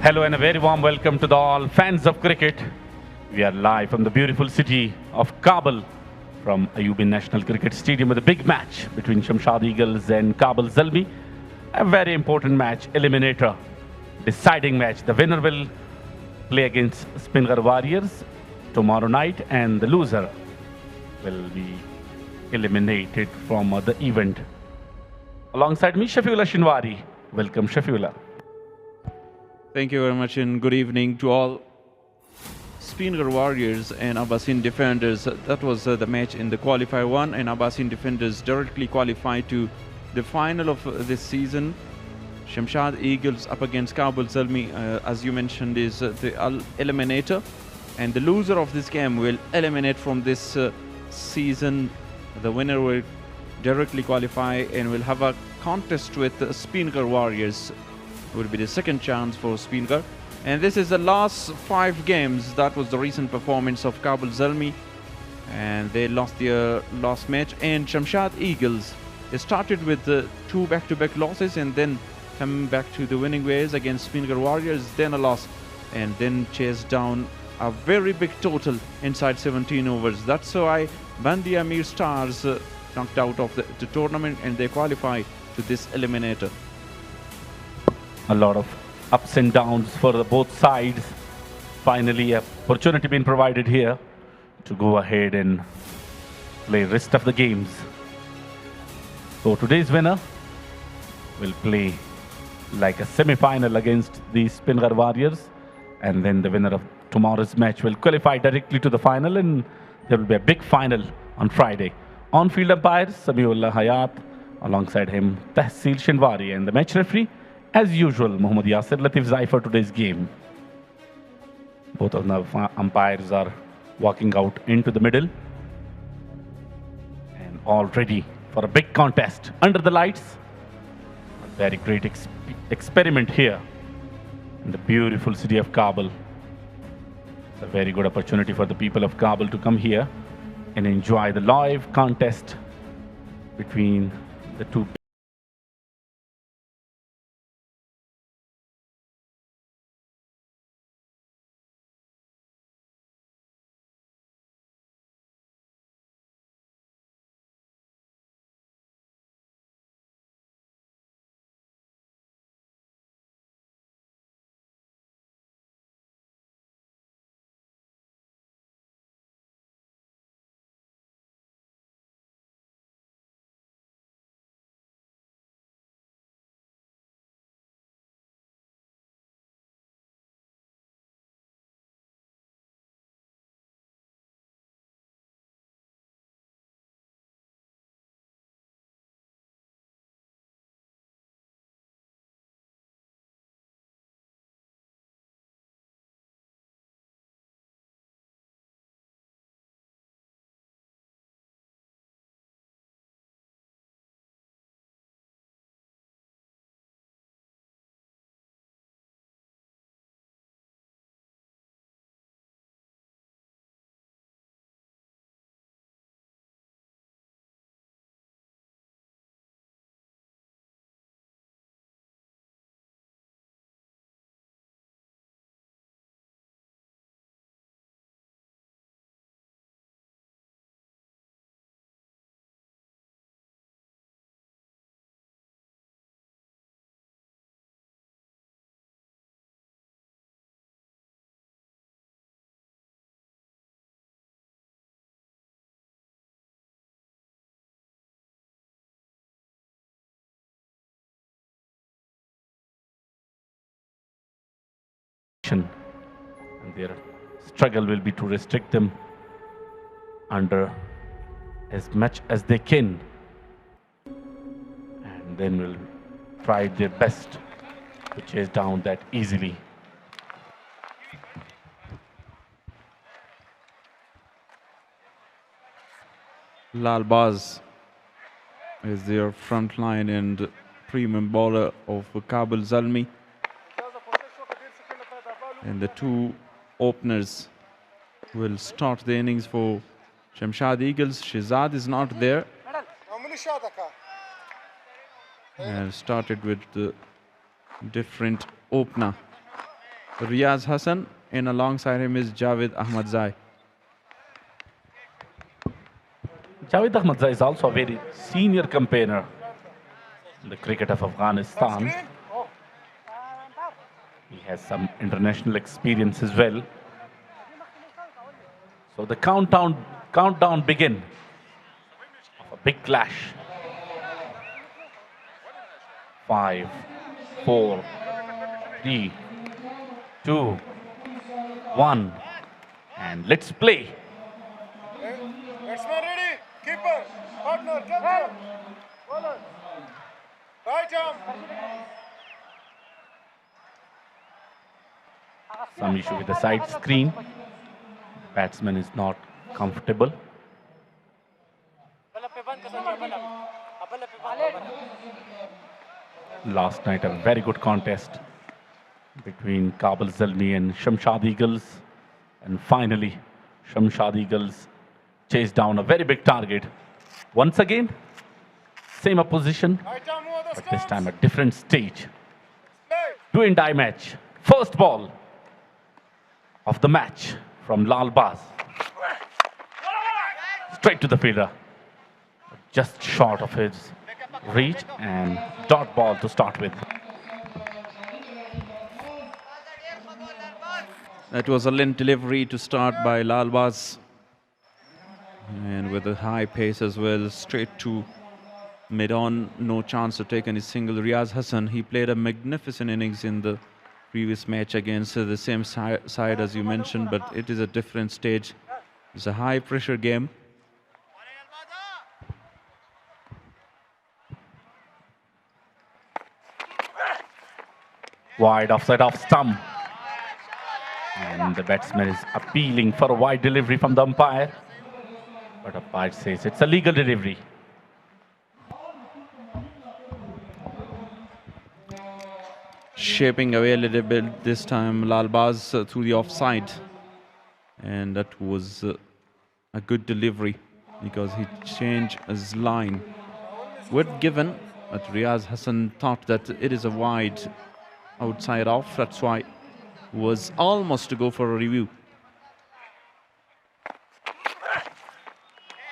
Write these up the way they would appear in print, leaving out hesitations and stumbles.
Hello and a very warm welcome to the all fans of cricket. We are live from the beautiful city of Kabul from Ayubi National Cricket Stadium with a big match between Shamshad Eagles and Kabul Zalmi. A very important match, eliminator, deciding match. The winner will play against Spingar Warriors tomorrow night and the loser will be eliminated from the event. Alongside me, Shafiullah Shinwari. Welcome, Shafiullah. Thank you very much and good evening to all. Spingar Warriors and Abbasin Defenders, that was the match in the qualifier one, and Abbasin Defenders directly qualified to the final of this season. Shamshad Eagles up against Kabul Zalmi, as you mentioned, is the eliminator, and the loser of this game will eliminate from this season. The winner will directly qualify and will have a contest with Spingar Warriors. Will be the second chance for Spingar. And this is the last 5 games. That was the recent performance of Kabul Zalmi, and they lost their last match. And Shamshad Eagles, they started with 2 back-to-back losses and then come back to the winning ways against Spingar Warriors, then a loss, and then chased down a very big total inside 17 overs. That's why Bandi Amir Stars knocked out of the tournament, and they qualify to this eliminator. A lot of ups and downs for both sides. Finally, an opportunity being provided here to go ahead and play rest of the games. So today's winner will play like a semi-final against the Spingar Warriors, and then the winner of tomorrow's match will qualify directly to the final, and there will be a big final on Friday. On-field umpires, Samiullah Hayat, alongside him, Tahsil Shinwari, and the match referee, as usual, Muhammad Yasir Latif Zai for today's game. Both of the umpires are walking out into the middle and all ready for a big contest under the lights. A very great experiment here in the beautiful city of Kabul. It's a very good opportunity for the people of Kabul to come here and enjoy the live contest between the two. And their struggle will be to restrict them under as much as they can, and then will try their best to chase down that easily. Lal Baz is their front line and premium bowler of Kabul Zalmi. And the two openers will start the innings for Shamshad Eagles. Shehzad is not there. And started with the different opener. Riaz Hassan, and alongside him is Javed Ahmadzai. Javed Ahmadzai is also a very senior campaigner in the cricket of Afghanistan. He has some international experience as well. So the countdown begin of a big clash. 5, 4, 3, 2, 1, and let's play. Batsman ready, keeper, partner, captain, bowler, right arm. Some issue with the side screen. Batsman is not comfortable. Last night, a very good contest between Kabul Zalmi and Shamshad Eagles. And finally, Shamshad Eagles chased down a very big target. Once again, same opposition, but this time a different stage. Do and die match. First ball of the match from Lal Baz. Straight to the fielder. Just short of his reach, and dot ball to start with. That was a lint delivery to start by Lal Baz. And with a high pace as well, straight to mid-on, no chance to take any single. Riaz Hassan, he played a magnificent innings in the previous match against the same side as you mentioned, but it is a different stage. It's a high-pressure game. Wide offside off stump. And the batsman is appealing for a wide delivery from the umpire. But umpire says it's a legal delivery. Shaping away a little bit this time, Lal Baz through the offside. And that was a good delivery because he changed his line. Word given, but Riaz Hassan thought that it is a wide outside off. That's why it was almost to go for a review.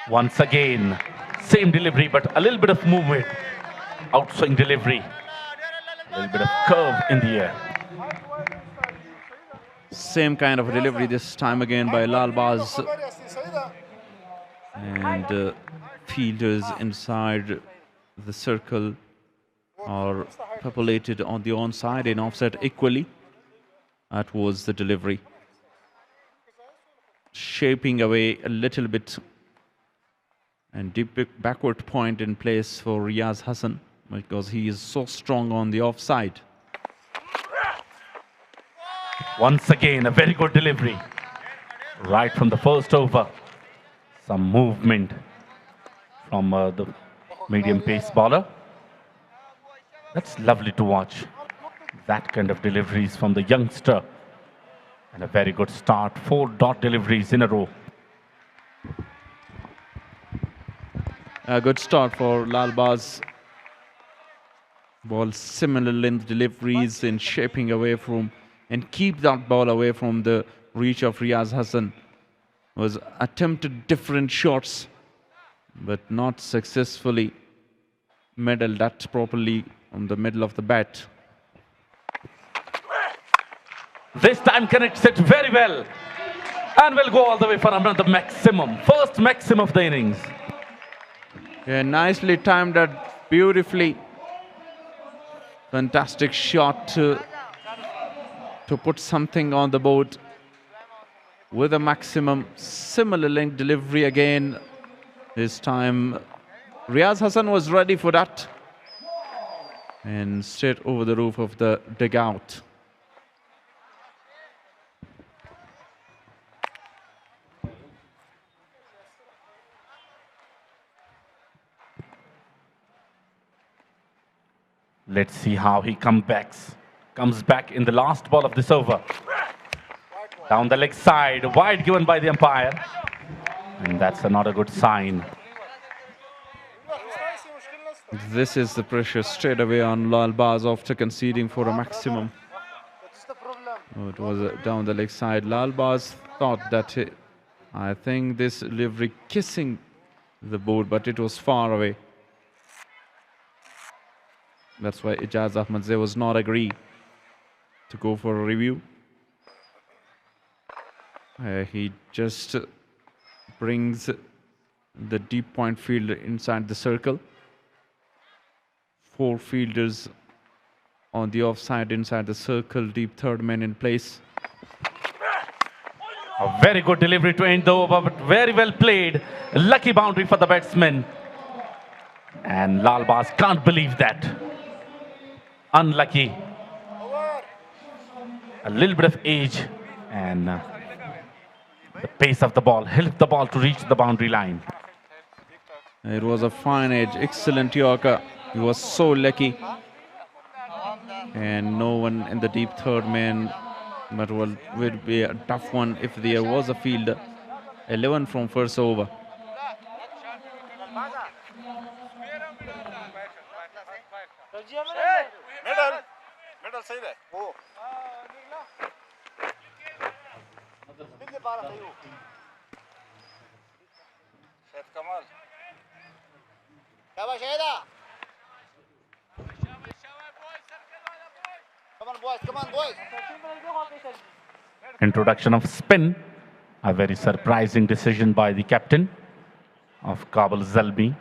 Once again, same delivery, but a little bit of movement. Outswing delivery. A little bit of curve in the air. Same kind of delivery this time again by Lal Baz. And fielders inside the circle are populated on the onside and offside equally. That was the delivery. Shaping away a little bit. And deep backward point in place for Riaz Hassan because he is so strong on the offside. Once again, a very good delivery. Right from the first over. Some movement from the medium pace bowler. That's lovely to watch. That kind of deliveries from the youngster. And a very good start. 4 dot deliveries in a row. A good start for Lal Baz. Ball similar length deliveries and shaping away from and keep that ball away from the reach of Riaz Hassan. Was attempted different shots, but not successfully medaled that properly on the middle of the bat. This time connects it very well. And will go all the way for another maximum. First maximum of the innings. Yeah, nicely timed that beautifully. Fantastic shot to put something on the board with a maximum. Similar length delivery again. This time Riaz Hassan was ready for that. And straight over the roof of the dugout. Let's see how he comes back in the last ball of this over. Down the leg side, wide given by the umpire. And that's not a good sign. This is the pressure straight away on Lal Baz after conceding for a maximum. Oh, it was down the leg side. Lalbaz thought that I think this delivery kissing the board, but it was far away. That's why Ijaz Ahmadzai was not agree to go for a review. He just brings the deep point fielder inside the circle. 4 fielders on the offside inside the circle, deep third man in place. A very good delivery to end the over, but very well played. Lucky boundary for the batsman. And Lalbaz can't believe that. Unlucky. A little bit of age and the pace of the ball helped the ball to reach the boundary line. It was a fine edge, excellent Yorker. He was so lucky. And no one in the deep third man, but will be a tough one if there was a fielder. 11 from first over. Middle side. Oh. Kamal. Come on, boys. Introduction of spin. A very surprising decision by the captain of Kabul, Zalmi.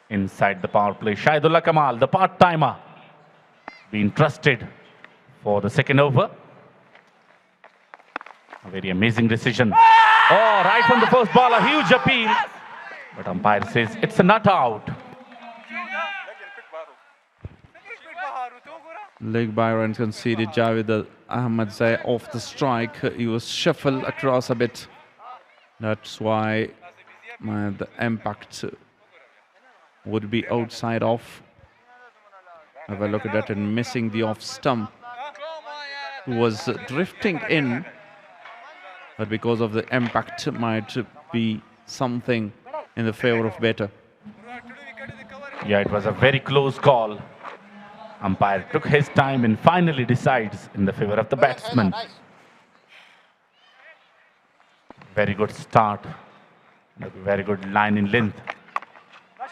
Inside the power play, Shahidullah Kamal, the part-timer, being trusted for the second over. A very amazing decision. Oh, right from the first ball, a huge appeal. But umpire says it's a not out. Leg by run conceded. Javed Ahmadzai off the strike. He was shuffled across a bit. That's why the impact would be outside off. Have a look at that and missing the off stump. Was drifting in, but because of the impact might be something in the favor of better. Yeah, it was a very close call. Umpire took his time and finally decides in the favor of the batsman. Very good start. A very good line in length.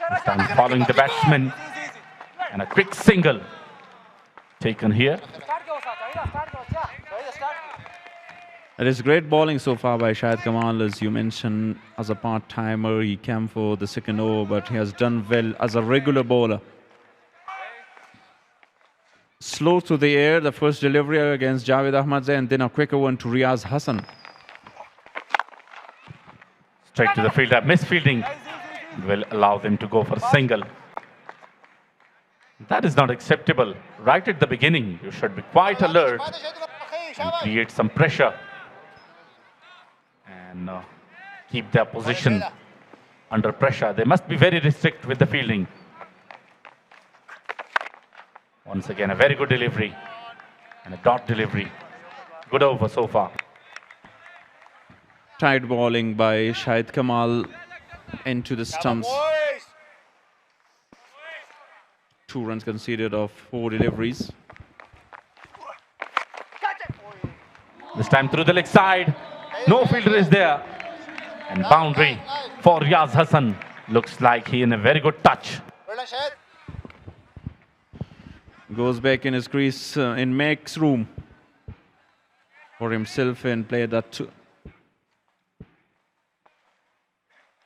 This time following the batsman. And a quick single taken here. It is great bowling so far by Shahid Kamal. As you mentioned, as a part-timer, he came for the second over, but he has done well as a regular bowler. Slow to the air, the first delivery against Javed Ahmadzai, and then a quicker one to Riaz Hassan. Straight to the fielder, misfielding will allow them to go for a single. That is not acceptable. Right at the beginning, you should be quite alert and create some pressure and keep their position under pressure. They must be very strict with the fielding. Once again, a very good delivery and a dot delivery. Good over so far. Tight bowling by Shahid Kamal into the stumps. 2 runs conceded of 4 deliveries. This time through the leg side. No fielder is there. And boundary for Riaz Hassan. Looks like he in a very good touch. Goes back in his crease and makes room for himself and play that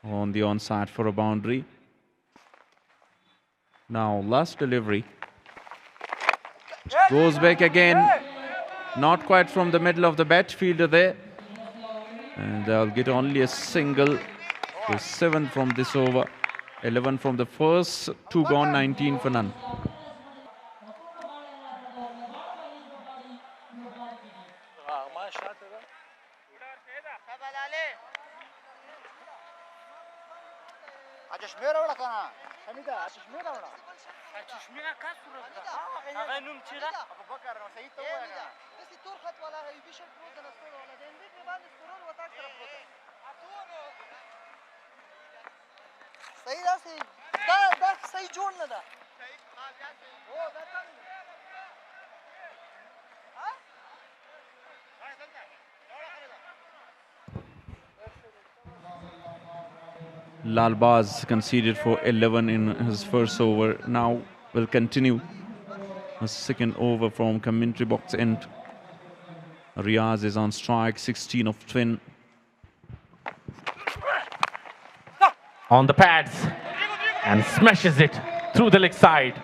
on the onside for a boundary. Now last delivery. Goes back again. Not quite from the middle of the bat, fielder there. And they'll get only a single. So 7 from this over. 11 from the first. 2 gone, 19 for none. Lalbaz conceded for 11 in his first over. Now will continue a second over from commentary box end. Riaz is on strike, 16 of 10. On the pads and smashes it through the leg side.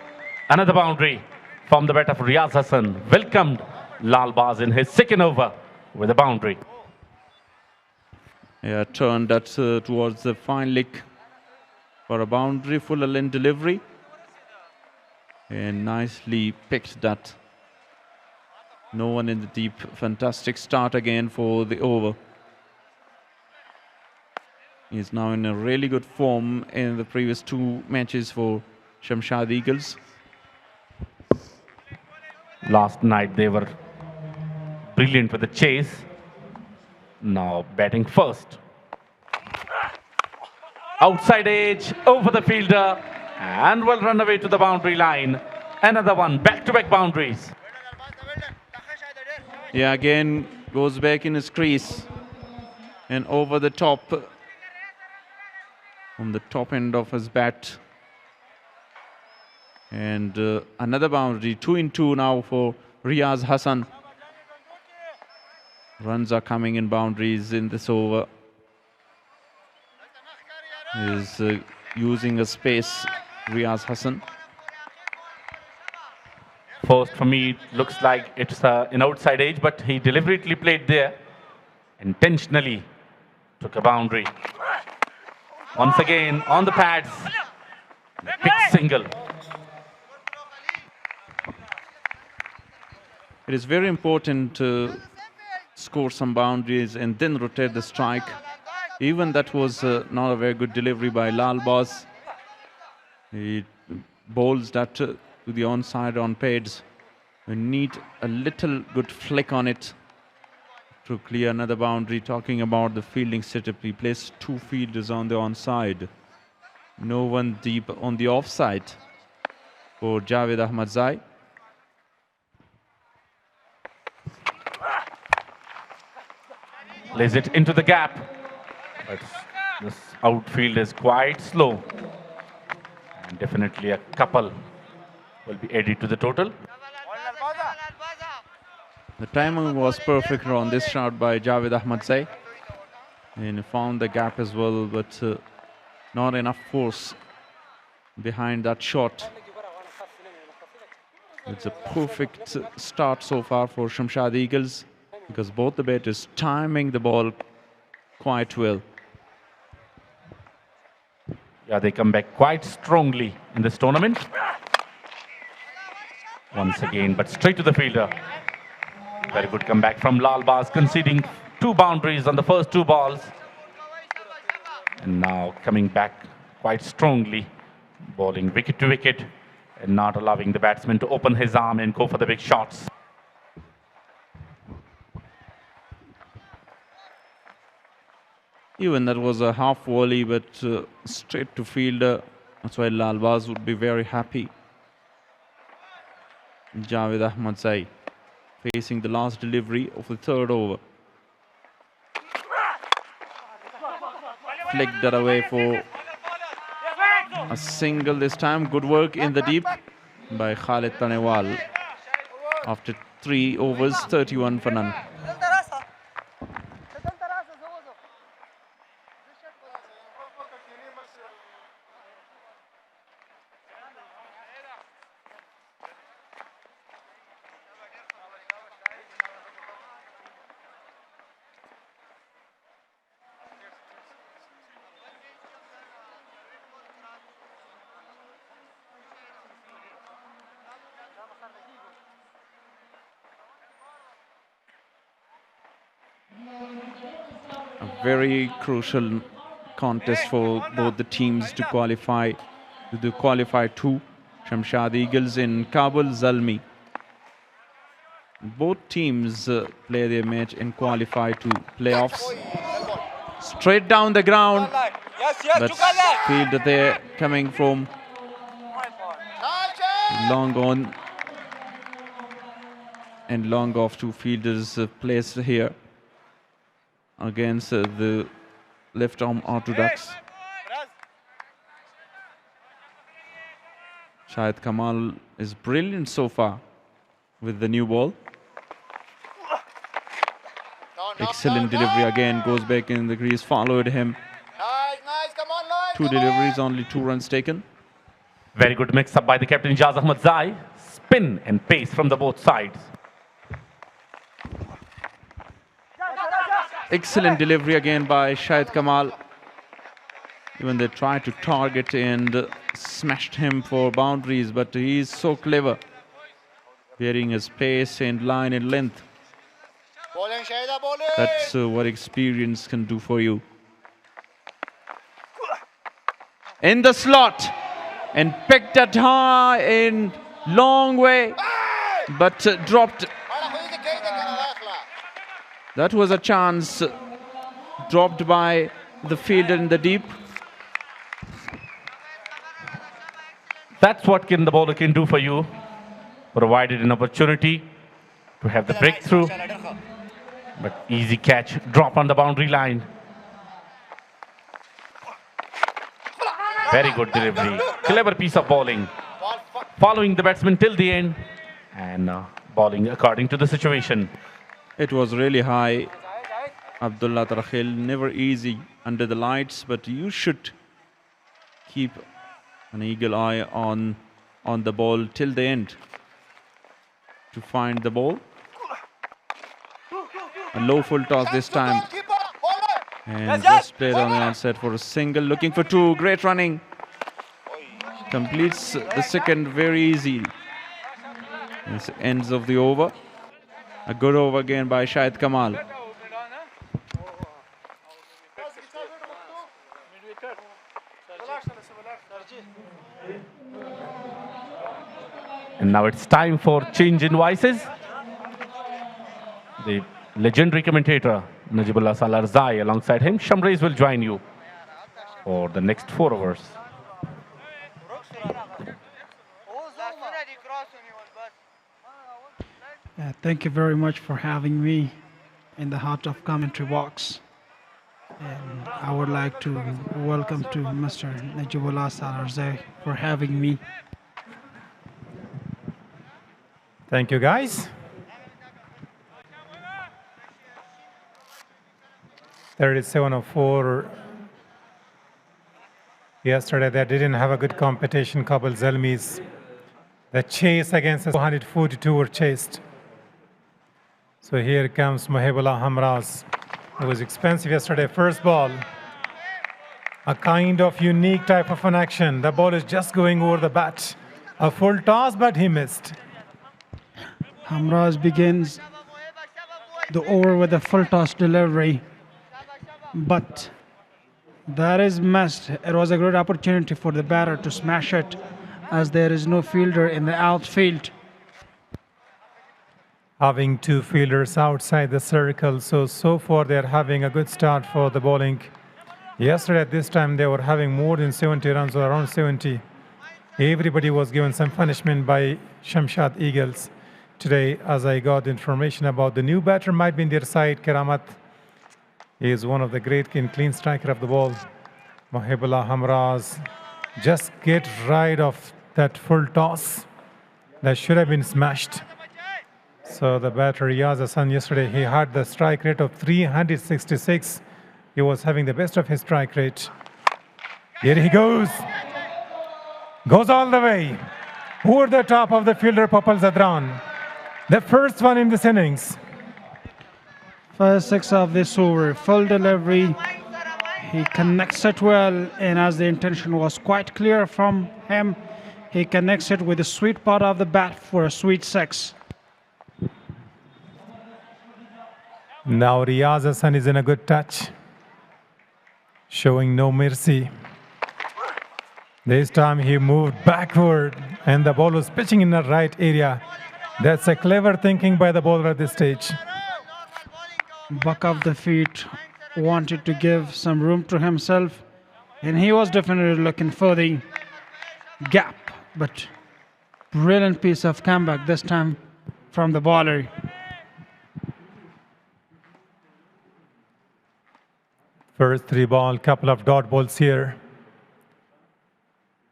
Another boundary from the bat of Riaz Hassan. Welcomed Lalbaz in his second over with a boundary. Yeah, turned that towards the fine leg for a boundary, full length delivery. And nicely picked that. No one in the deep. Fantastic start again for the over. He's now in a really good form in the previous two matches for Shamshad Eagles. Last night they were brilliant with the chase. Now batting first. Outside edge, over the fielder, and will run away to the boundary line. Another one, back-to-back boundaries. Yeah, again goes back in his crease and over the top, from the top end of his bat. And another boundary, 2 in 2 now for Riaz Hassan. Runs are coming in boundaries in this over. Is using a space, Riaz Hassan. First, for me, it looks like it's an outside edge, but he deliberately played there. Intentionally took a boundary. Once again, on the pads. Big single. It is very important to score some boundaries and then rotate the strike. Even that was not a very good delivery by Lalbaz. He bowls that to the onside on pads. We need a little good flick on it to clear another boundary. Talking about the fielding setup, he placed 2 fielders on the onside. No one deep on the offside for Javed Ahmadzai. Lays it into the gap. But this outfield is quite slow. And definitely a couple will be added to the total. The timing was perfect on this shot by Javed Ahmadzai. And found the gap as well, but not enough force behind that shot. It's a perfect start so far for Shamshad Eagles, because both the batters timing the ball quite well. Yeah, they come back quite strongly in this tournament. Once again, but straight to the fielder. Very good comeback from Lalbaz, conceding 2 boundaries on the first 2 balls. And now coming back quite strongly, bowling wicket to wicket and not allowing the batsman to open his arm and go for the big shots. Even that was a half volley, but straight to fielder. That's why Lalbaz would be very happy. Javed Ahmadzai facing the last delivery of the 3rd over. Flicked that away for a single this time. Good work in the deep by Khalid Tanewal. After 3 overs, 31 for none. A very crucial contest for both the teams to qualify to the qualify 2. Shamshad Eagles in Kabul, Zalmi. Both teams play their match in qualify 2 playoffs. Straight down the ground. That's field there coming from long on. and long off to fielders placed here against the left arm orthodox. Shahid Kamal is brilliant so far with the new ball. Excellent delivery again, goes back in the crease, followed him. Nice, come on, Lloyd. Two deliveries, only 2 runs taken. Very good mix up by the captain Ijaz Ahmad Zai. Spin and pace from the both sides. Excellent delivery again by Shahid Kamal. Even they tried to target and smashed him for boundaries, but he is so clever, varying his pace and line and length. Bowling, Shahida, bowling. That's what experience can do for you. In the slot and picked that high in long way, but dropped. That was a chance dropped by the fielder in the deep. That's what the bowler can do for you. Provided an opportunity to have the breakthrough. But easy catch, drop on the boundary line. Very good delivery. Clever piece of bowling. Following the batsman till the end and bowling according to the situation. It was really high. Abdullah Tarakhil, never easy under the lights, but you should keep an eagle eye on the ball till the end to find the ball. A low full toss this time. And just played on the onset for a single, looking for 2. Great running. Completes the second very easy. This ends of the over. A good over again by Shahid Kamal. And now it's time for change in voices. The legendary commentator Najibullah Salar Zai, alongside him Shamshad will join you for the next 4 hours. Thank you very much for having me in the Heart of Commentary box. And I would like to welcome to Mr. Najibullah Salar Zai for having me. Thank you, guys. 37-04. Yesterday, they didn't have a good competition. Kabul Zalmis. The chase against the 242 were chased. So here comes Mohibullah Hamraz. It was expensive yesterday. First ball. A kind of unique type of an action. The ball is just going over the bat. A full toss, but he missed. Hamraz begins the over with a full toss delivery, but that is missed. It was a great opportunity for the batter to smash it, as there is no fielder in the outfield. Having 2 fielders outside the circle, so far they're having a good start for the bowling. Yesterday at this time they were having more than 70 runs, or around 70. Everybody was given some punishment by Shamshad Eagles. Today, as I got information about the new batter might be in their side, Karamat. He is one of the great and clean striker of the ball. Mohibullah Hamraz just get rid of that full toss that should have been smashed. So the batter Riyaz Hassan yesterday, he had the strike rate of 366. He was having the best of his strike rate. Here he goes. Goes all the way. Over the top of the fielder Popal Zadran. The first one in this innings. First 6 of this over, full delivery. He connects it well, and as the intention was quite clear from him, he connects it with the sweet part of the bat for a sweet 6. Now Riyaz Hassan is in a good touch, showing no mercy. This time he moved backward and the ball was pitching in the right area. That's a clever thinking by the bowler at this stage. Buck of the feet wanted to give some room to himself, and he was definitely looking for the gap, but brilliant piece of comeback this time from the bowler. First 3 ball, couple of dot balls here.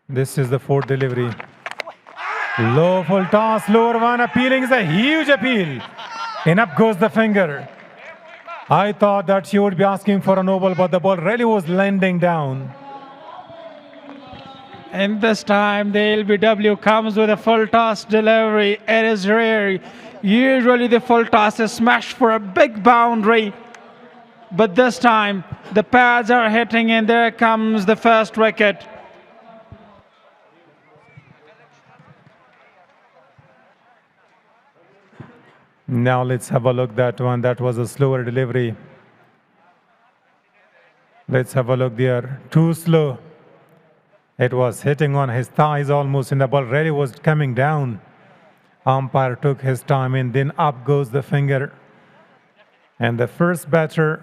This is the 4th delivery. Low full toss, lower one, appealing is a huge appeal. And up goes the finger. I thought that she would be asking for a no ball, but the ball really was landing down. And this time the LBW comes with a full toss delivery. It is rare. Usually the full toss is smashed for a big boundary. But this time the pads are hitting and there comes the first wicket. Now let's have a look at that one. That was a slower delivery. Let's have a look there. Too slow. It was hitting on his thighs almost, and the ball really was coming down. Umpire took his time, and then up goes the finger. And the first batter,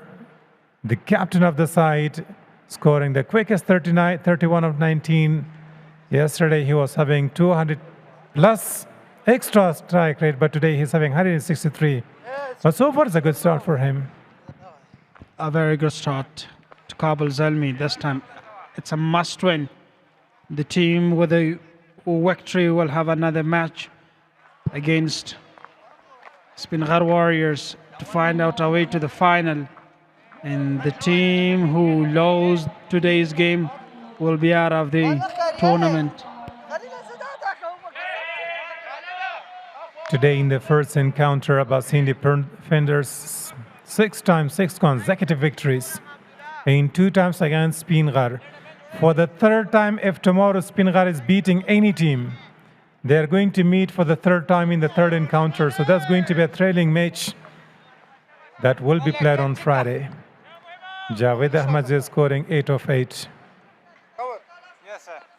the captain of the side, scoring the quickest 31 of 19. Yesterday he was having 200 plus extra strike rate, but today he's having 163. But so far it's a good start for him. A very good start to Kabul Zalmi. This time it's a must win. The team with a victory will have another match against Spinghar Warriors to find out a way to the final. And the team who lost today's game will be out of the tournament. Today in the first encounter, Abbasin defenders 6 consecutive victories. In 2 times against Spinghar. For the 3rd time, if tomorrow Spinghar is beating any team, they're going to meet for the 3rd time in the 3rd encounter. So that's going to be a thrilling match that will be played on Friday. Javed Ahmed is scoring 8 of 8.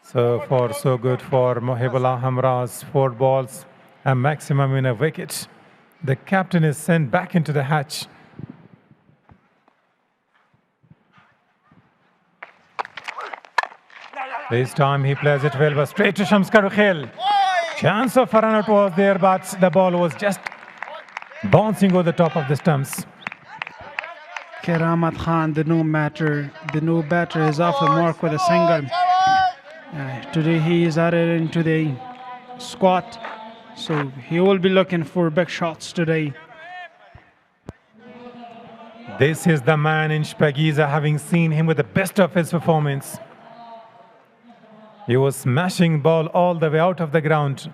So far, so good for Mohibullah Hamraz. 4 balls, a maximum in a wicket. The captain is sent back into the hatch. This time he plays it well, but straight to Shamshad. Chance of a run out was there, but the ball was just bouncing over the top of the stumps. Keramat Khan, the new batter, is off the mark with a single. Today he is added into the squad, so he will be looking for big shots today. This is the man in Shpagiza, having seen him with the best of his performance. He was smashing ball all the way out of the ground.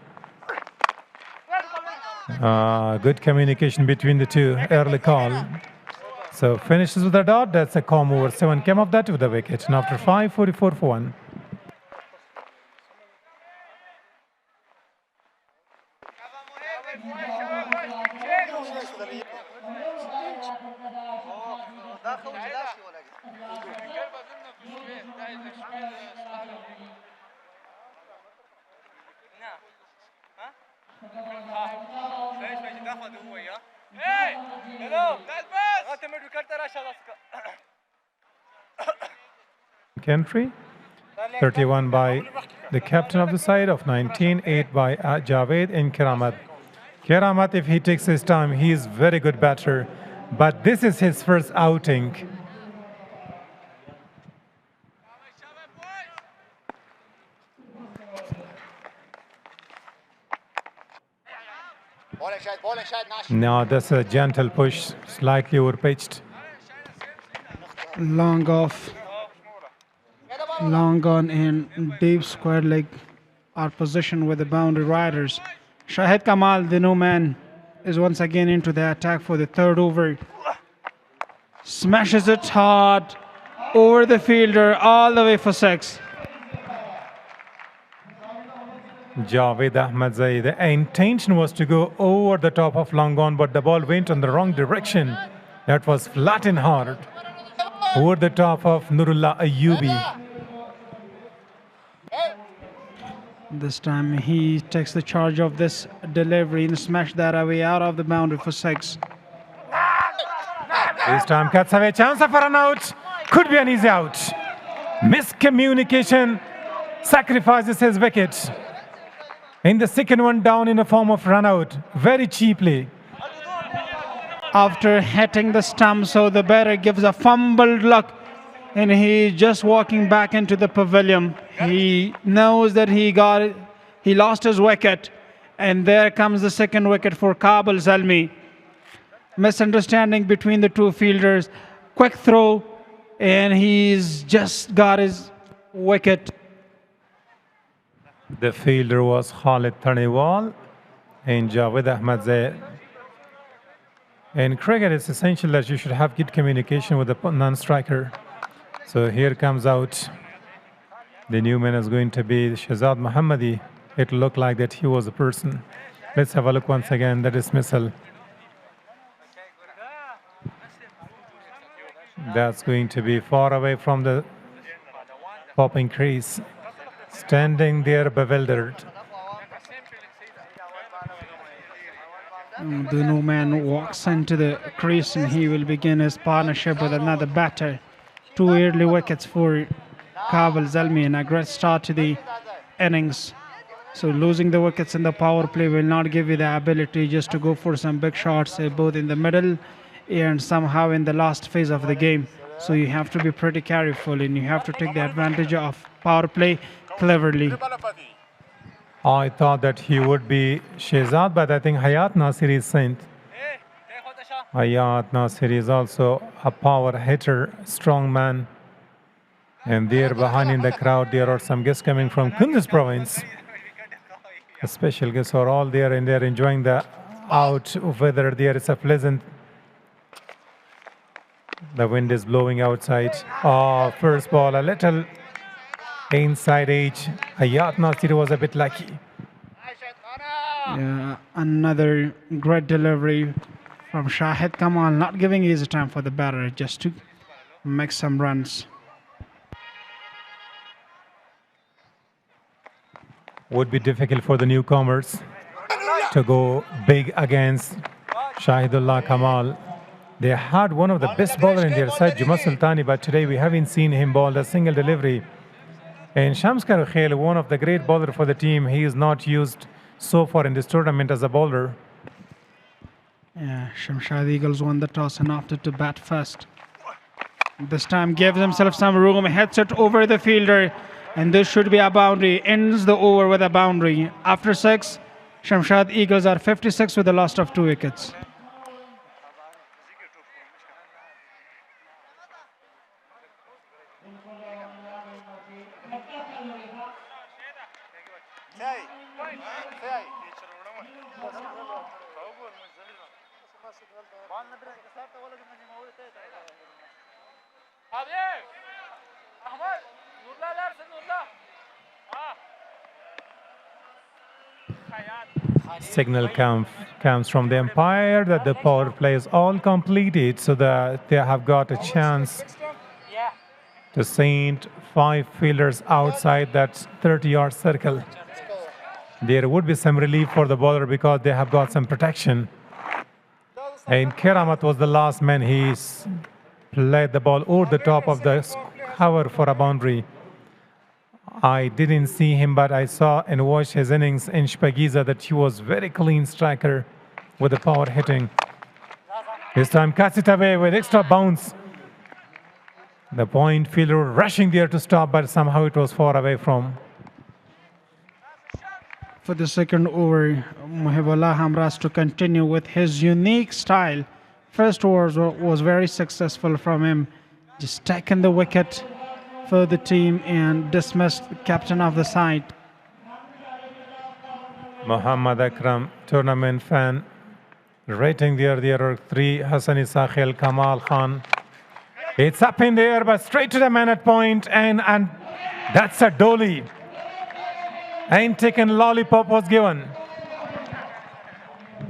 Good communication between the two, early call. So finishes with a dot, that's a calm over. 7 came off that with a wicket. And after 5, 44 for 1. Entry 31 by the captain of the side of 19, 8 by Javed and Keramat. Keramat, if he takes his time, he is very good batter, but this is his first outing. Now that's a gentle push, slightly overpitched. Long off. Long on in deep square leg are positioned with the boundary riders. Shahid Kamal, the new man, is once again into the attack for the 3rd over. Smashes it hard over the fielder all the way for 6. Javed Ahmadzai, the intention was to go over the top of long on, but the ball went in the wrong direction. That was flat and hard. Over the top of Nurullah Ayyubi. This time he takes the charge of this delivery and smash that away out of the boundary for 6. This time cuts away, chance of a run out. Could be an easy out. Miscommunication sacrifices his wicket. And the second one down in a form of run out, very cheaply. After hitting the stump, so the batter gives a fumbled look, and he's just walking back into the pavilion. He knows that he lost his wicket, and there comes the second wicket for Kabul Zalmi. Misunderstanding between the two fielders, quick throw, and he's just got his wicket. The fielder was Khalid Taniwal and Javed Ahmadzai. In cricket, it's essential that you should have good communication with the non-striker. So here comes out the new man is going to be Shahzad Mohammadi. It looked like that he was a person. Let's have a look once again, the dismissal. That's going to be far away from the popping crease. Standing there bewildered. The new man walks into the crease and he will begin his partnership with another batter. 2 early wickets for Kabul Zalmi and a great start to the innings. So losing the wickets in the power play will not give you the ability just to go for some big shots both in the middle and somehow in the last phase of the game. So you have to be pretty careful and you have to take the advantage of power play cleverly. I thought that he would be Shehzad, but I think Hayat Nasir is sent. Hayat Nasir is also a power hitter, strong man. And there behind in the crowd, there are some guests coming from Kunduz province. The special guests are all there and they're enjoying the out weather. There is a pleasant. The wind is blowing outside. Oh, first ball, a little inside edge. Hayat Nasir was a bit lucky. Yeah, another great delivery from Shahid Kamal, not giving easy time for the batter just to make some runs. Would be difficult for the newcomers to go big against Shahidullah Kamal. They had one of the best bowlers in their side, Juma Sultani, but today we haven't seen him bowl a single delivery. And Shamskar Khail, one of the great bowlers for the team, he is not used so far in this tournament as a bowler. Yeah, Shamshad Eagles won the toss and opted to bat first. This time gives himself some room, hits it over the fielder, and this should be a boundary. Ends the over with a boundary. After 6, Shamshad Eagles are 56 with the loss of 2 wickets. Signal comes from the umpire that the power play is all completed so that they have got a chance to send 5 fielders outside that 30-yard circle. There would be some relief for the bowler because they have got some protection. And Keramat was the last man. He played the ball over the top of the cover for a boundary. I didn't see him, but I saw and watched his innings in Shpagiza that he was very clean striker with the power hitting. This time cuts it away with extra bounce. The point fielder rushing there to stop, but somehow it was far away from. For the second over, Muhibullah Hamras to continue with his unique style. First over was very successful from him. Just taking the wicket for the team and dismissed the captain of the side. Muhammad Akram, tournament fan, rating there are 3, Hassani Sakhil, Kamal Khan. It's up in the air, but straight to the man at point, and that's a dolly. Ain't taken lollipop was given.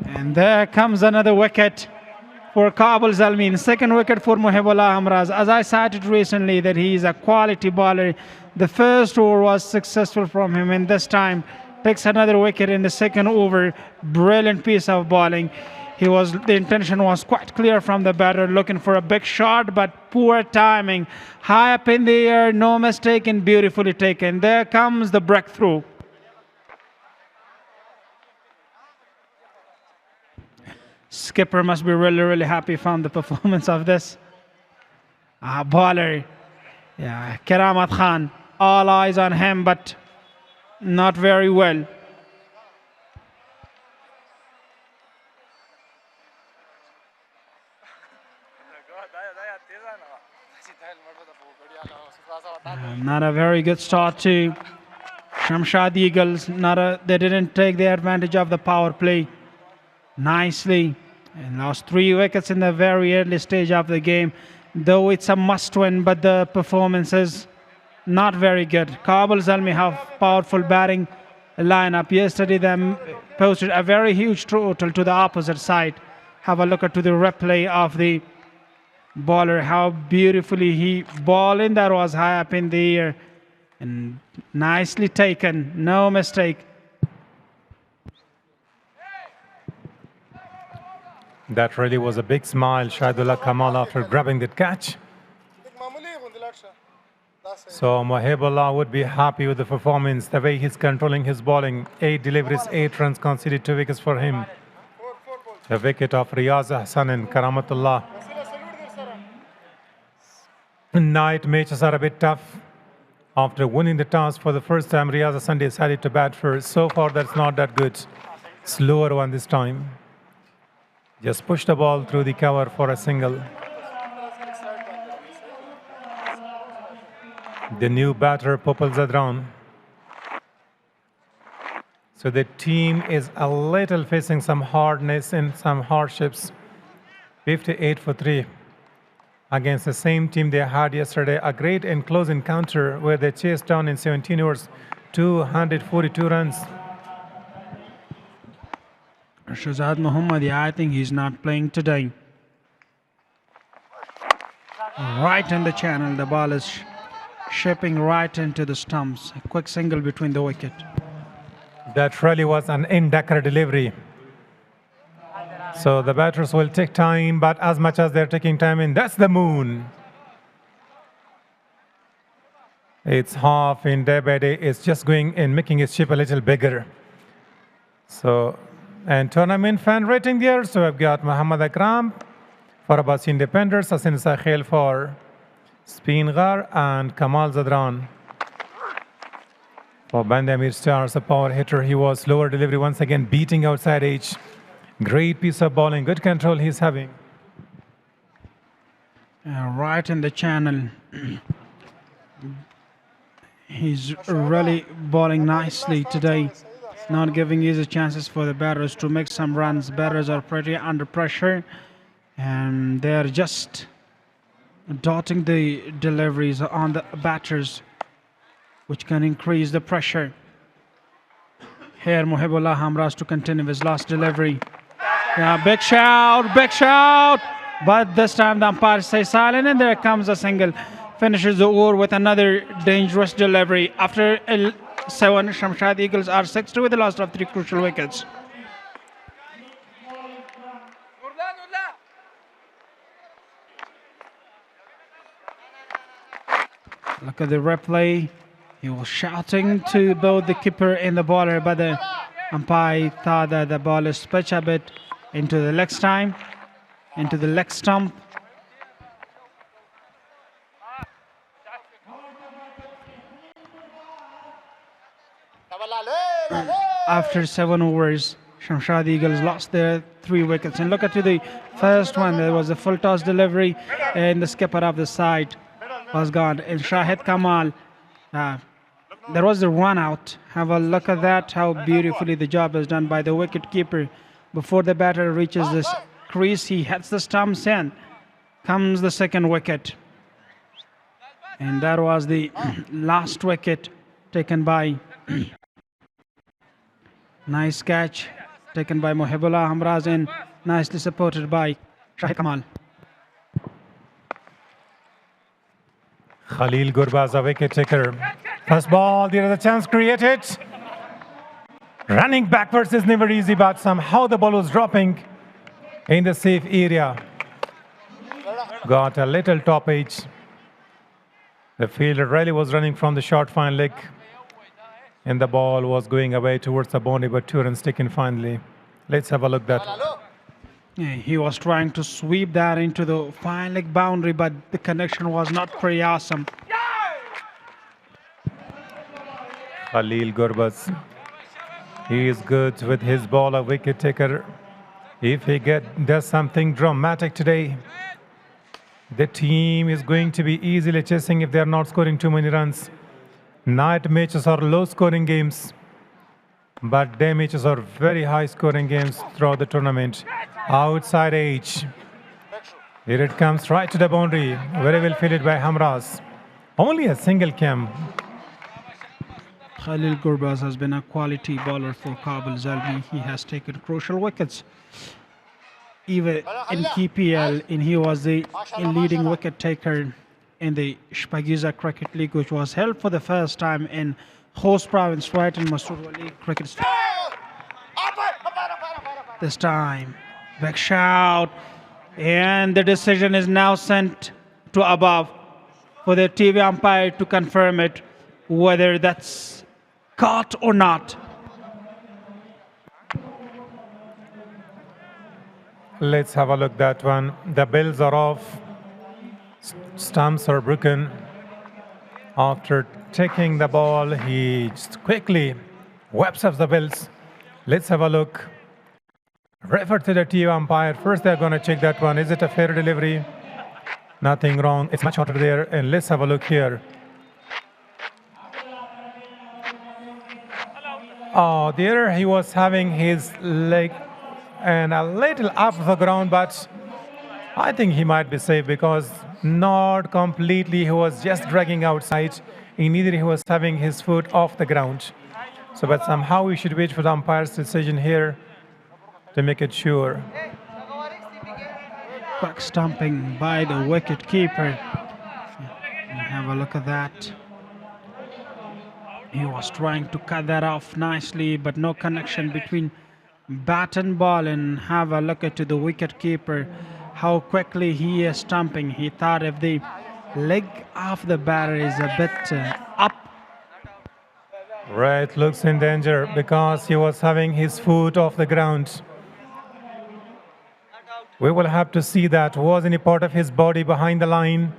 And there comes another wicket for Kabul Zalmi. Second wicket for Muhibullah Hamraz. As I cited recently that he is a quality bowler. The first over was successful from him, and this time takes another wicket in the second over. Brilliant piece of bowling. The intention was quite clear from the batter, looking for a big shot, but poor timing. High up in the air, no mistake, and beautifully taken. There comes the breakthrough. Skipper must be really, really happy from the performance of this. Bowler, yeah, Karamat Khan, all eyes on him, but not very well. Not a very good start to Shamshad Eagles. They didn't take the advantage of the power play nicely and lost 3 wickets in the very early stage of the game. Though it's a must-win, but the performance is not very good. Kabul Zalmi have powerful batting lineup. Yesterday they posted a very huge total to the opposite side. Have a look at the replay of the bowler, how beautifully he ball in that was high up in the air and nicely taken, no mistake. That really was a big smile, Shahidullah Kamal, after grabbing that catch. So Mohibullah would be happy with the performance, the way he's controlling his bowling. 8 deliveries, 8 runs conceded, 2 wickets for him. The wicket of Riyaz Hassan and Karamatullah. Night matches are a bit tough. After winning the toss for the first time, Riyaz Hassan decided to bat first. So far, that's not that good. Slower one this time. Just push the ball through the cover for a single. The new batter, Popal Zadran. So the team is a little facing some hardness and some hardships. 58 for 3 against the same team they had yesterday. A great and close encounter where they chased down in 17 overs 242 runs. Shahzad Mohammadi, I think he's not playing today. Right in the channel, the ball is shipping right into the stumps. A quick single between the wicket. That really was an in-Dakar delivery. So the batters will take time, but as much as they're taking time in, that's the moon. It's half in day by day. It's just going and making its shape a little bigger. So, and tournament fan rating there. So I've got Muhammad Akram for Abbasi Independence, Hassan Sakhel for Spingar, and Kamal Zadran for Bande Amir Stars, a power hitter. He was slower delivery once again, beating outside edge. Great piece of bowling, good control he's having. Right in the channel. He's really bowling nicely today, not giving easy chances for the batters to make some runs. Batters are pretty under pressure and they're just dotting the deliveries on the batters, which can increase the pressure. Here Mohibullah Hamras to continue his last delivery. Yeah, big shout, but this time the umpire stays silent and there comes a single. Finishes the over with another dangerous delivery. After 7, Shamshad Eagles are 6-2 with the loss of 3 crucial wickets. Look at the replay. He was shouting to both the keeper and the bowler, but the umpire thought that the ball is pitched a bit into the leg stump. After 7 overs, Shamshad Eagles lost their 3 wickets. And look at the first one. There was a full toss delivery and the skipper of the side was gone. And Shahid Kamal, there was a run out. Have a look at that, how beautifully the job is done by the wicket keeper. Before the batter reaches this crease, he hits the stumps in. Comes the second wicket. And that was the last wicket taken by... Nice catch taken by Mohibullah Hamraz and nicely supported by Shahid Kamal. Khalil Gurbaz, a wicket taker. First ball, there is a chance created. Running backwards is never easy, but somehow the ball was dropping in the safe area. Got a little top edge. The fielder really was running from the short fine leg, and the ball was going away towards the boundary, but 2 runs taken finally. Let's have a look at that. Yeah, he was trying to sweep that into the fine leg boundary, but the connection was not pretty awesome. Khalil Gurbaz, he is good with his ball, a wicket taker. If he does something dramatic today, the team is going to be easily chasing if they are not scoring too many runs. Night matches are low-scoring games, but day matches are very high-scoring games throughout the tournament. Outside edge. Here it comes right to the boundary. Very well fielded by Hamras. Only a single cam. Khalil Gurbaz has been a quality bowler for Kabul Zalmi. He has taken crucial wickets. Even in KPL, and he was the leading wicket taker in the Shpagiza Cricket League, which was held for the first time in host province, right in Masood Wali Cricket Stadium. This time, back shout, and the decision is now sent to above for the TV umpire to confirm it, whether that's caught or not. Let's have a look at that one. The bells are off. Stumps are broken. After taking the ball, he just quickly wipes up the bells. Let's have a look. Refer to the TV umpire. First, they're going to check that one. Is it a fair delivery? Nothing wrong. It's much hotter there. And let's have a look here. Oh, there he was having his leg and a little up the ground, but I think he might be safe because not completely. He was just dragging outside. In neither he was having his foot off the ground. So, but somehow we should wait for the umpire's decision here to make it sure. Quick stomping by the wicket keeper. Have a look at that. He was trying to cut that off nicely, but no connection between bat and ball. And have a look at the wicket keeper, how quickly he is stomping. He thought if the leg of the batter is a bit up. Right, looks in danger because he was having his foot off the ground. We will have to see that. Was any part of his body behind the line?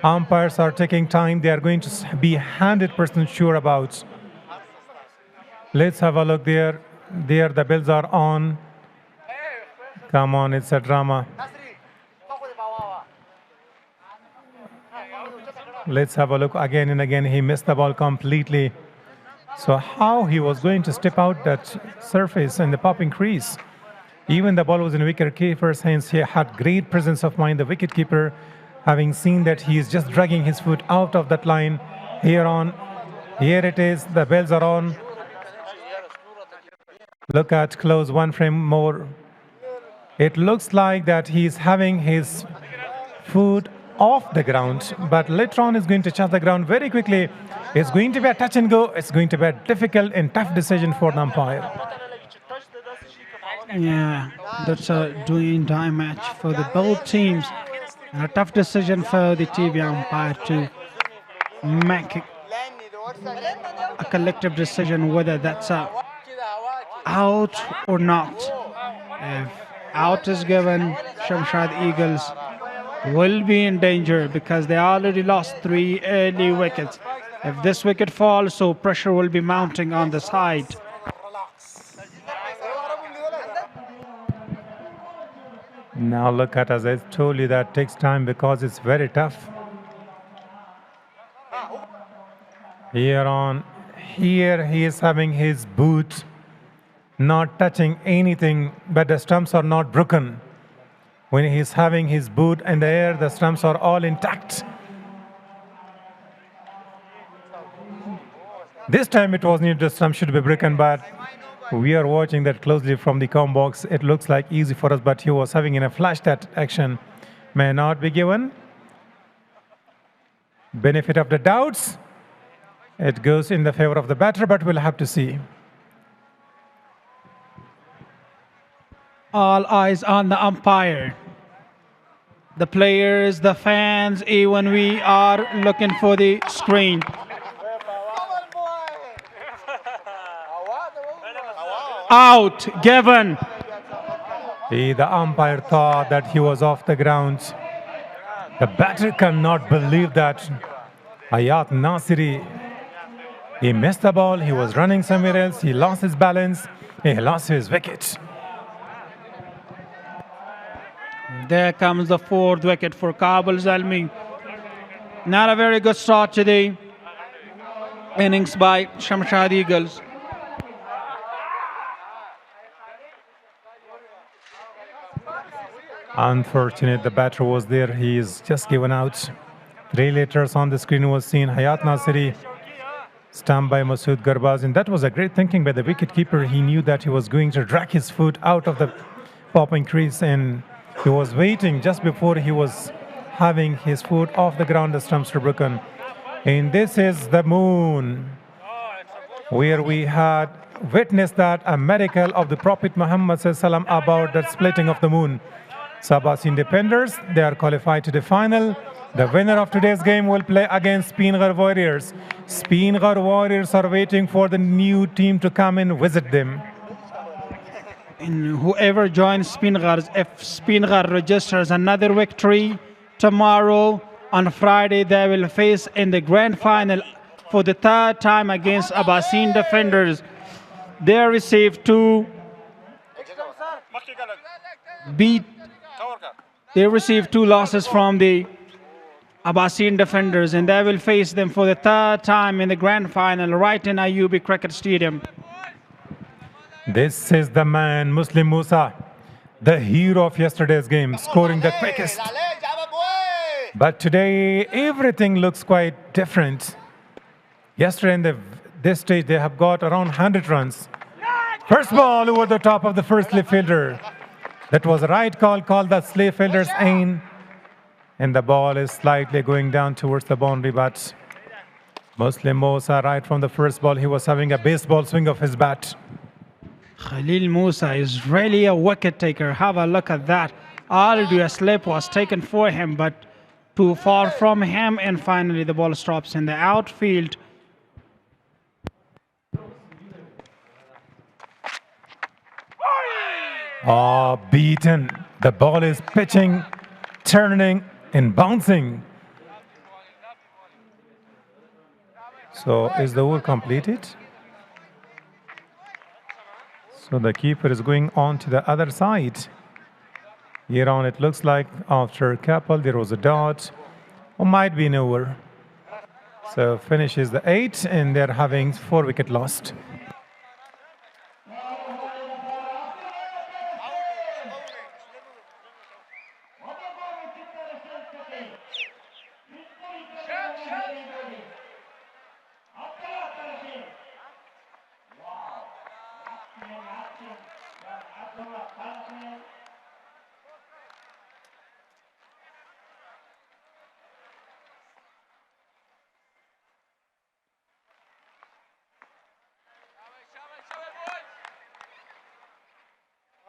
Umpires are taking time. They are going to be 100% sure about. Let's have a look there. There, the bells are on. Come on, it's a drama. Let's have a look again and again. He missed the ball completely. So how he was going to step out that surface and the popping crease? Even the ball was in wicket keeper's hands. He had great presence of mind. The wicket keeper, having seen that he is just dragging his foot out of that line. Here it is. The bells are on. Look at close, one frame more. It looks like that he's having his foot off the ground, but later on is going to touch the ground very quickly. It's going to be a touch and go. It's going to be a difficult and tough decision for the umpire. Yeah, that's a do-or-die match for the both teams. And a tough decision for the TV umpire to make a collective decision whether that's out or not. If out is given, Shamshad Eagles will be in danger because they already lost 3 early wickets. If this wicket falls, so pressure will be mounting on the side. Now look at, as I told you, that takes time because it's very tough. Here he is having his boot not touching anything, but the stumps are not broken. When he's having his boot in the air, the stumps are all intact. This time it was needed, the stump should be broken, but we are watching that closely from the com box. It looks like easy for us, but he was having in a flash that action may not be given. Benefit of the doubts. It goes in the favor of the batter, but we'll have to see. All eyes on the umpire. The players, the fans, even we are looking for the screen. Out, given. The umpire thought that he was off the ground. The batter cannot believe that. Hayat Nasiri, he missed the ball, he was running somewhere else, he lost his balance, he lost his wicket. There comes the fourth wicket for Kabul Zalmi. Not a very good start to the innings by Shamshad Eagles. Unfortunate, the batter was there. He is just given out. 3 letters on the screen was seen. Hayat Nasiri, stumped by Masood Garbaz. And that was a great thinking by the wicketkeeper. He knew that he was going to drag his foot out of the popping crease, and he was waiting just before he was having his foot off the ground. The stumps were broken. And this is the moon, where we had witnessed that a miracle of the Prophet Muhammad SAW about the splitting of the moon. Sabas Independers, they are qualified to the final. The winner of today's game will play against Spingar Warriors. Spingar Warriors are waiting for the new team to come and visit them. And whoever joins Spingar, if Spingar registers another victory tomorrow, on Friday, they will face in the grand final for the 3rd time against Abbasin Defenders. They received 2 losses from the Abbasin Defenders, and they will face them for the 3rd time in the grand final right in Ayubi Cricket Stadium. This is the man, Muslim Musa, the hero of yesterday's game, scoring the quickest. But today, everything looks quite different. Yesterday, in this stage, they have got around 100 runs. First ball over the top of the first slip fielder. That was a right call, called the slip fielder's aim. And the ball is slightly going down towards the boundary, but Muslim Musa, right from the first ball, he was having a baseball swing of his bat. Khalil Musa is really a wicket taker. Have a look at that. Already a slip was taken for him, but too far from him, and finally the ball stops in the outfield. Beaten. The ball is pitching, turning, and bouncing. So is the over completed? So the keeper is going on to the other side. Here on, it looks like after a couple, there was a dot, or might be an over. So finishes the 8, and they're having 4 wicket lost.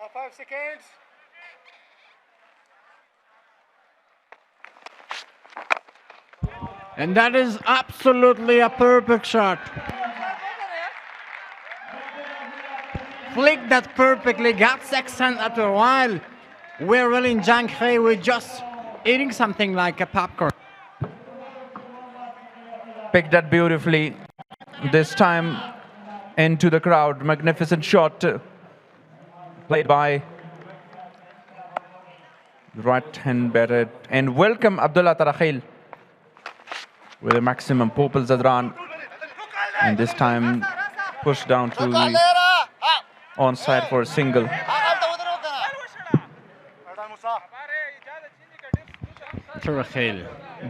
Now 5 seconds. And that is absolutely a perfect shot. Flicked that perfectly, got second after a while. We're really in Jankhe, we're just eating something like a popcorn. Picked that beautifully. This time into the crowd. Magnificent shot played by right-hand batter. And welcome Abdullah Tarakhil with a maximum purple Zadran. And this time pushed down to the onside for a single. Tarakhil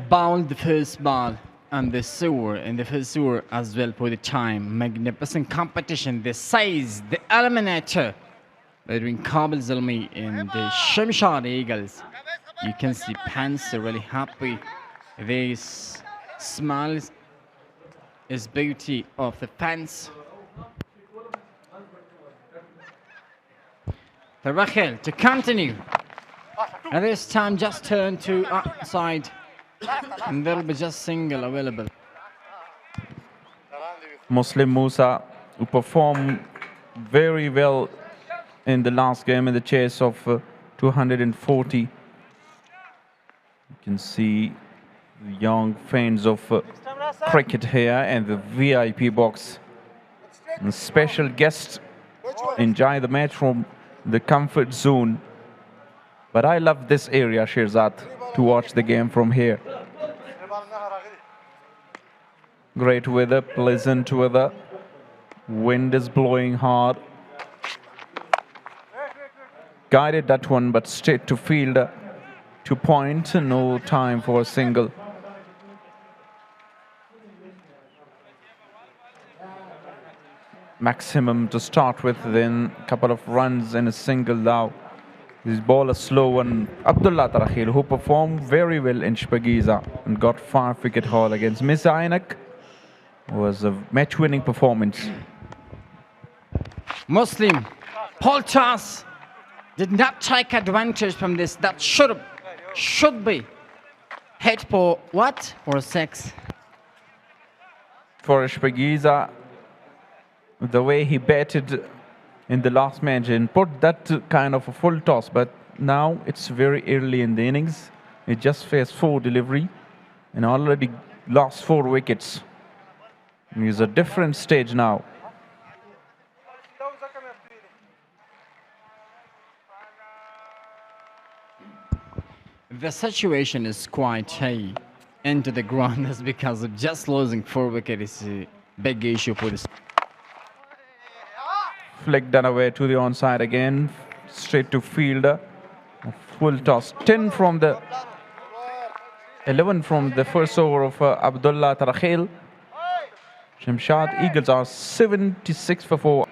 bowled the first ball and the sewer, and the first sewer as well for the time. Magnificent competition, the size, the eliminator between Kabul Zalmi and the Shamshad Eagles. You can see Pants are really happy. This smile is beauty of the Pants. Tarakhil to continue. And this time just turn to outside. And there'll be just single available. Muslim Musa, who performed very well in the last game in the chase of 240. You can see the young fans of cricket here and the VIP box. And special guests enjoy the match from the comfort zone. But I love this area, Shirzad, to watch the game from here. Great weather, pleasant weather. Wind is blowing hard. Guided that one, but straight to field. 2 point, no time for a single. Maximum to start with, then a couple of runs and a single now. This ball is slow, and Abdullah Tarakhil, who performed very well in Shpagiza and got 5-wicket haul against Miss Ainak, was a match-winning performance. Muslim, Paul Charles did not take advantage from this. That should be hit for what? Or 6? For Shpagiza, the way he batted in the last match and put that kind of a full toss, but now it's very early in the innings. He just faced 4 delivery and already lost 4 wickets. He's a different stage now. The situation is quite high into the ground. That's because of just losing 4 wickets is a big issue for this. Flick done away to the onside again, straight to fielder. Full toss. 10 from the 11 from the first over of Abdullah Tarakhil. Shamshad Eagles are 76 for 4.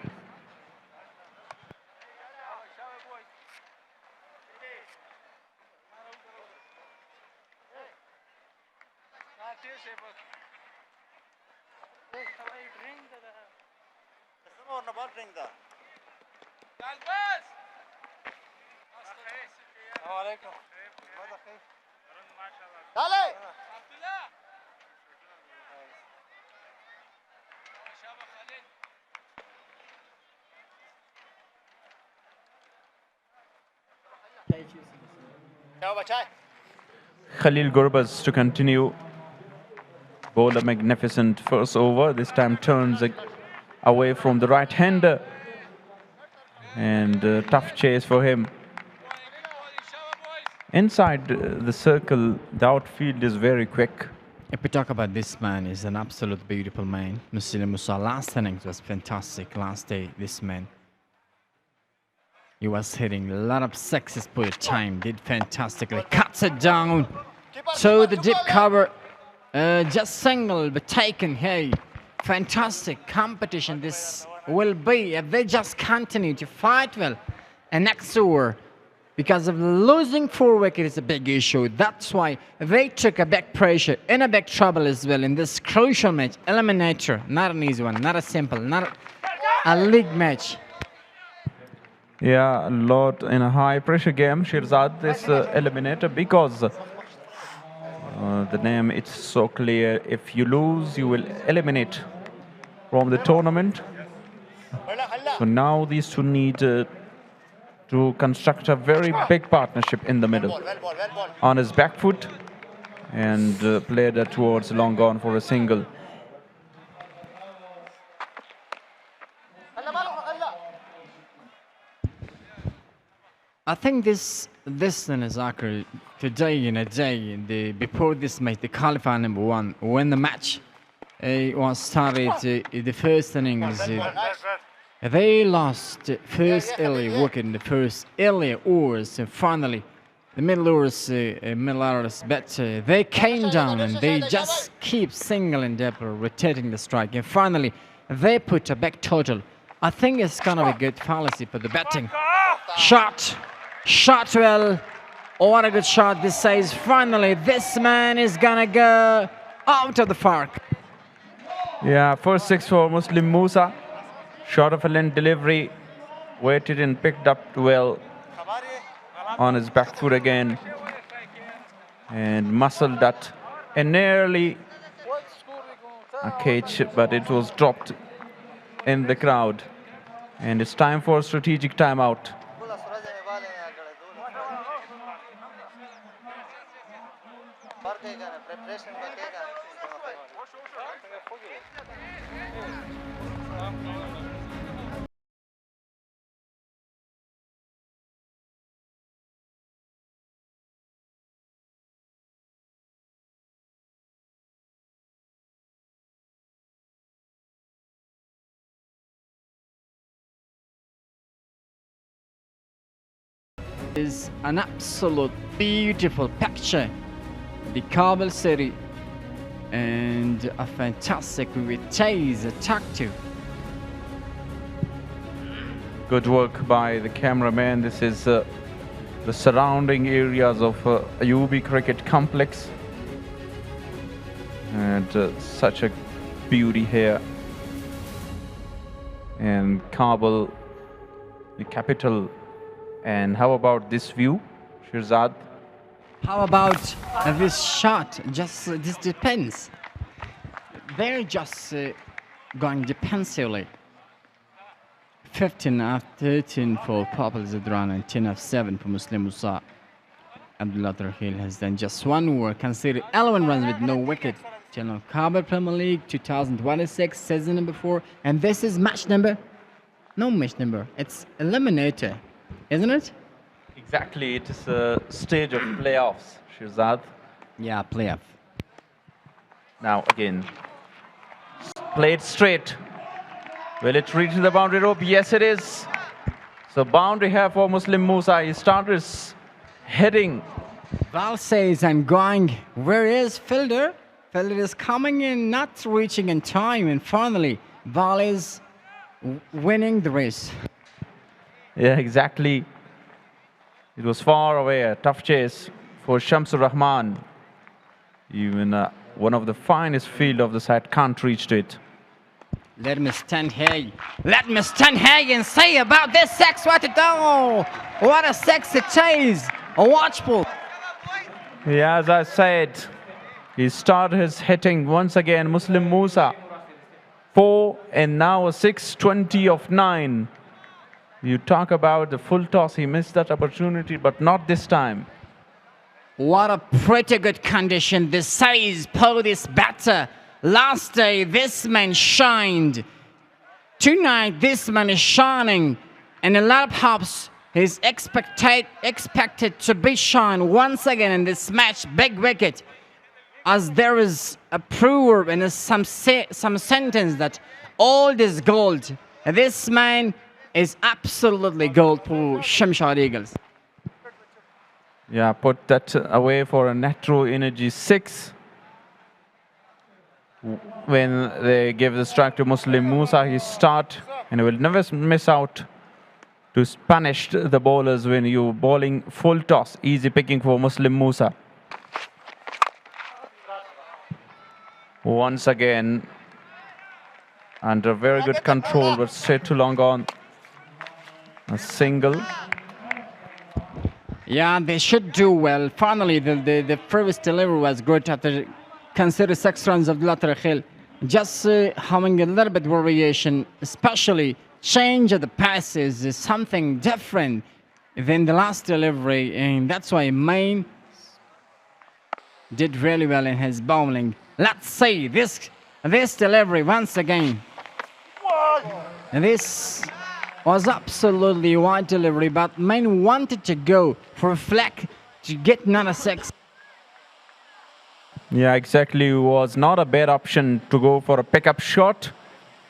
Khalil Gurbaz to continue. Bowler magnificent first over. This time turns away from the right-hander. And tough chase for him. Inside the circle, the outfield is very quick. If we talk about this man, he's an absolute beautiful man. Muslim Musa, last innings was fantastic. Last day, this man. He was hitting a lot of sixes per time, did fantastically. Cuts it down to the deep cover. Just single, but taken. Hey, fantastic competition this will be if they just continue to fight well. And next over, because of losing 4 wickets is a big issue. That's why they took a big pressure and a big trouble as well in this crucial match. Eliminator, not an easy one, not a simple, not a league match. Yeah, a lot in a high pressure game, Shirzad, this eliminator, because the name it's so clear. If you lose, you will eliminate from the tournament. So now these two need to construct a very big partnership in the middle. On his back foot and play that towards long on for a single. I think this thing is accurate. Today in a day, before this match, the qualifier number 1, when the match was started, the first innings, they lost first early wicket in the first early overs, and finally, the middle overs, but they came down and they just keep single and double, rotating the strike, and finally, they put a back total. I think it's gonna be good policy for the batting. Shot well. Oh, what a good shot. This says finally this man is gonna go out of the park. Yeah, first 6 for Muslim Musa. Short of a length delivery. Waited and picked up well on his back foot again. And muscled that. And nearly a catch, but it was dropped in the crowd. And it's time for strategic timeout. Is an absolute beautiful picture. The Kabul city and a fantastic chase attack too. Good work by the cameraman. This is the surrounding areas of Ayubi Cricket Complex. And such a beauty here. And Kabul, the capital. And how about this view, Shirzad? How about this shot? Just this depends. They're just going defensively. 15 of 13 for Purple Zadran and 10 of 7 for Muslim Musa. Abdullah Tarhil has done just one over, considered 11 runs with no wicket. Channel Kabul Premier League 2026, season number 4. And this is match number? No match number. It's Eliminator. Isn't it? Exactly, it is a stage of playoffs, Shirzad. Yeah, playoff. Now again, played straight. Will it reach the boundary rope? Yes, it is. So boundary here for Muslim Musa. He started heading. Val says, I'm going. Where is Fielder? Fielder is coming in, not reaching in time. And finally, Val is winning the race. Yeah, exactly. It was far away, a tough chase for Shamsur Rahman. Even one of the finest field of the side can't reach to it. Let me stand here. Let me stand here and say about this sex what it do. What a sexy chase. A watchful. Yeah, as I said, he started his hitting once again. Muslim Musa. 4 and now a 6-20 of 9. You talk about the full toss, he missed that opportunity, but not this time. What a pretty good condition. The size pulled this batter. Last day, this man shined. Tonight, this man is shining. And a lot of hops is expected to be shine once again in this match, big wicket. As there is a proverb and some sentence that all is gold. This man is absolutely gold for Shamshad Eagles. Yeah, put that away for a Netro Energy 6. When they give the strike to Muslim Musa, he start and he will never miss out to punish the bowlers when you bowling full toss. Easy picking for Muslim Musa. Once again, under very good control, but straight too long on. A single. Yeah, they should do well. Finally, the first delivery was good after consider 6 runs of Latar. Just having a little bit variation, especially change of the passes is something different than the last delivery, and that's why Main did really well in his bowling. Let's see this delivery once again. And this was absolutely wide delivery, but Main wanted to go for a flag to get another 6. Yeah, exactly. It was not a bad option to go for a pickup shot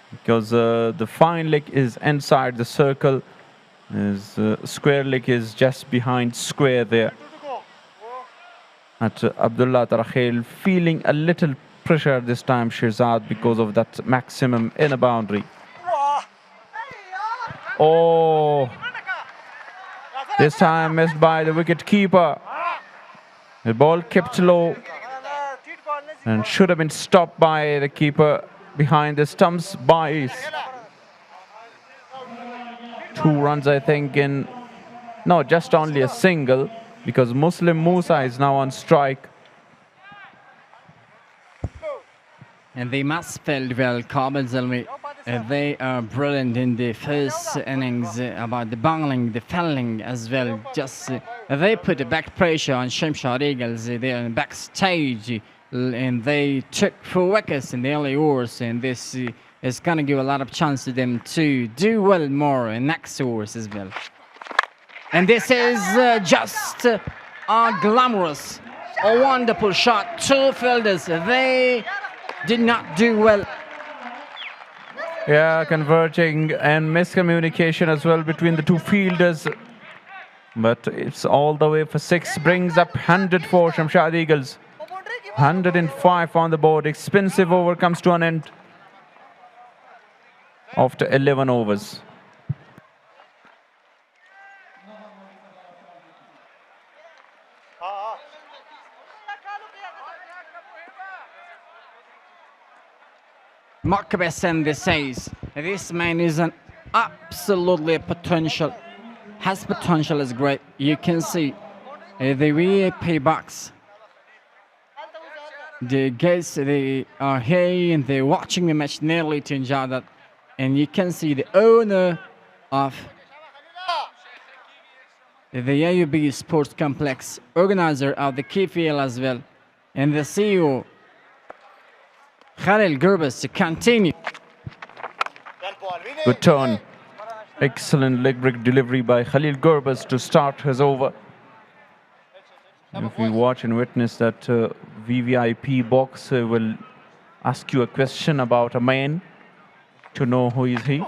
because the fine leg is inside the circle. His square leg is just behind square there. At Abdullah Tarhil feeling a little pressure this time, Shirzad, because of that maximum inner boundary. Oh, this time missed by the wicket keeper. The ball kept low and should have been stopped by the keeper behind the stumps by 2 runs, I think, in no, just only a single, because Muslim Musa is now on strike. And they must field well, Kabul Zalmi. They are brilliant in the first innings about the bowling, the fielding as well. Just they put the back pressure on Shamshad Eagles. They're in backstage, and they took 4 wickets in the early overs, and this is going to give a lot of chance to them to do well more in next overs as well. And this is just a glamorous, a wonderful shot. 2 fielders, they did not do well. Yeah, converging and miscommunication as well between the 2 fielders. But it's all the way for 6. Brings up 100 for Shamshad Eagles. 105 on the board. Expensive over comes to an end after 11 overs. Mokbesen says this man is an absolutely potential. Has potential is great. You can see the VIP box. The guests, they are here and they're watching the match nearly to enjoy that. And you can see the owner of the AUB Sports Complex, organizer of the KPL as well, and the CEO Khalil Gurbas to continue. Good turn. Excellent leg break delivery by Khalil Gurbas to start his over. If you watch and witness that VVIP box will ask you a question about a man to know who is he.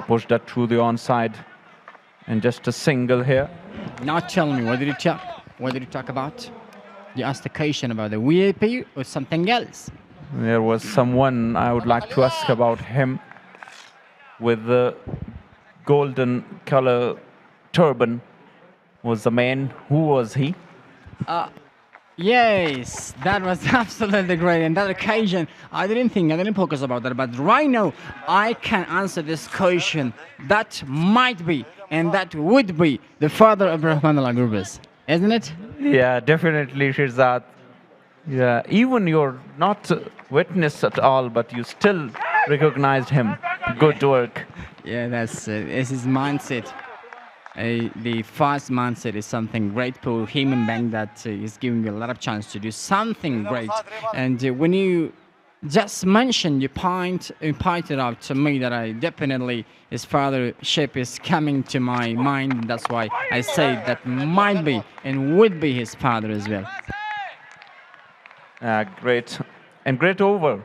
Push that through the onside and just a single here. Now tell me, what did you talk? What did you talk about? You asked the question about the VIP or something else? There was someone I would like to ask about him with the golden color turban. Was the man, who was he? Yes, that was absolutely great. And that occasion, I didn't focus about that. But right now, I can answer this question. That might be, and that would be, the father of Rahman al-Gurbas, isn't it? Yeah, definitely, Shirzad. Yeah, even you're not witness at all, but you still recognized him. Good work. Yeah, that's his mindset. The fast mindset is something great for human being that is giving you a lot of chance to do something great. And when you just mentioned, you pointed out to me that I definitely, his fathership is coming to my mind. That's why I say that might be and would be his father as well. Great. And great over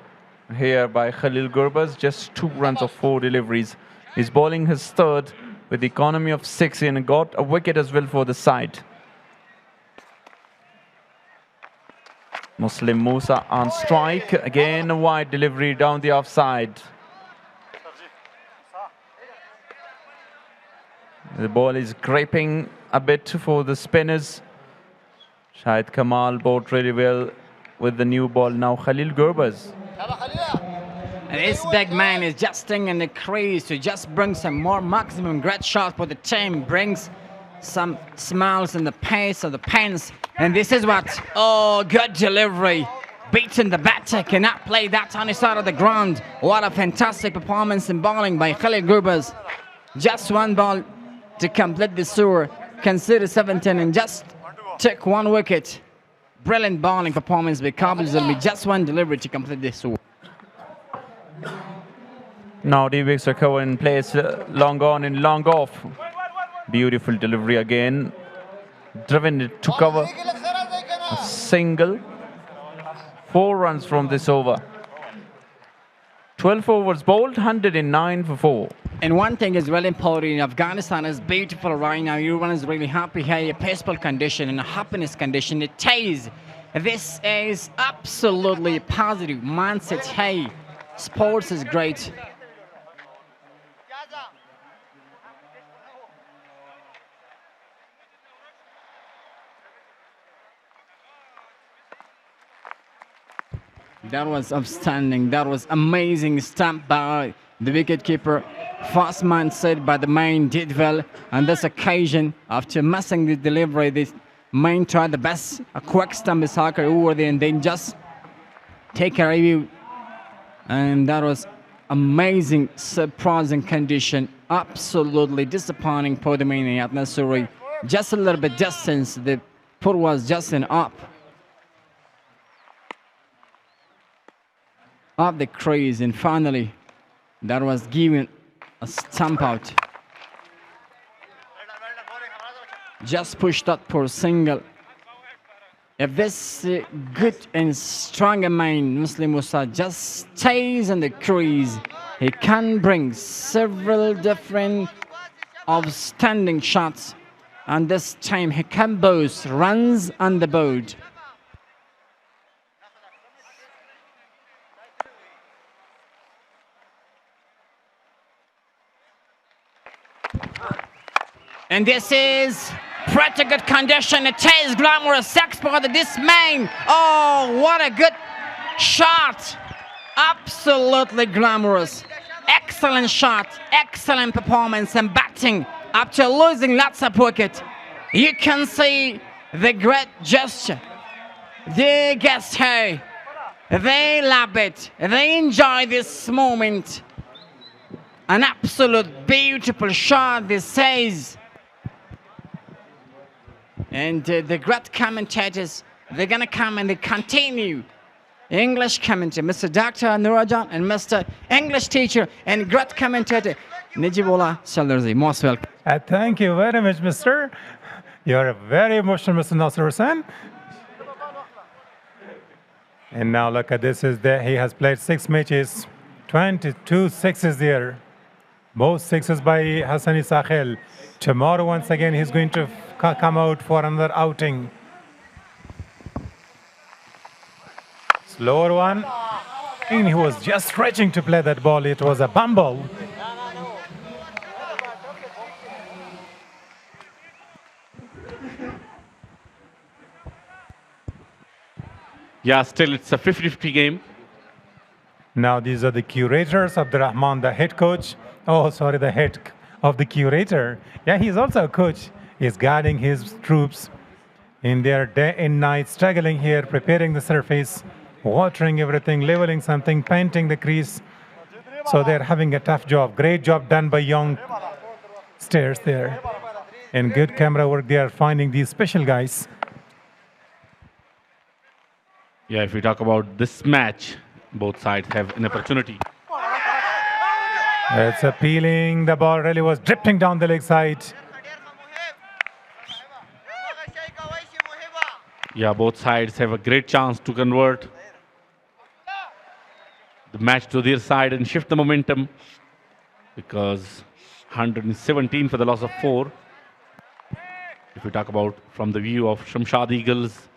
here by Khalil Gurbas. Just 2 runs of 4 deliveries. He's bowling his third with the economy of 6 and got a wicket as well for the side. Muslim Musa on strike. Again, a wide delivery down the offside. The ball is scraping a bit for the spinners. Shahid Kamal bowled really well with the new ball. Now Khalil Gurbas. And this big man is just stinging the crease to just bring some more maximum great shot for the team. Brings some smiles in the pace of the pens. And this is what, good delivery. Beating the batter, cannot play that on the side of the ground. What a fantastic performance in bowling by Khalil Gurbas. Just 1 ball to complete the tour. Consider 17 and just took 1 wicket. Brilliant bowling performance by Kabul Zalmi. Just 1 delivery to complete this tour. Now the wickets are covered in place, long on and long off. Beautiful delivery again. Driven it to cover. A single. 4 runs from this over. 12 overs bowled, 109 for 4. And one thing is really important in Afghanistan is beautiful right now. Everyone is really happy here, a peaceful condition and a happiness condition. It is. This is absolutely positive mindset. Hey, sports is great. That was outstanding. That was amazing stamp by the wicketkeeper. Fast mindset by the main did well on this occasion. After missing the delivery, this main tried the best. A quick stump is soccer over there and then just take a review And that was amazing, surprising condition. Absolutely disappointing for the main at Nasuri. Just a little bit distance. The putt was just an up the crease, and finally that was given a stump out. Just pushed out for a single. If this good and stronger man, Muslim Musa, just stays in the crease, he can bring several different outstanding shots. And this time he can boast runs on the board. And this is pretty good condition. It is glamorous sex for this man. Oh, what a good shot. Absolutely glamorous. Excellent shot. Excellent performance and batting. After losing lots of wicket, you can see the great gesture. They guess hey. They love it. They enjoy this moment. An absolute beautiful shot, this says. And the great commentators, they're going to come and they continue. English commentator, Mr. Dr. Nurajan, and Mr. English teacher and great commentator, Najibola Salarzi. Most welcome. Thank you very much, Mr. You're a very emotional, Mr. Nasser Hussain. And now look at this. He has played 6 matches, 22 sixes there. Both sixes by Hassani Sahel. Tomorrow, once again, he's going to come out for another outing. Slower one. And he was just stretching to play that ball. It was a bumble. Yeah, still it's a 50-50 game. Now these are the curators of the Rahman, the head coach. Oh, sorry, the head of the curator. Yeah, he's also a coach. He's guiding his troops in their day and night, struggling here, preparing the surface, watering everything, leveling something, painting the crease. So they're having a tough job. Great job done by young stairs there. And good camera work there, finding these special guys. Yeah, if we talk about this match, both sides have an opportunity. It's appealing. The ball really was dripping down the leg side. Yeah, both sides have a great chance to convert the match to their side and shift the momentum, because 117 for the loss of 4. If we talk about from the view of Shamshad Eagles,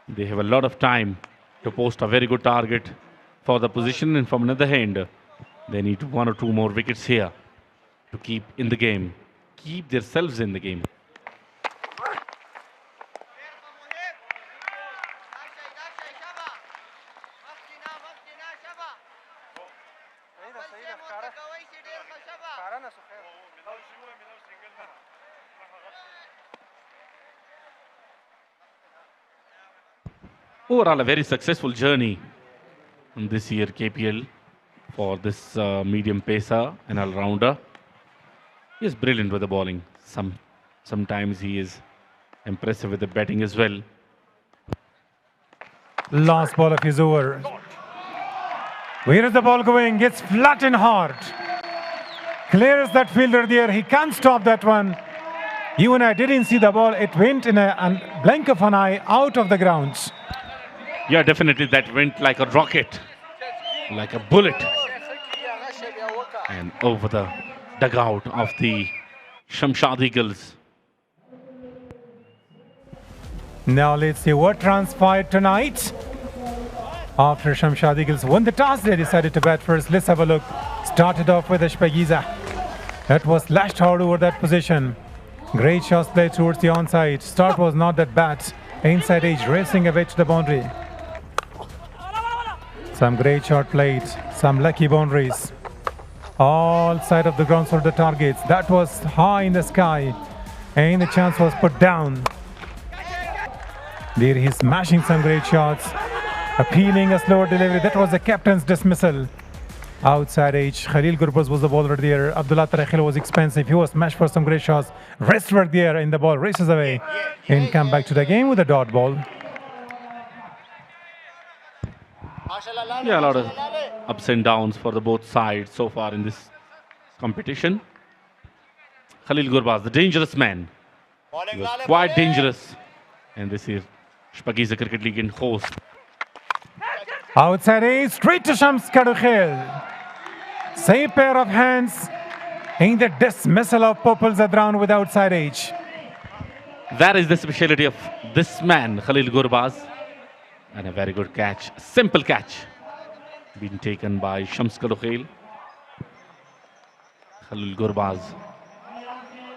they have a lot of time to post a very good target for the position, and from another hand, they need 1 or 2 more wickets here to keep in the game, keep themselves in the game. Overall, a very successful journey in this year KPL for this medium pacer and all-rounder. He is brilliant with the bowling. Sometimes he is impressive with the batting as well. Last ball of his over. Where is the ball going? Gets flat and hard. Clears that fielder there. He can't stop that one. Even I didn't see the ball. It went in a blink of an eye out of the grounds. Yeah, definitely that went like a rocket, like a bullet, and over the dugout of the Shamshad Eagles. Now let's see what transpired tonight. After Shamshad Eagles won the toss, they decided to bat first. Let's have a look. Started off with Ashpagiza. That was lashed hard over that position. Great shots played towards the onside. Start was not that bad. Inside edge racing away to the boundary. Some great shot played, some lucky boundaries. All side of the grounds for the targets. That was high in the sky, and the chance was put down. There he's smashing some great shots, appealing a slower delivery. That was the captain's dismissal. Outside edge, Khalil Gurbaz was the bowler there. Abdullah Tarakhil was expensive. He was smashed for some great shots. Wrist work there, and the ball races away. And come back to the game with a dot ball. Yeah, a lot of ups and downs for the both sides so far in this competition. Khalil Gurbaz, the dangerous man. He was quite dangerous. And this is Shpagiza Cricket League in host. Outside edge, straight to Shamshad. Same pair of hands in the dismissal of Popul Zadran with outside edge. That is the speciality of this man, Khalil Gurbaz. And a very good catch, simple catch, being taken by Shamshad. Khalil Gurbaz,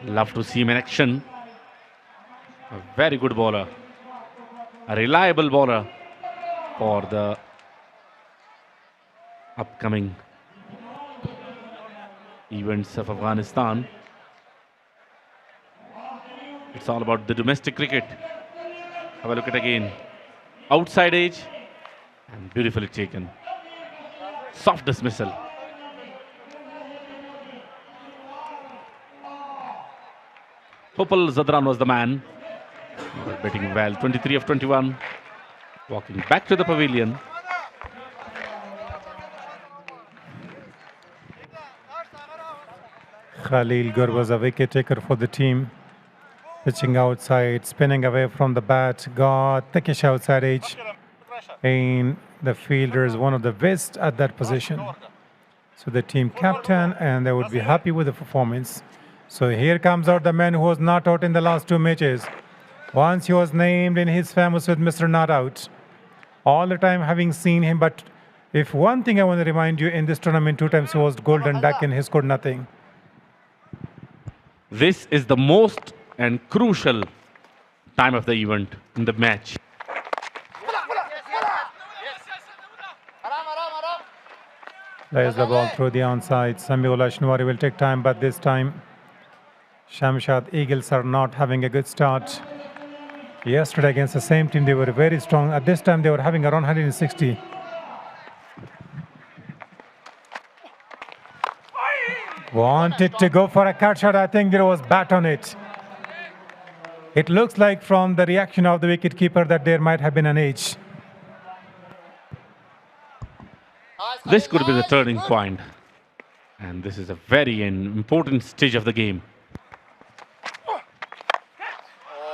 love to see him in action. A very good bowler, a reliable bowler for the upcoming events of Afghanistan. It's all about the domestic cricket. Have a look at it again. Outside edge and beautifully taken. Soft dismissal. Popul Zadran was the man. Batting well, 23 of 21. Walking back to the pavilion. Khalil Gurbaz, a wicket taker for the team. Pitching outside, spinning away from the bat, got thickish outside edge. And the fielder is one of the best at that position. So the team captain, and they would be happy with the performance. So here comes out the man who was not out in the last two matches. Once he was named in his famous with Mr. Not Out. All the time having seen him, but if one thing I want to remind you, in this tournament, 2 times he was golden duck and he scored nothing. This is the most and crucial time of the event in the match. There's the ball through the onside. Samiullah Shnwari will take time, but this time Shamshad Eagles are not having a good start. Yesterday against the same team, they were very strong. At this time, they were having around 160. Wanted to go for a cut shot. I think there was bat on it. It looks like from the reaction of the wicketkeeper that there might have been an edge. This could be the turning point. And this is a very important stage of the game.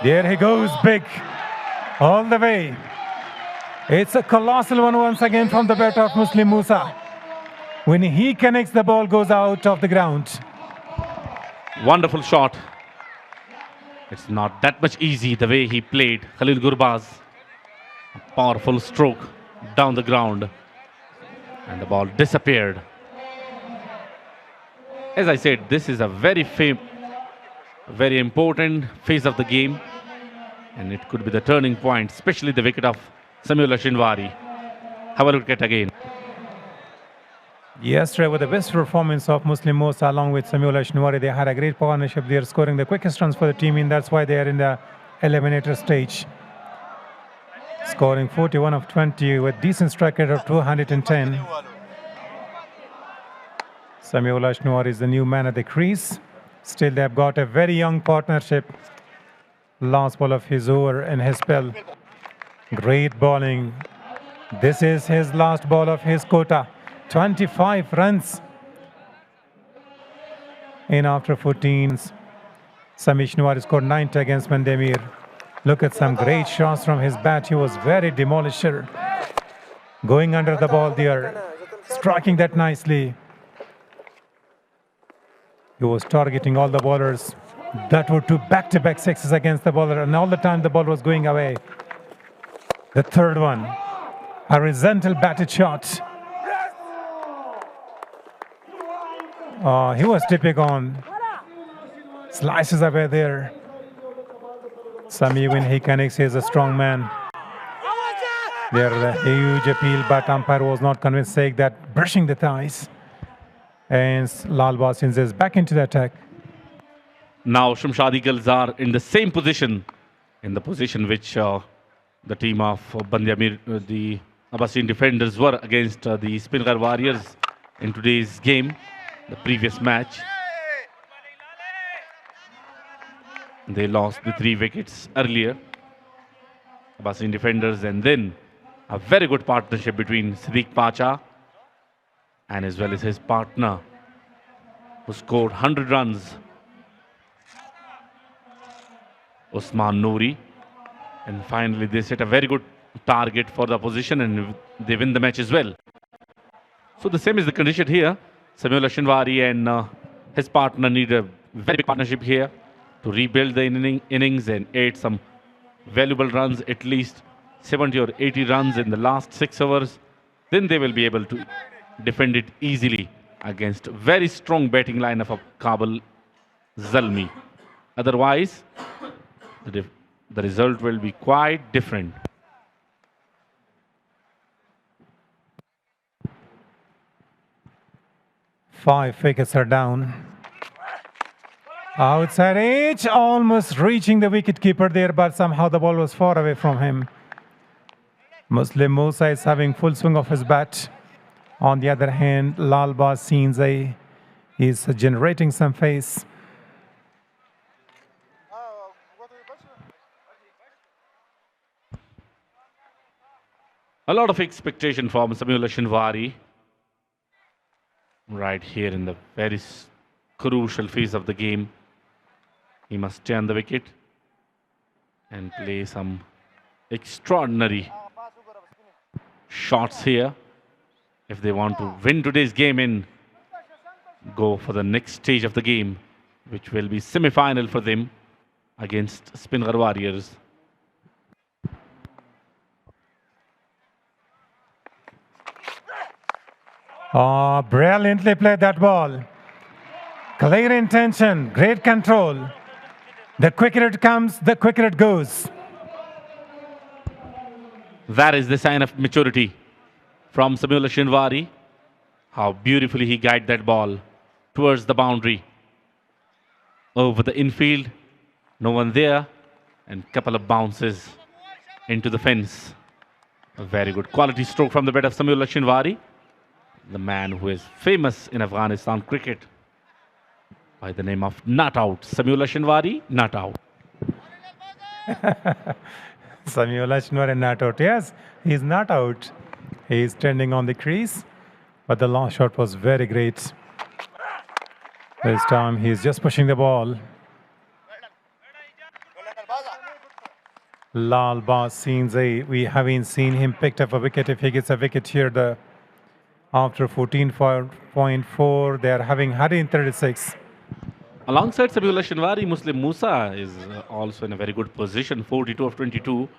There he goes, big, all the way. It's a colossal one once again from the bat of Muslim Musa. When he connects, the ball goes out of the ground. Wonderful shot. It's not that much easy the way he played. Khalil Gurbaz, a powerful stroke down the ground. And the ball disappeared. As I said, this is a very important phase of the game. And it could be the turning point, especially the wicket of Samiullah Shinwari. Have a look at it again. Yesterday, with the best performance of Muslim Musa along with Samiullah Shinwari, they had a great partnership. They are scoring the quickest runs for the team, and that's why they are in the eliminator stage. Scoring 41 of 20 with decent strike rate of 210. Samiullah Shinwari is the new man at the crease. Still, they've got a very young partnership. Last ball of his over in his spell. Great bowling. This is his last ball of his quota. 25 runs. In after 14, Sami Shinwari scored 90 against Mandemir. Look at some great shots from his bat. He was very demolisher. Going under the ball there. Striking that nicely. He was targeting all the bowlers. That were 2 back-to-back sixes against the bowler, and all the time the ball was going away. The third one, a horizontal batted shot. He was tipping on. Slices away there. Sami, when he connects, he is a strong man. There was a huge appeal, but umpire was not convinced, saying that brushing the thighs. And Lal Basins is back into the attack. Now Shamshad Eagles are in the same position, in the position which the team of Bandiamir, the Abbasin defenders were against the Spingar Warriors in today's game, the previous match. They lost the 3 wickets earlier. Abbasin defenders, and then a very good partnership between Siddiq Pacha and as well as his partner, who scored 100 runs, Usman Noori. And finally they set a very good target for the opposition and they win the match as well. So the same is the condition here. Samuel Ashinwari and his partner need a very big partnership here to rebuild the innings and add some valuable runs, at least 70 or 80 runs in the last 6 overs. Then they will be able to defend it easily against very strong batting lineup of Kabul, Zalmi. Otherwise, the result will be quite different. Five wickets are down. Outside edge, almost reaching the wicketkeeper there, but somehow the ball was far away from him. Muslim Musa is having full swing of his bat. On the other hand, Lalbaz Sinzai is generating some pace. A lot of expectation from Samuel Ashinwari right here in the very crucial phase of the game. He must turn the wicket and play some extraordinary shots here if they want to win today's game and go for the next stage of the game, which will be semi-final for them against Spinner Warriors. Oh, brilliantly played that ball. Clear intention, great control. The quicker it comes, the quicker it goes. That is the sign of maturity from Samuel Ashinwari. How beautifully he guided that ball towards the boundary. Over the infield, no one there, and couple of bounces into the fence. A very good quality stroke from the bat of Samuel Ashinwari, the man who is famous in Afghanistan cricket by the name of Not Out. Samuel Ashinwari, Not Out. Samuel Ashinwari not out. Yes, he's not out. He's standing on the crease, but the long shot was very great. This time he's just pushing the ball. Lalbaz Sinzai, we haven't seen him picked up a wicket. If he gets a wicket here, after 14.4, they are having 136. Alongside Samuel Ashinwari, Muslim Musa is also in a very good position, 42 of 22.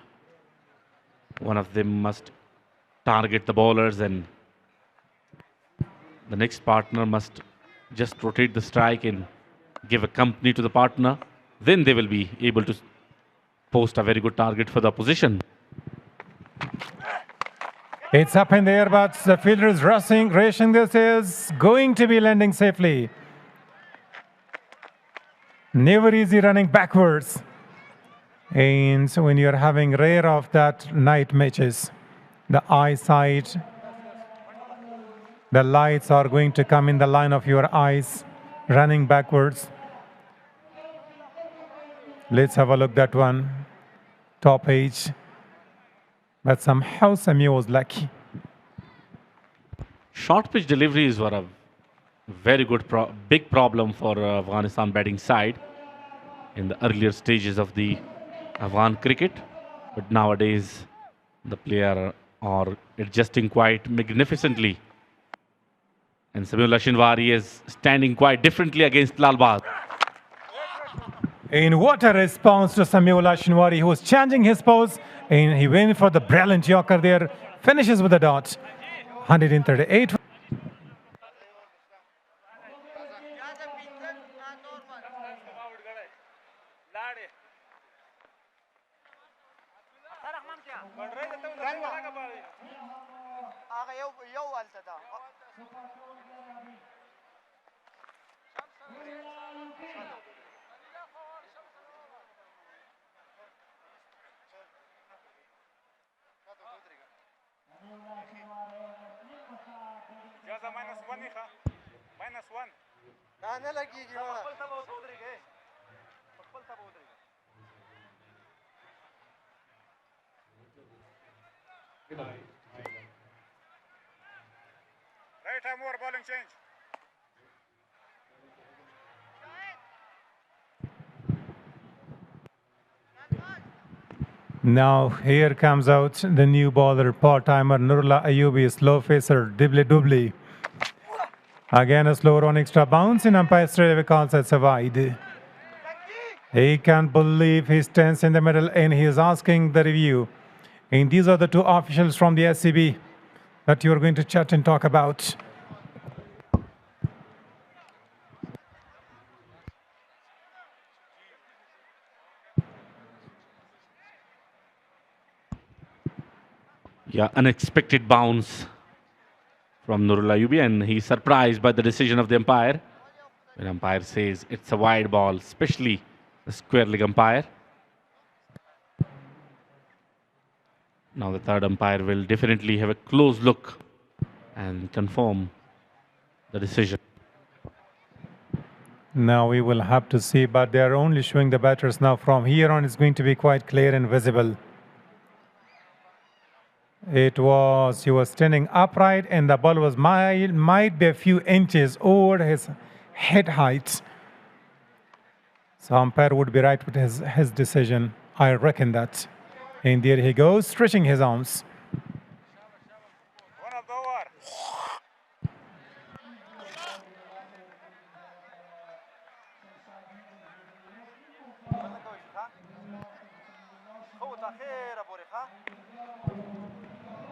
One of them must target the bowlers and the next partner must just rotate the strike and give a company to the partner. Then they will be able to post a very good target for the opposition. It's up in the air, but the fielder is racing. This is going to be landing safely. Never easy running backwards. And so when you're having rare of that night matches, the eyesight, the lights are going to come in the line of your eyes, running backwards. Let's have a look at that one. Top edge. But somehow Sami was lucky. Short pitch deliveries were a very good, big problem for Afghanistan batting side in the earlier stages of the Afghan cricket. But nowadays, the player are adjusting quite magnificently. And Samuel Ashinwari is standing quite differently against Lalbaz. And what a response to Samuel Ashinwari, who was changing his pose, and he went for the brilliant Yorker there, finishes with a dot. 138. نه لګيږي وړه right arm over bowling change. Now here comes out the new bowler, part-timer Nurullah Ayubi, slow facer, dibbly-doobly. Again a slow on extra bounce and umpire straight away calls it a wide. He can't believe he stands in the middle and he is asking the review. And these are the two officials from the SCB that you are going to chat and talk about. Yeah, unexpected bounce from Nurullah Ayubi, and he's surprised by the decision of the umpire. When umpire says it's a wide ball, especially the square leg umpire. Now the third umpire will definitely have a close look and confirm the decision. Now we will have to see, but they are only showing the batters now. From here on, it's going to be quite clear and visible. He was standing upright and the ball was might be a few inches over his head height. So umpire would be right with his decision. I reckon that. And there he goes, stretching his arms. One of the over.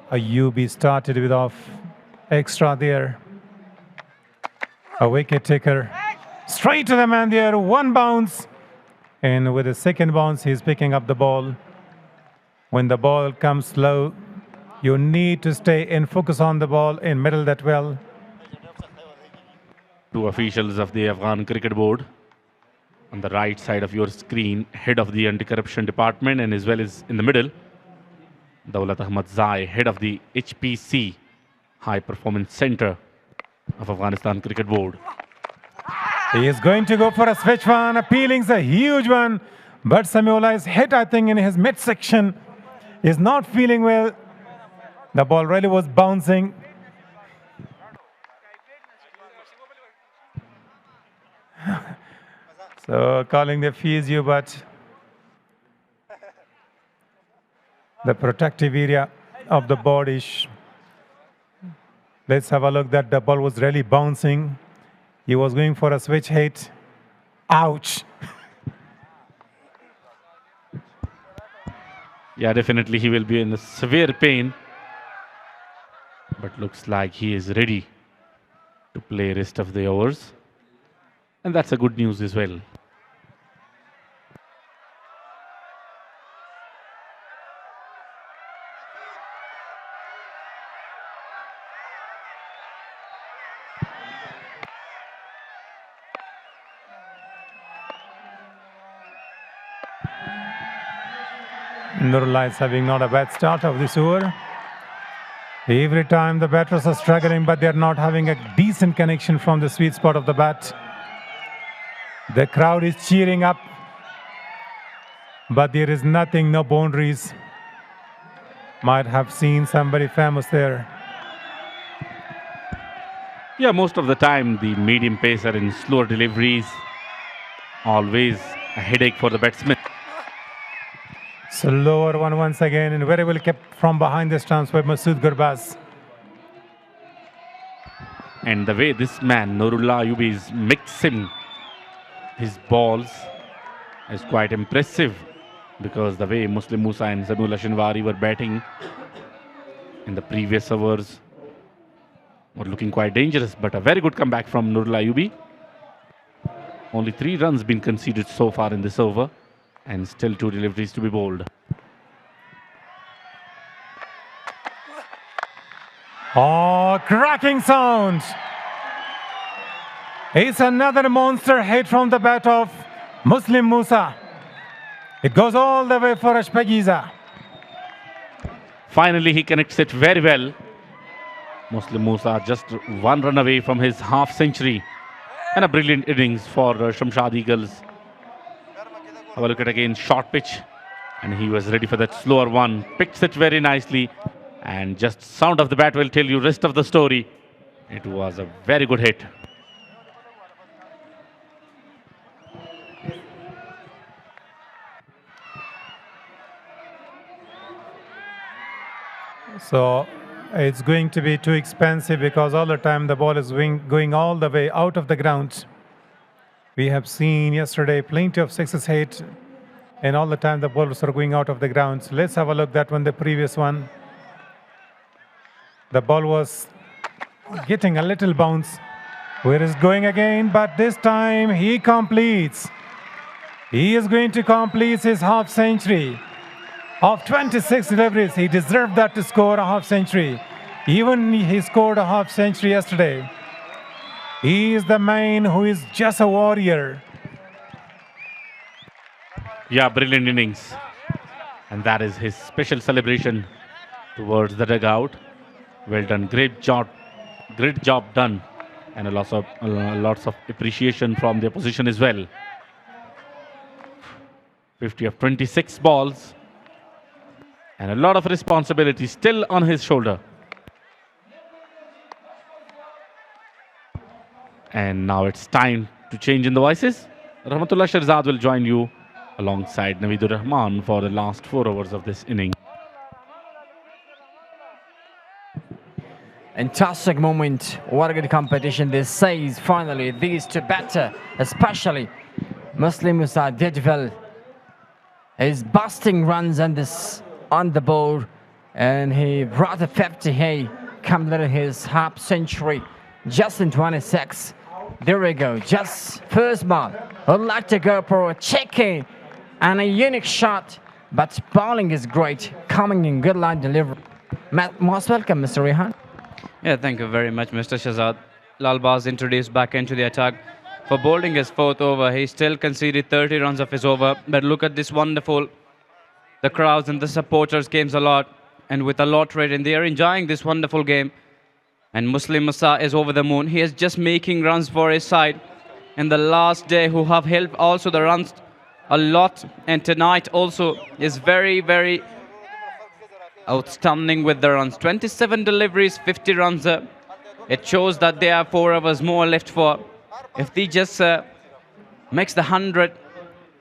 Ayubi started with off extra there. A wicket taker. Straight to the man there, one bounce. And with the second bounce, he's picking up the ball. When the ball comes slow, you need to stay and focus on the ball and middle that well. Two officials of the Afghan Cricket Board on the right side of your screen, head of the anti-corruption department, and as well as in the middle, Daulat Ahmad Zai, head of the HPC, High Performance Center of Afghanistan Cricket Board. He is going to go for a switch one. Appealing's a huge one. But Samiola is hit, I think, in his midsection. He's not feeling well. The ball really was bouncing. So calling the physio, but the protective area of the body. Let's have a look that the ball was really bouncing. He was going for a switch hit. Ouch. Yeah, definitely he will be in severe pain. But looks like he is ready to play rest of the overs. And that's a good news as well. Nurullah is having not a bad start of this over. Every time the batters are struggling, but they're not having a decent connection from the sweet spot of the bat. The crowd is cheering up, but there is nothing, no boundaries. Might have seen somebody famous there. Yeah, most of the time the medium pacer in slower deliveries, always a headache for the batsman. Slower one once again, and very well kept from behind the stumps by Masood Gurbaz. And the way this man, Nurullah Ayubi, is mixing his balls is quite impressive, because the way Muslim Musa and Zamullah Shinwari were batting in the previous overs were looking quite dangerous. But a very good comeback from Nurullah Ayubi. Only 3 runs been conceded so far in this over, and still 2 deliveries to be bowled. Oh, cracking sound! It's another monster hit from the bat of Muslim Musa. It goes all the way for Ashpagiza. Finally, he connects it very well. Muslim Musa just 1 run away from his half century. And a brilliant innings for Shamshad Eagles. Have a look at again, short pitch. And he was ready for that slower one. Picked it very nicely. And just sound of the bat will tell you rest of the story. It was a very good hit. So it's going to be too expensive because all the time the ball is going all the way out of the ground. We have seen yesterday plenty of sixes hit, and all the time the balls are going out of the ground. So let's have a look at that one, the previous one. The ball was getting a little bounce. Where is going again, but this time he completes. He is going to complete his half century. Of 26 deliveries, he deserved that to score a half century. Even he scored a half century yesterday. He is the man who is just a warrior. Yeah, brilliant innings. And that is his special celebration towards the dugout. Well done, great job done. And lots of appreciation from the opposition as well. 50 of 26 balls. And a lot of responsibility still on his shoulder. And now it's time to change in the voices. Rahmatullah Shirzad will join you alongside Naveedur Rahman for the last 4 overs of this inning. Fantastic moment. What a good competition this says. Finally, these two batter, especially Muslim Musa did well. He's busting runs on the board, and he brought a 50. He completed his half century just in 26. There we go. Just first ball. Would like to go for a check-in and a unique shot, but bowling is great. Coming in good line delivery. Most welcome, Mr. Rehan. Yeah, thank you very much, Mr. Shahzad. Lalbaz introduced back into the attack. For bowling his 4th over, he still conceded 30 runs of his over. But look at this wonderful. The crowds and the supporters came a lot. And with a lot rate, and they are enjoying this wonderful game. And Muslim Musa is over the moon. He is just making runs for his side. And the last day who have helped also the runs a lot. And tonight also is very, very outstanding with the runs. 27 deliveries, 50 runs. It shows that they have 4 overs more left for. If they just makes the 100,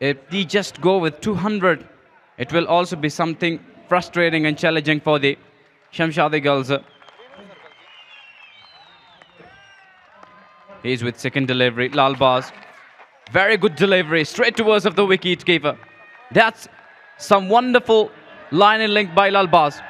if they just go with 200, it will also be something frustrating and challenging for the Shamshad EGLZ. He's with second delivery, Lalbaz. Very good delivery, straight towards of the wicket keeper. That's some wonderful line and link by Lalbaz.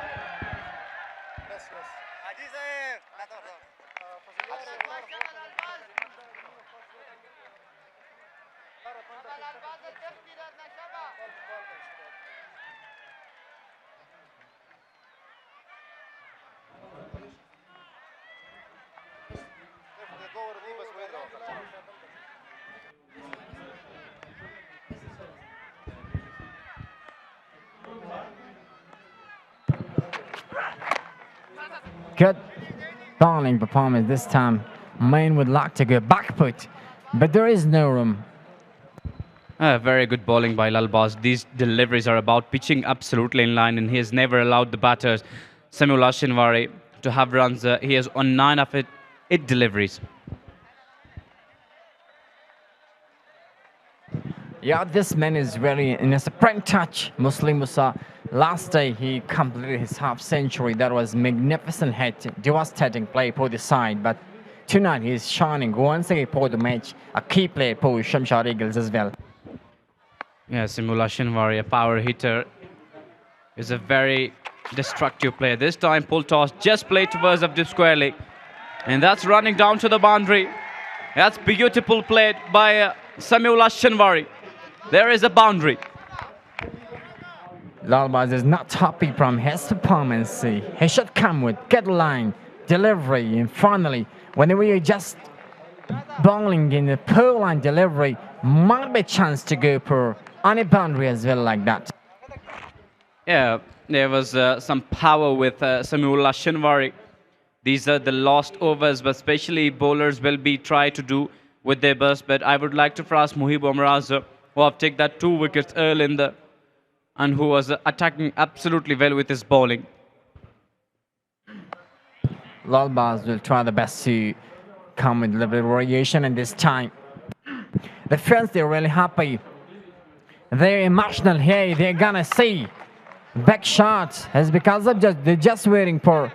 Good bowling performance this time. Main would like to go back foot, but there is no room. Very good bowling by Lalbaz. These deliveries are about pitching absolutely in line, and he has never allowed the batters, Samuel Ashinwari, to have runs. He has on 9 of 8 deliveries. Yeah, this man is really in a sprint touch. Muslim Musa, last day he completed his half century. That was magnificent hit, devastating play for the side. But tonight he's shining once again for the match. A key player for Shamshad EGLZ as well. Yeah, Simula Shinwari, a power hitter, is a very destructive player. This time, pull toss just played towards of the square leg. And that's running down to the boundary. That's beautiful played by Samula Shinwari. There is a boundary. Lalbaz is not happy from his performance. He should come with good line, delivery, and finally, when we are just bowling in the poor line delivery, might be a chance to go for on a boundary as well like that. Yeah, there was some power with Samula Shinwari. These are the lost overs, but especially bowlers will be try to do with their burst, but I would like to praise Muhib Omraz, who have taken that 2 wickets early in the, and who was attacking absolutely well with his bowling. Lalbaz will try the best to come with a little bit of variation, and this time the fans, they're really happy. They're emotional here. They're gonna see back shots. It's because of they're just waiting for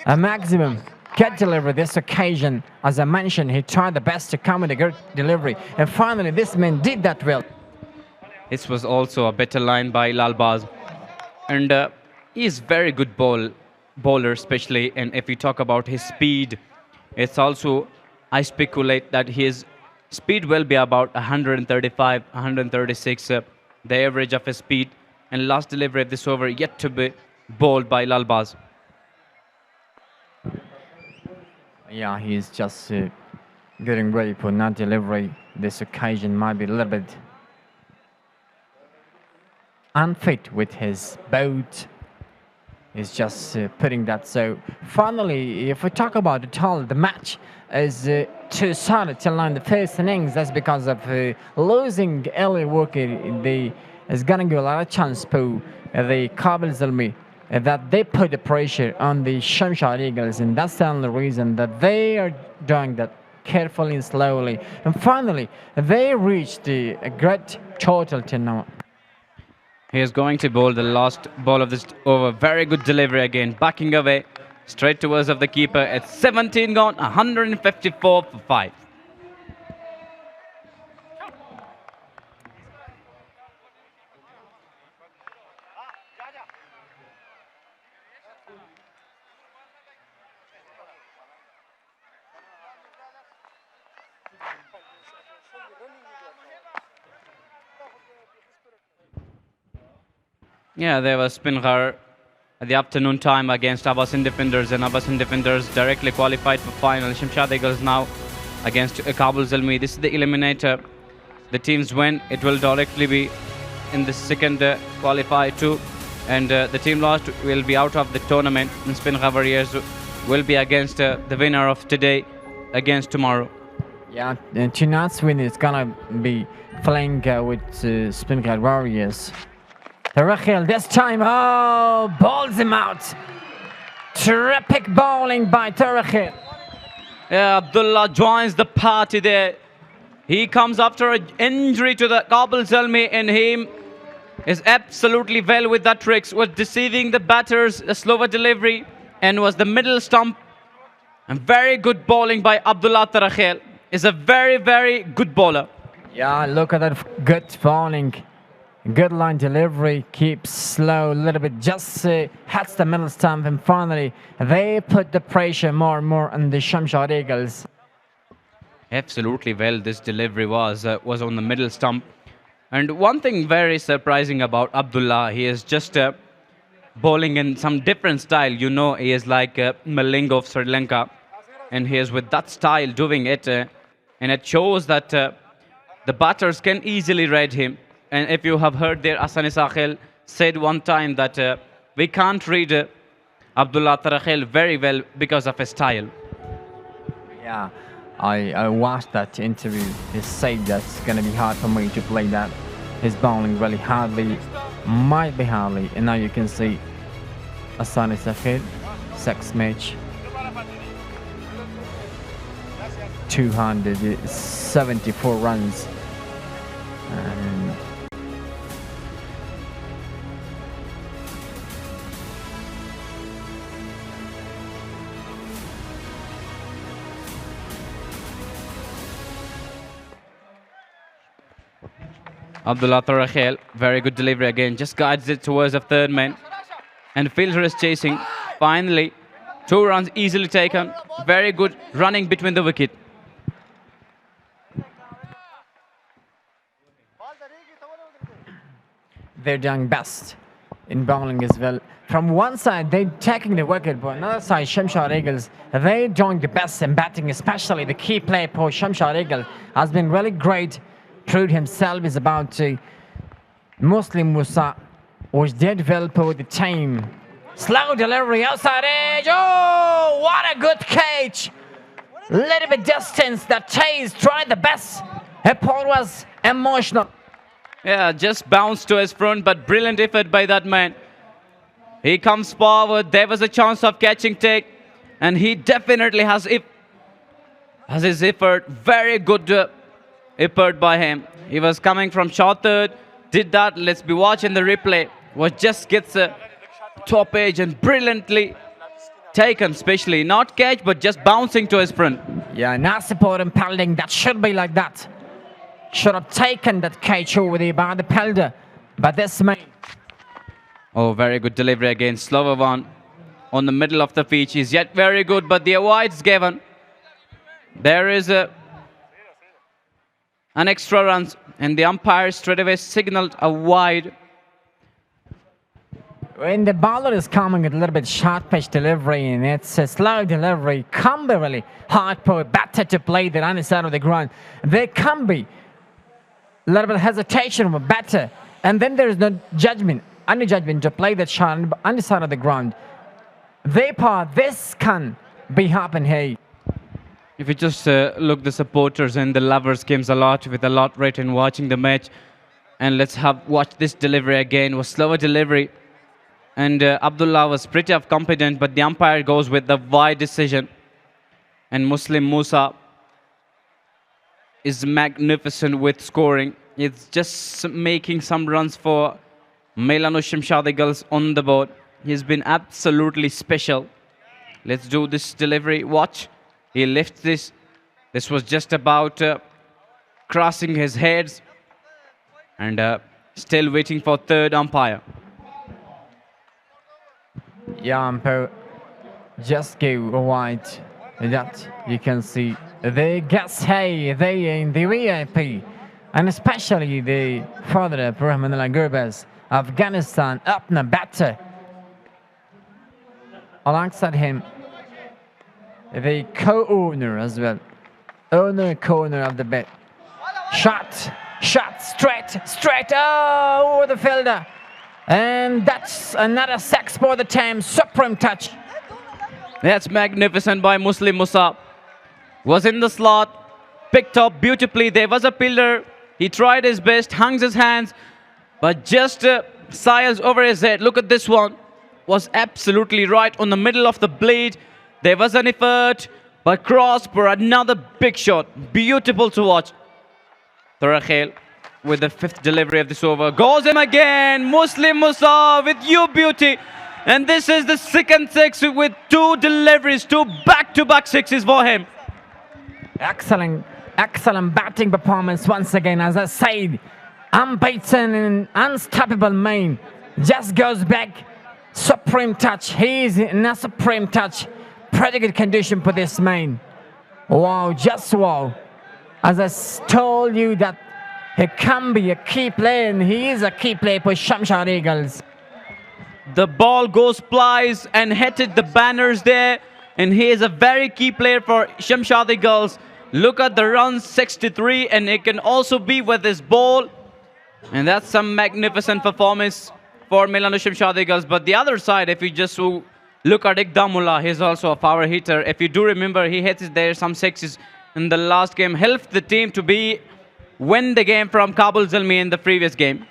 a maximum get delivery this occasion. As I mentioned, he tried the best to come with a good delivery, and finally this man did that well. This was also a better line by Lalbaz, and he's very good bowler, especially. And if we talk about his speed, it's also, I speculate that his speed will be about 135, 136, the average of his speed. And last delivery of this over yet to be bowled by Lalbaz. Yeah, he's just getting ready for not delivery. This occasion might be a little bit unfit with his boat. He's just putting that. So finally, if we talk about the match is two-sided till in the first innings. That's because of losing early wicket. They is gonna give a lot of chance to the Kabul Zalmi that they put the pressure on the Shamshad Eagles, and that's the only reason that they are doing that carefully and slowly. And finally, they reached a great total till now. He is going to bowl the last ball of this over. Very good delivery again, backing away straight towards of the keeper. At 17 gone, 154 for 5. Yeah, there was Spinghar at the afternoon time against Abbasin defenders, and Abbasin defenders directly qualified for final. Shamshad Eagles now against Kabul Zalmi. This is the eliminator. The teams win, it will directly be in the second qualifier too, and the team lost will be out of the tournament. And Spinghar Warriors will be against the winner of today against tomorrow. Yeah, tonight's winner is gonna be playing with Spinghar Warriors. Rakhel this time, bowls him out. Terrific bowling by Tarakhel. Yeah, Abdullah joins the party there. He comes after an injury to the Kabul Zalmi, and he is absolutely well with that tricks. Was deceiving the batters, a slower delivery, and was the middle stump. And very good bowling by Abdullah Tarakhel. Is a very, very good bowler. Yeah, look at that good bowling. Good line delivery, keeps slow a little bit, just hits the middle stump, and finally they put the pressure more and more on the Shamshad Eagles. Absolutely well, this delivery was on the middle stump. And one thing very surprising about Abdullah, he is just bowling in some different style. You know, he is like Malinga of Sri Lanka, and he is with that style doing it, and it shows that the batters can easily read him. And if you have heard there, Asani Sakhel said one time that we can't read Abdullah Tarakhel very well because of his style. Yeah, I watched that interview. He said that's going to be hard for me to play that. He's bowling really hardly, might be hardly. And now you can see Asani Sakhel, 6 match, 274 runs. And Abdullah Tarakhel, very good delivery again, just guides it towards the third man. And fielder is chasing. Finally, 2 runs easily taken. Very good running between the wicket. they're doing best in bowling as well. From one side, they're taking the wicket, but another side, Shamshad Eagles, they're doing the best in batting, especially the key player for Shamshad Eagles has been really great. Proved himself is about to Muslim Musa, was did well for the team. Slow delivery outside edge. Oh, what a good catch Little bit distance, the chase, tried the best. It was emotional. Yeah, just bounced to his front, but brilliant effort by that man. He comes forward. There was a chance of catching take, and he definitely has his effort. Very good effort by him. He was coming from short third, did that. Let's be watching the replay. What just gets a top edge and brilliantly taken, especially not catch, but just bouncing to his front. Yeah, not supporting pelting. That should be like that. Should have taken that catch over there by the pelter. But this man. Oh, very good delivery again. Slower one on the middle of the pitch is yet very good, but the awards given. There is an extra run, and the umpire straight away signaled a wide. When the bowler is coming with a little bit short pitch delivery and it's a slow delivery, can be really hard for a batter to play that on the side of the ground. There can be a little bit of hesitation of a batter, and then there is no judgment, any judgment to play that shot on the side of the ground. Therefore, this can be happen here. If you just look the supporters and the lovers games a lot with a lot rate in watching the match, and let's watch this delivery again. Was slower delivery, and Abdullah was pretty confident, but the umpire goes with the wide decision, and Muslim Musa is magnificent with scoring. It's just making some runs for Melano Shamshad Eagles on the board. He's been absolutely special. Let's do this delivery. Watch. He lifts this. This was just about crossing his heads, and still waiting for third umpire. Yeah, umpire just gave a wide. That you can see. They guess hey, they in the VIP, and especially the father of Gurbas, Afghanistan, up in the batter. Alongside him, the co-owner as well, co-owner of the bet. Shot, straight, over the fielder, and that's another six for the team. Supreme touch. That's magnificent by Muslim Musa. Was in the slot, picked up beautifully. There was a fielder. He tried his best, hung his hands, but just sails over his head. Look at this one. Was absolutely right on the middle of the blade. There was an effort, but cross for another big shot. Beautiful to watch. Tarakhel with the fifth delivery of this over. Goes him again. Muslim Musa with you beauty. And this is the second six with two deliveries, two back-to-back sixes for him. Excellent batting performance once again. As I said, unbeaten and unstoppable man. Just goes back. Supreme touch. He's in a supreme touch. Pretty good condition for this man. Wow, just wow. As I told you that he can be a key player, and he is a key player for Shamshad Eagles. The ball goes flies and hit the banners there, and he is a very key player for Shamshad Eagles. Look at the run, 63, and it can also be with his ball, and that's some magnificent performance for Melano Shamshad Eagles. But the other side, if you just look at Ikdamullah, he's also a power hitter. If you do remember, he hit there some sixes in the last game, helped the team to win the game from Kabul Zalmi in the previous game.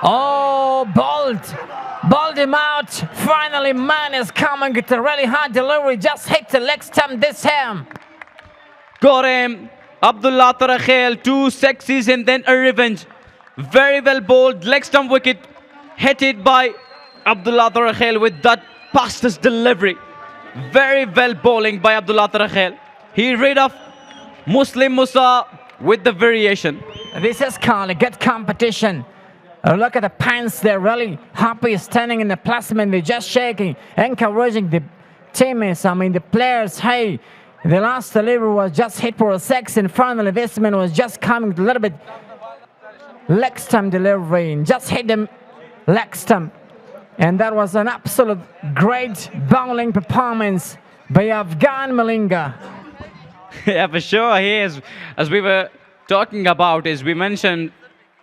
Oh, balled him out. Finally, man is coming with a really hard delivery. Just hit the leg stump this time. Got him. Abdullah Tarakhel, two sexes and then a revenge. Very well bowled. Leg stump wicket. Hit it by Abdullah Tarakhel with that fastest delivery. Very well bowling by Abdullah Tarakhel. He rid of Muslim Musa with the variation. This is called a good competition. Look at the pants, they're really happy standing in the plasma and they're just shaking, encouraging the teammates, the players. Hey, the last delivery was just hit for a six, and finally this man was just coming a little bit leg stump delivery and just hit them leg stump. And that was an absolute great bowling performance by Afghan Malinga. Yeah, for sure he is. As we were talking about, as we mentioned,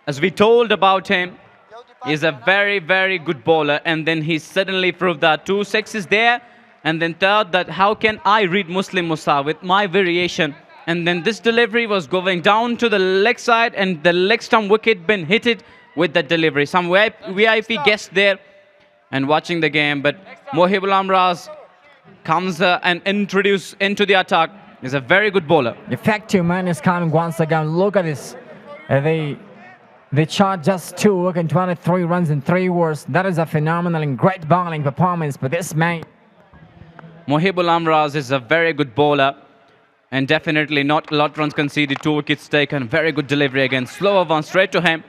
as we told about him, he's a very, very good bowler, and then he suddenly proved that two sixes there, and then thought that how can I read Muslim Musa with my variation? And then this delivery was going down to the leg side, and the leg stump wicket been hit it with that delivery. Some VIP guest there and watching the game, but Mohibul Amraz comes and introduce into the attack. He's a very good bowler. Effective man is coming once again. Look at this. They chart just 2 wickets, 23 runs in 3 overs. That is a phenomenal and great bowling performance for this man. Mohibul Amraz is a very good bowler, and definitely not a lot of runs conceded, 2 wickets taken. Very good delivery again. Slower one straight to him.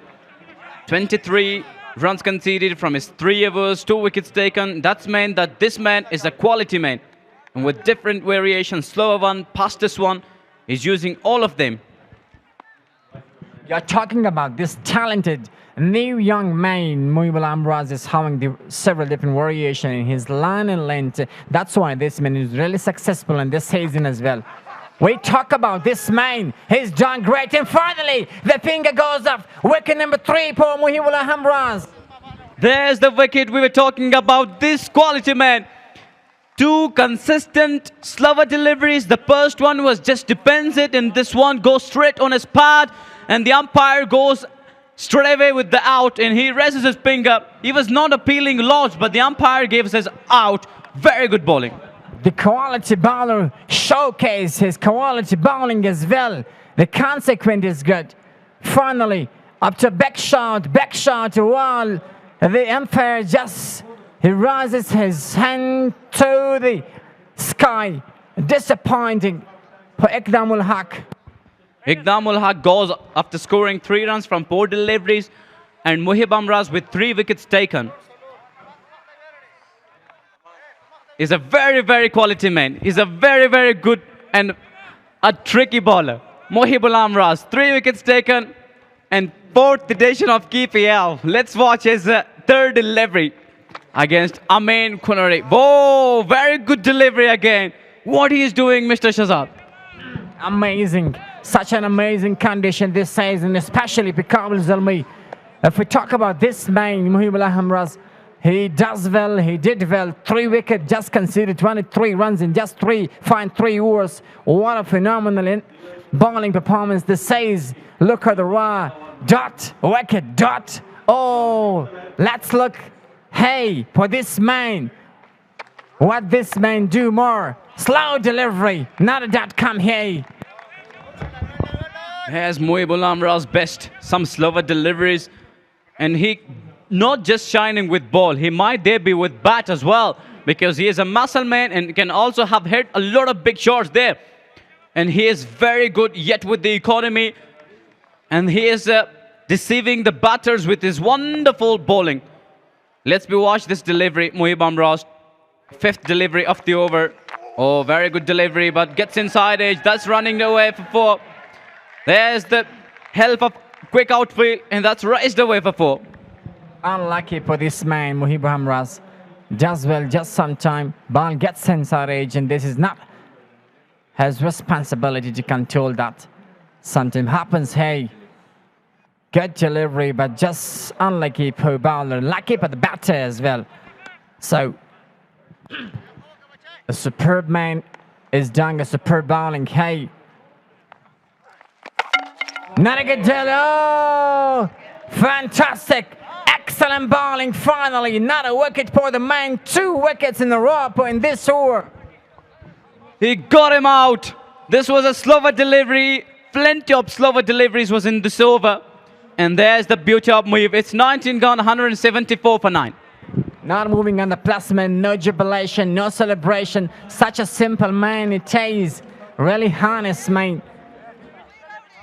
23 runs conceded from his 3 overs, 2 wickets taken. That's meant that this man is a quality man. And with different variations, slower one, fastest one, he's using all of them. You're talking about this talented new young man, Mohibul Amraz, is having several different variations in his line and length. That's why this man is really successful in this season as well. We talk about this man. He's done great. And finally, the finger goes up. Wicket number 3 for Mohibul Amraz. There's the wicket we were talking about. This quality man. 2 consistent slower deliveries. The first one was just depends it, and this one goes straight on his pad, and the umpire goes straight away with the out, and he raises his finger. He was not appealing large, but the umpire gives his out. Very good bowling. The quality bowler showcased his quality bowling as well. The consequence is good. Finally, up to back shot while the umpire just he raises his hand to the sky. Disappointing for Iqdamul Haq. Iqdamul Haq goes after scoring 3 runs from 4 deliveries, and Mohib Amraz with 3 wickets taken. He's a very, very quality man. He's a very, very good and a tricky bowler. Mohibul Amraz, 3 wickets taken, and 4th edition of KPL. Let's watch his 3rd delivery against Amin Kunari. Whoa, very good delivery again. What he is doing, Mr. Shahzad? Amazing. Such an amazing condition this season, especially for Kabul Zalmi. If we talk about this man, Mohibul Amraz, he does well, he did well. 3 wickets, just conceded 23 runs in just 3 overs. What a phenomenal bowling performance this says. Look at the raw dot, wicket dot. Oh, let's look. Hey, for this man, what this man do more? Slow delivery, not a dot come here. Here's Mohibul Amraz best. Some slower deliveries, and he not just shining with ball, he might there be with bat as well, because he is a muscle man and can also have hit a lot of big shots there. And he is very good yet with the economy, and he is deceiving the batters with his wonderful bowling. Let's watch this delivery. Mohib Amraz, 5th delivery of the over. Oh, very good delivery, but gets inside edge. That's running away for 4. There's the help of quick outfield, and that's raised away for 4. Unlucky for this man, Mohib Amraz. Does well just sometime. Ball gets inside edge, and this is not his responsibility to control that. Something happens, hey. Good delivery, but just unlucky for bowler. Lucky for the batter as well. So, a superb man is doing a superb bowling. Hey. Not a good deal. Oh, fantastic. Excellent bowling. Finally, not a wicket for the man. 2 wickets in a row in this over. He got him out. This was a slower delivery. Plenty of slower deliveries was in this over. And there's the beauty of Mohib. It's 19 gone, 174 for 9. Not moving on the plus man, no jubilation, no celebration. Such a simple man it is. Really honest man.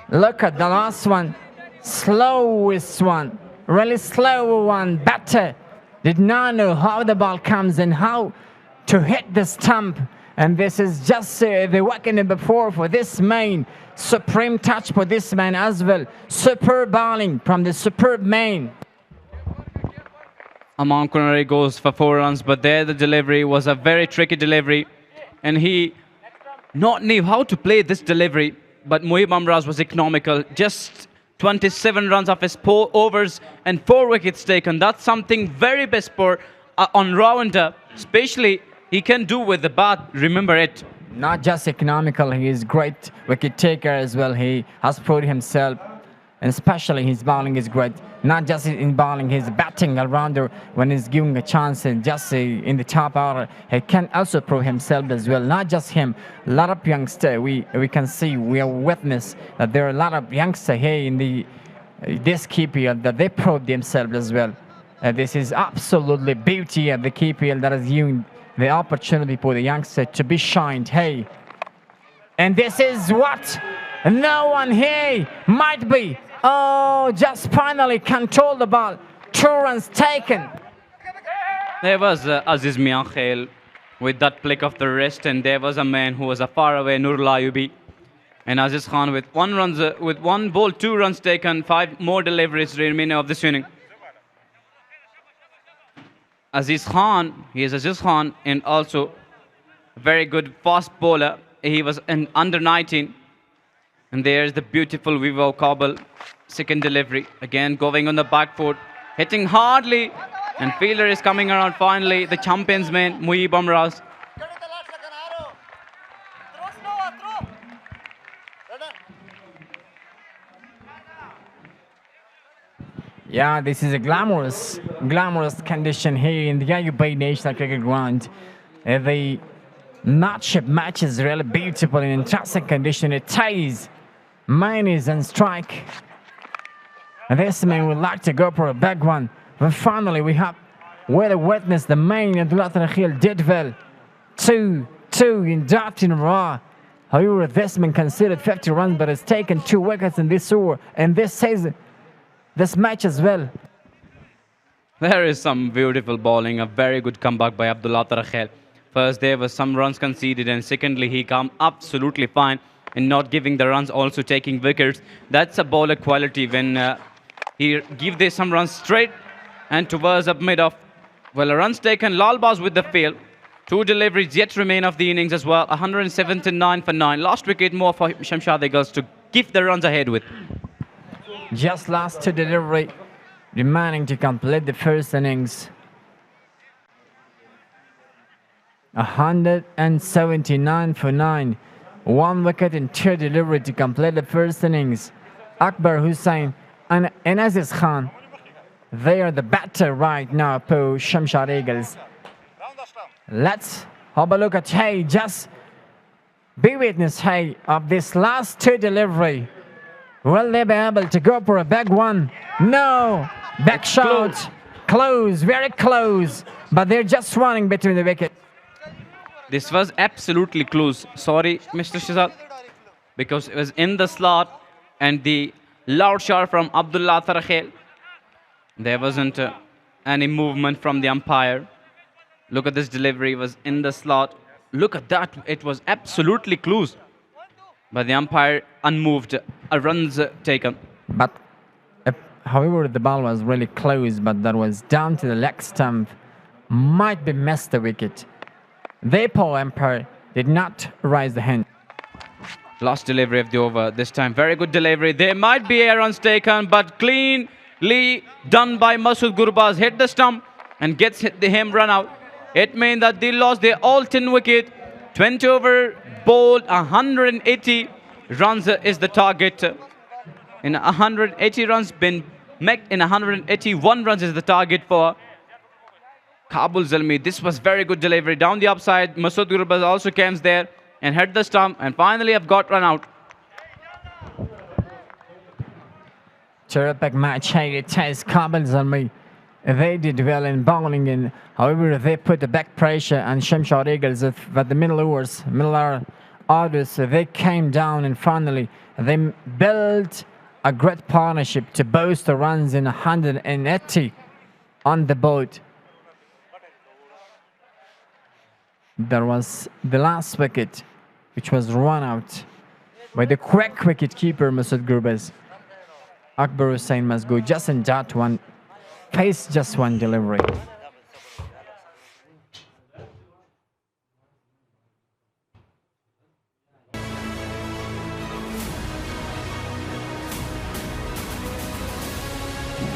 Look at the last one. Slowest one. Really slow one. Better. Did not know how the ball comes and how to hit the stump. And this is just the wicket number 4 for this man. Supreme touch for this man as well. Superb bowling from the superb man. Aman Kunari goes for 4 runs, but there the delivery was a very tricky delivery. And he not knew how to play this delivery. But Mohib Amraz was economical. Just 27 runs off his 4 overs and 4 wickets taken. That's something very best for on rounder. Especially he can do with the bat, remember it. Not just economical, he is great wicket taker as well. He has proved himself, and especially his bowling is great. Not just in bowling, his batting all-rounder when he's given a chance and just in the top order. He can also prove himself as well. Not just him, a lot of youngsters. We can see, we have witnessed that there are a lot of youngsters here in this KPL that they prove themselves as well. This is absolutely beauty of the KPL that is giving the opportunity for the youngster to be shined. Hey, and this is what no one here might be. Oh, just finally control the ball. 2 runs taken. There was Aziz Mian Khail with that flick of the wrist, and there was a man who was a far away Nurul Ayubi. And Aziz Khan with with 1 ball, 2 runs taken, 5 more deliveries remaining of this inning. Aziz Khan, he is Aziz Khan, and also a very good fast bowler. He was an under 19. And there's the beautiful Vivo Kabul, second delivery. Again, going on the back foot, hitting hardly. And fielder is coming around finally. The champions man, Muhib Amraz. Yeah, this is a glamorous condition here in the Ayub National Cricket Ground. The match is really beautiful and interesting condition. It ties, mine is on strike. And this man would like to go for a big one. But finally we have witness the main Abdullah Tarakhil did well. 2 in dot in a row. However, this man considered 50 runs but has taken 2 wickets in this over. And this says this match as well. There is some beautiful bowling, a very good comeback by Abdullah Tarakhil. First, there was some runs conceded, and secondly, he come absolutely fine in not giving the runs, also taking wickets. That's a bowler quality when he give there some runs straight and towards up mid off. Well, runs taken, Lal Baz with the field. 2 deliveries yet remain of the innings as well. 179 for 9. Last wicket more for Shamshad Eagles to give the runs ahead with. Just last 2 delivery remaining to complete the first innings. 179 for 9. 1 wicket and 2 delivery to complete the first innings. Akbar Hussain and Aziz Khan, they are the batter right now for Shamshad Eagles. Let's have a look at Hay. Just be witness, Hay, of this last 2 delivery. Will they be able to go for a big one? No. Back shot. Close, very close. But they're just running between the wickets. This was absolutely close. Sorry, Mr. Shazad, because it was in the slot and the loud shot from Abdullah Tarakhil. There wasn't any movement from the umpire. Look at this delivery, it was in the slot. Look at that, it was absolutely close. But the umpire unmoved, runs taken. But however, the ball was really close, but that was down to the leg stump. Might be missed the wicket. The poor umpire did not raise the hand. Last delivery of the over this time. Very good delivery. There might be a runs taken, but cleanly done by Masood Gurbaz. Hit the stump and gets him run out. It means that they lost their all 10 wicket. 20 over bowled, 180 runs is the target. In 180 runs been met, in 181 runs is the target for Kabul Zalmi. This was very good delivery down the upside. Masood Gurbaz also comes there and hit the stump and finally have got run out. Terrific match here. It has Kabul Zalmi. They did well in bowling, and however they put the back pressure on Shamshad Eagles with the middle orders. They came down and finally they built a great partnership to boost the runs in 180 on the board. There was the last wicket, which was run out by the quick wicket keeper Masood Gurbaz. Akbar Hussain must go just in that one, face just one delivery.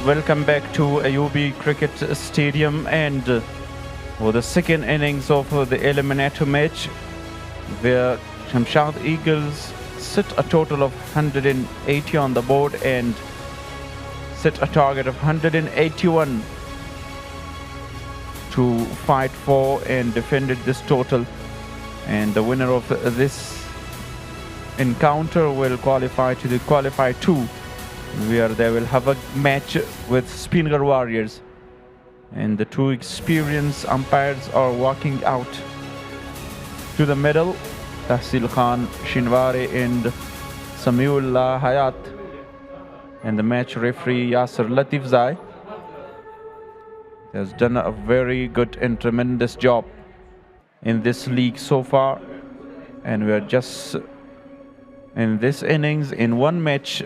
Welcome back to Ayubi Cricket Stadium, and for the second innings of the eliminator match, where Shamshad Eagles set a total of 180 on the board and set a target of 181 to fight for, and defended this total. And the winner of this encounter will qualify to the qualify 2, where they will have a match with Spinner Warriors. And the two experienced umpires are walking out to the middle. Tahsil Khan Shinwari and Samiullah Hayat, and the match referee Yasser Latif Zai has done a very good and tremendous job in this league so far, and we are just in this innings in one match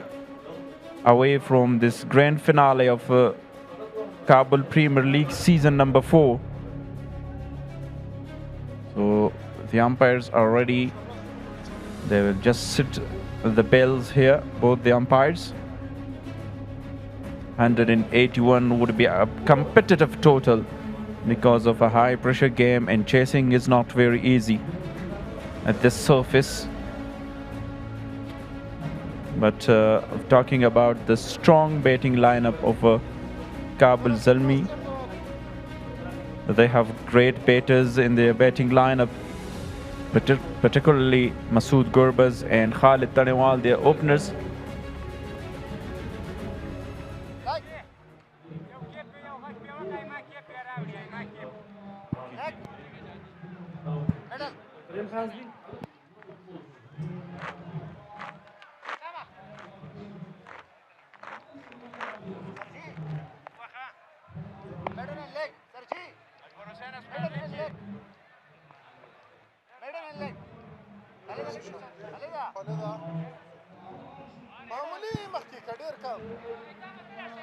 away from this grand finale of Kabul Premier League season number 4. So the umpires are ready. They will just sit the bells here, both the umpires. 181 would be a competitive total because of a high pressure game, and chasing is not very easy at this surface. But talking about the strong batting lineup of Kabul Zalmi, they have great batters in their batting lineup, particularly Masood Gurbaz and Khalid Tanewal, their openers.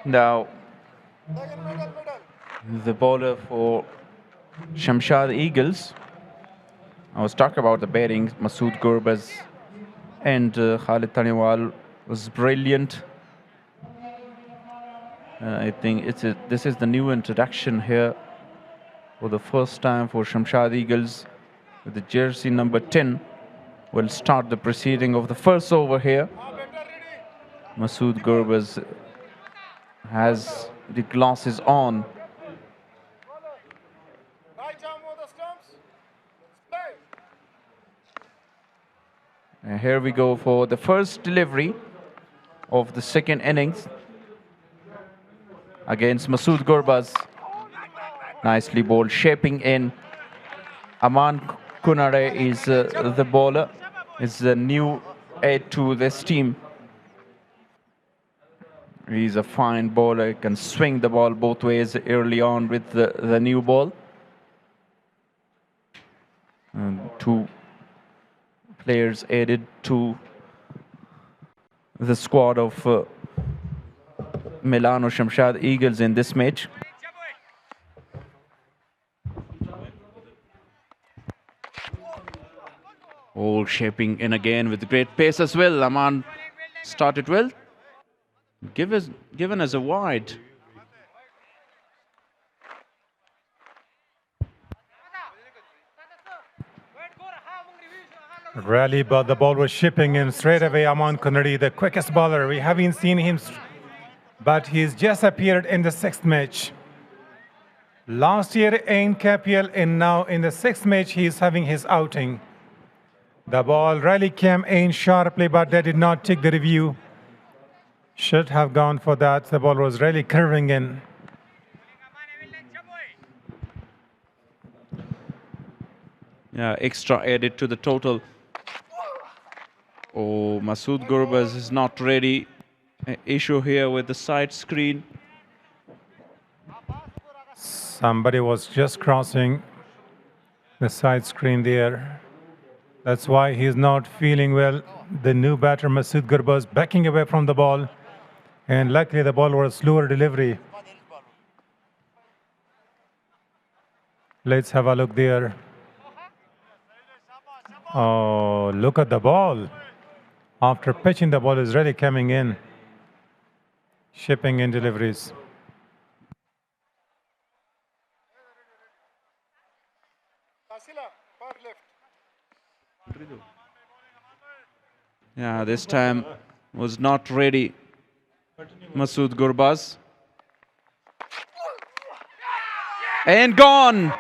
Now, the bowler for Shamshad Eagles, I was talking about the batting, Masood Gurbaz and Khalid Tanewal was brilliant. I think this is the new introduction here for the first time for Shamshad Eagles, with the jersey number 10 will start the proceeding of the first over here. Masood Gurbaz has the glasses on. And here we go for the first delivery of the second innings against Masood Gurbaz. Nicely bowled, shaping in. Aman Kunare is the bowler, is the new aid to this team. He's a fine bowler, can swing the ball both ways early on with the new ball. And two players added to the squad of Milano Shamshad Eagles in this match. All shaping in again with great pace as well. Aman started well. Given as a wide. Rally, but the ball was shipping in straight away. Aman Kunari, the quickest bowler. We haven't seen him, but he's just appeared in the 6th match. Last year in KPL, and now in the 6th match, he's having his outing. The ball really came in sharply, but they did not take the review. Should have gone for that. The ball was really curving in. Yeah, extra added to the total. Oh, Masood Gurbaz is not ready. Issue here with the side screen. Somebody was just crossing the side screen there. That's why he's not feeling well. The new batter, Masood Gurbaz, backing away from the ball. And luckily the ball was slower delivery. Let's have a look there. Oh, look at the ball. After pitching, the ball is really coming in. Shipping in deliveries. Yeah, this time was not ready. Masood Gurbaz. And gone.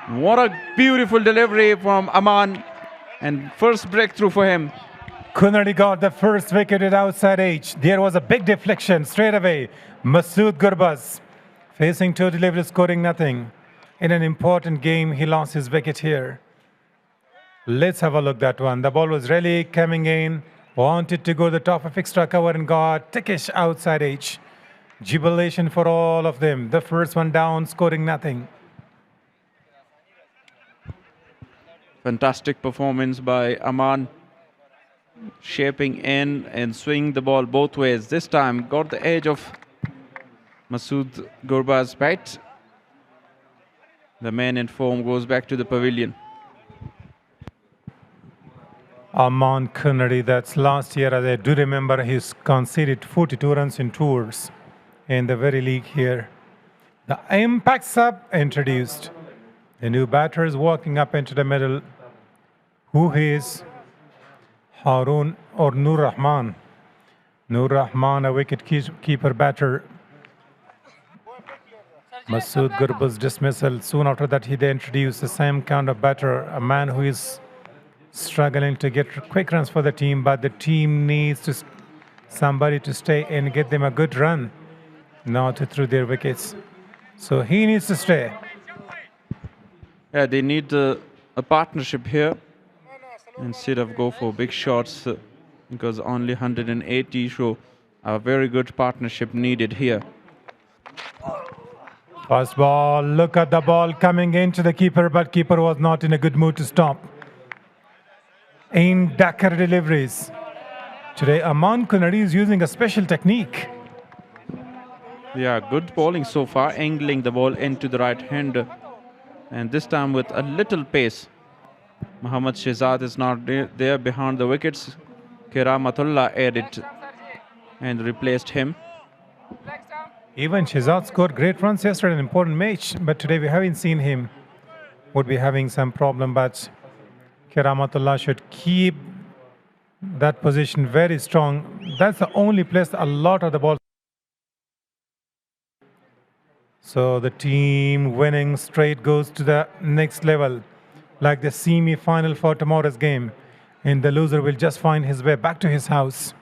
What a beautiful delivery from Aman. And first breakthrough for him. Kunardi got the first wicket at outside edge. There was a big deflection straight away. Masood Gurbaz facing two deliveries, scoring nothing. In an important game, he lost his wicket here. Let's have a look at that one. The ball was really coming in, wanted to go to the top of extra cover and got tickish outside edge. Jubilation for all of them. The first one down, scoring nothing. Fantastic performance by Aman. Shaping in and swinging the ball both ways. This time got the edge of Masood Gurbaz's bat. The man in form goes back to the pavilion. Aman Kunardi, that's last year, as I do remember, he's conceded 42 runs in tours in the very league here. The impact sub introduced. The new batter is walking up into the middle. Who is Harun or Nur Rahman? Nur Rahman, a wicket keeper batter. Masood Gurbaz's dismissal. Soon after that, they introduced the same kind of batter, a man who is struggling to get quick runs for the team, but the team needs somebody to stay and get them a good run, not to throw their wickets. So he needs to stay. Yeah, they need a partnership here instead of go for big shots because only 180 show a very good partnership needed here. First ball, look at the ball coming into the keeper, but keeper was not in a good mood to stop. In Dakar deliveries. Today, Aman Kunardi is using a special technique. Yeah, good bowling so far, angling the ball into the right hand. And this time with a little pace. Muhammad Shehzad is not there behind the wickets. Keramatullah added and replaced him. Even Shehzad scored great runs yesterday in an important match, but today we haven't seen him. Would be having some problem, but Keramatullah should keep that position very strong. That's the only place a lot of the balls. So the team winning straight goes to the next level, like the semi-final for tomorrow's game. And the loser will just find his way back to his house.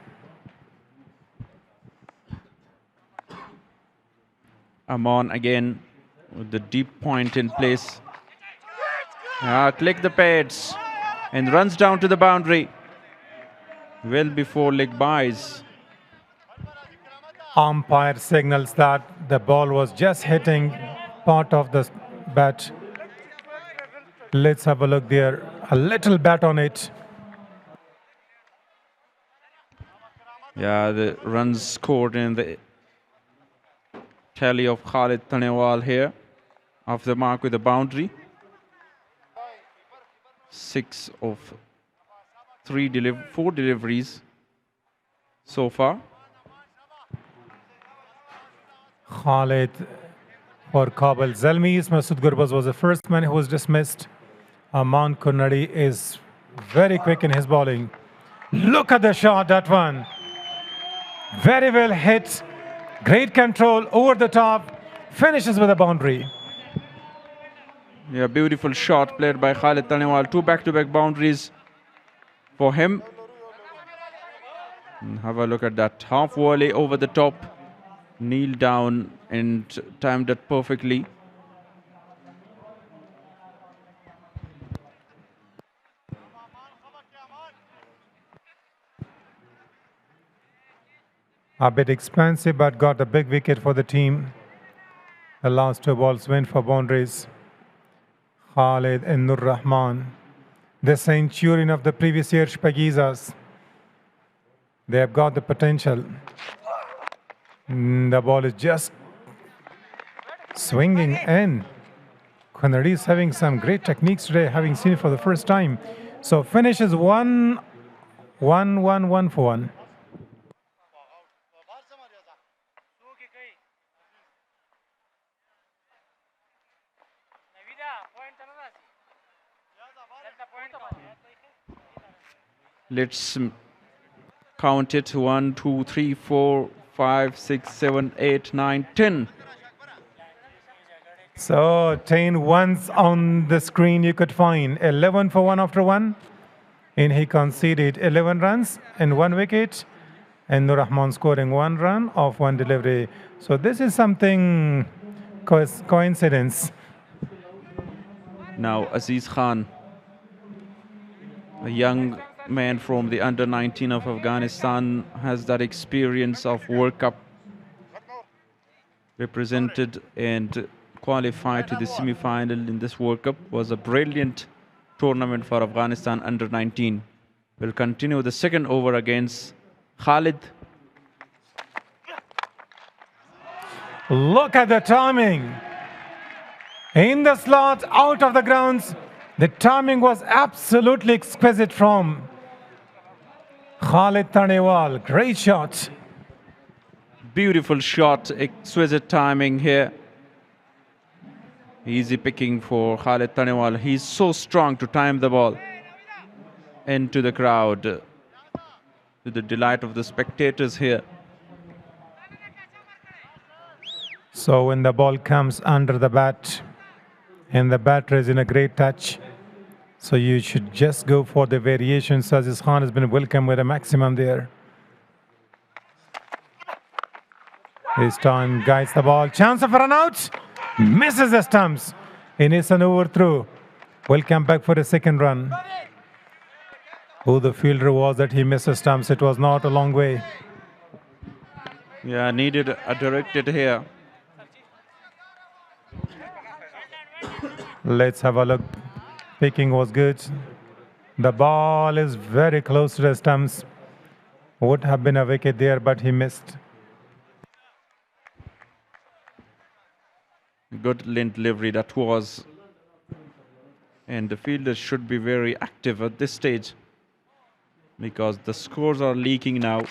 Aman again with the deep point in place. Click the pads and runs down to the boundary. Well before leg byes. Umpire signals that the ball was just hitting part of the bat. Let's have a look there. A little bat on it. Yeah, the runs scored in the tally of Khalid Tanewal here. Off the mark with the boundary. 6 of 4 deliveries so far. Khalid for Kabul. Zalmi's Masood Gurbaz was the first man who was dismissed. Aman Kunardi is very quick in his bowling. Look at the shot, that one. Very well hit. Great control over the top. Finishes with a boundary. Yeah, beautiful shot played by Khalid Tanewal. 2 back-to-back boundaries for him. And have a look at that. Half volley over the top. Kneel down and timed it perfectly. A bit expensive, but got a big wicket for the team. The last 2 balls went for boundaries. Khalid and Nur Rahman, the centurion of the previous year Shpagizas. They have got the potential. The ball is just swinging in. Kunardi is having some great techniques today, having seen it for the first time. So finishes 1 for 1. Let's count it. 1, 2, 3, 4, 5, 6, 7, 8, 9, 10. So 10 ones on the screen you could find. 11 for one after one. And he conceded 11 runs and 1 wicket. And Nur Rahman scoring 1 run off 1 delivery. So this is something coincidence. Now Aziz Khan, a young man from the under-19 of Afghanistan, has that experience of World Cup, represented and qualified to the semi-final in this World Cup. Was a brilliant tournament for Afghanistan under-19. Will continue the second over against Khalid. Look at the timing. In the slot, out of the grounds. The timing was absolutely exquisite from Khalid Tanewal. Great shot. Beautiful shot, exquisite timing here. Easy picking for Khalid Tanewal. He's so strong to time the ball into the crowd, to the delight of the spectators here. So when the ball comes under the bat and the batter is in a great touch, so you should just go for the variations. Aziz Khan has been welcome with a maximum there. This time guides the ball. Chance of a run out. Misses the stumps. And it's an overthrow. Welcome back for the second run. Who the fielder was that he missed the stumps. It was not a long way. Yeah, needed a directed here. Let's have a look. Picking was good. The ball is very close to the stumps. Would have been a wicket there, but he missed. Good lane delivery that was. And the fielders should be very active at this stage, because the scores are leaking now.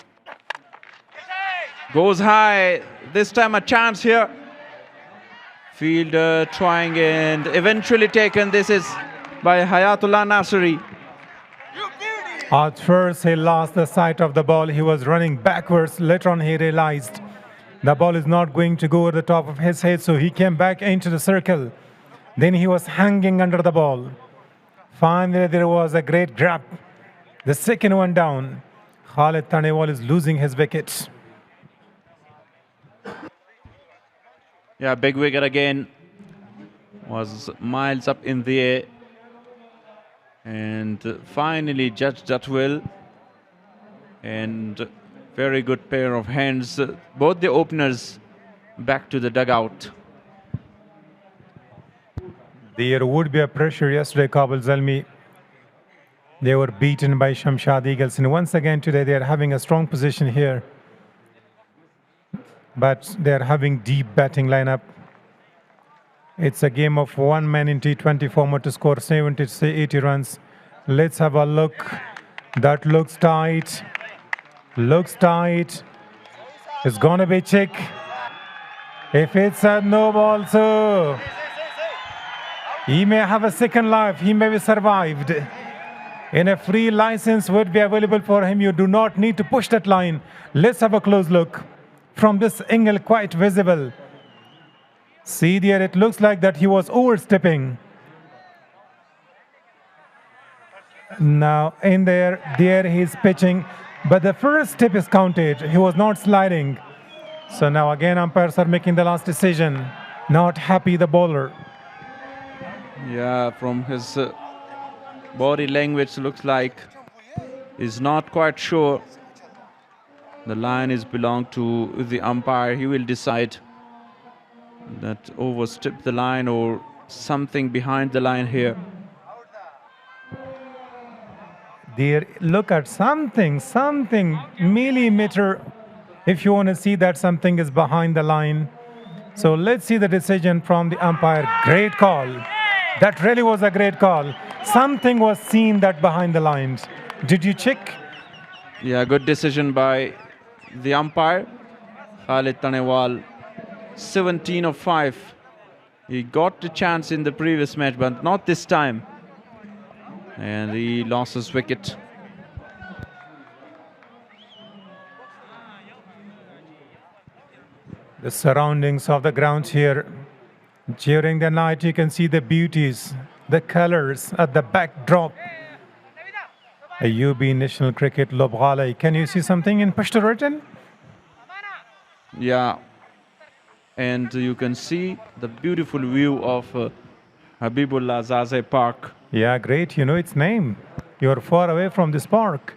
Goes high. This time a chance here. Fielder trying and eventually taken. This is by Hayatullah Nasri. At first he lost the sight of the ball. He was running backwards. Later on he realized the ball is not going to go over the top of his head, so he came back into the circle. Then he was hanging under the ball. Finally there was a great grab. The second one down. Khalid Tanewal is losing his wicket. Yeah, big wicket again. Was miles up in the air. And finally judged that well. And very good pair of hands. Both the openers back to the dugout. There would be a pressure yesterday, Kabul Zalmi. They were beaten by Shamshad Eagles. And once again today they are having a strong position here. But they are having deep batting lineup. It's a game of one man in T20 format to score 70 to 80 runs. Let's have a look. That looks tight. Looks tight. It's gonna be check. If it's a no ball, so he may have a second life. He may be survived. And a free license would be available for him. You do not need to push that line. Let's have a close look. From this angle, quite visible. See there, it looks like that he was overstepping. Now in there he's pitching. But the first step is counted. He was not sliding. So now again umpires are making the last decision. Not happy the bowler. Yeah, from his body language looks like he's not quite sure. The line is belong to the umpire. He will decide that overstep the line or something behind the line here. There, look at something millimeter. If you want to see that something is behind the line. So let's see the decision from the umpire. Great call. That really was a great call. Something was seen that behind the lines. Did you check? Yeah, good decision by the umpire. Khalid Tanewal, 17 of 5. He got the chance in the previous match, but not this time. And he lost his wicket. The surroundings of the ground here. During the night, you can see the beauties, the colors at the backdrop. Ayubi National Cricket Lobghalai. Can you see something in Pashto written? Yeah. And you can see the beautiful view of Habibullah Zaze Park. Yeah, great. You know its name. You're far away from this park.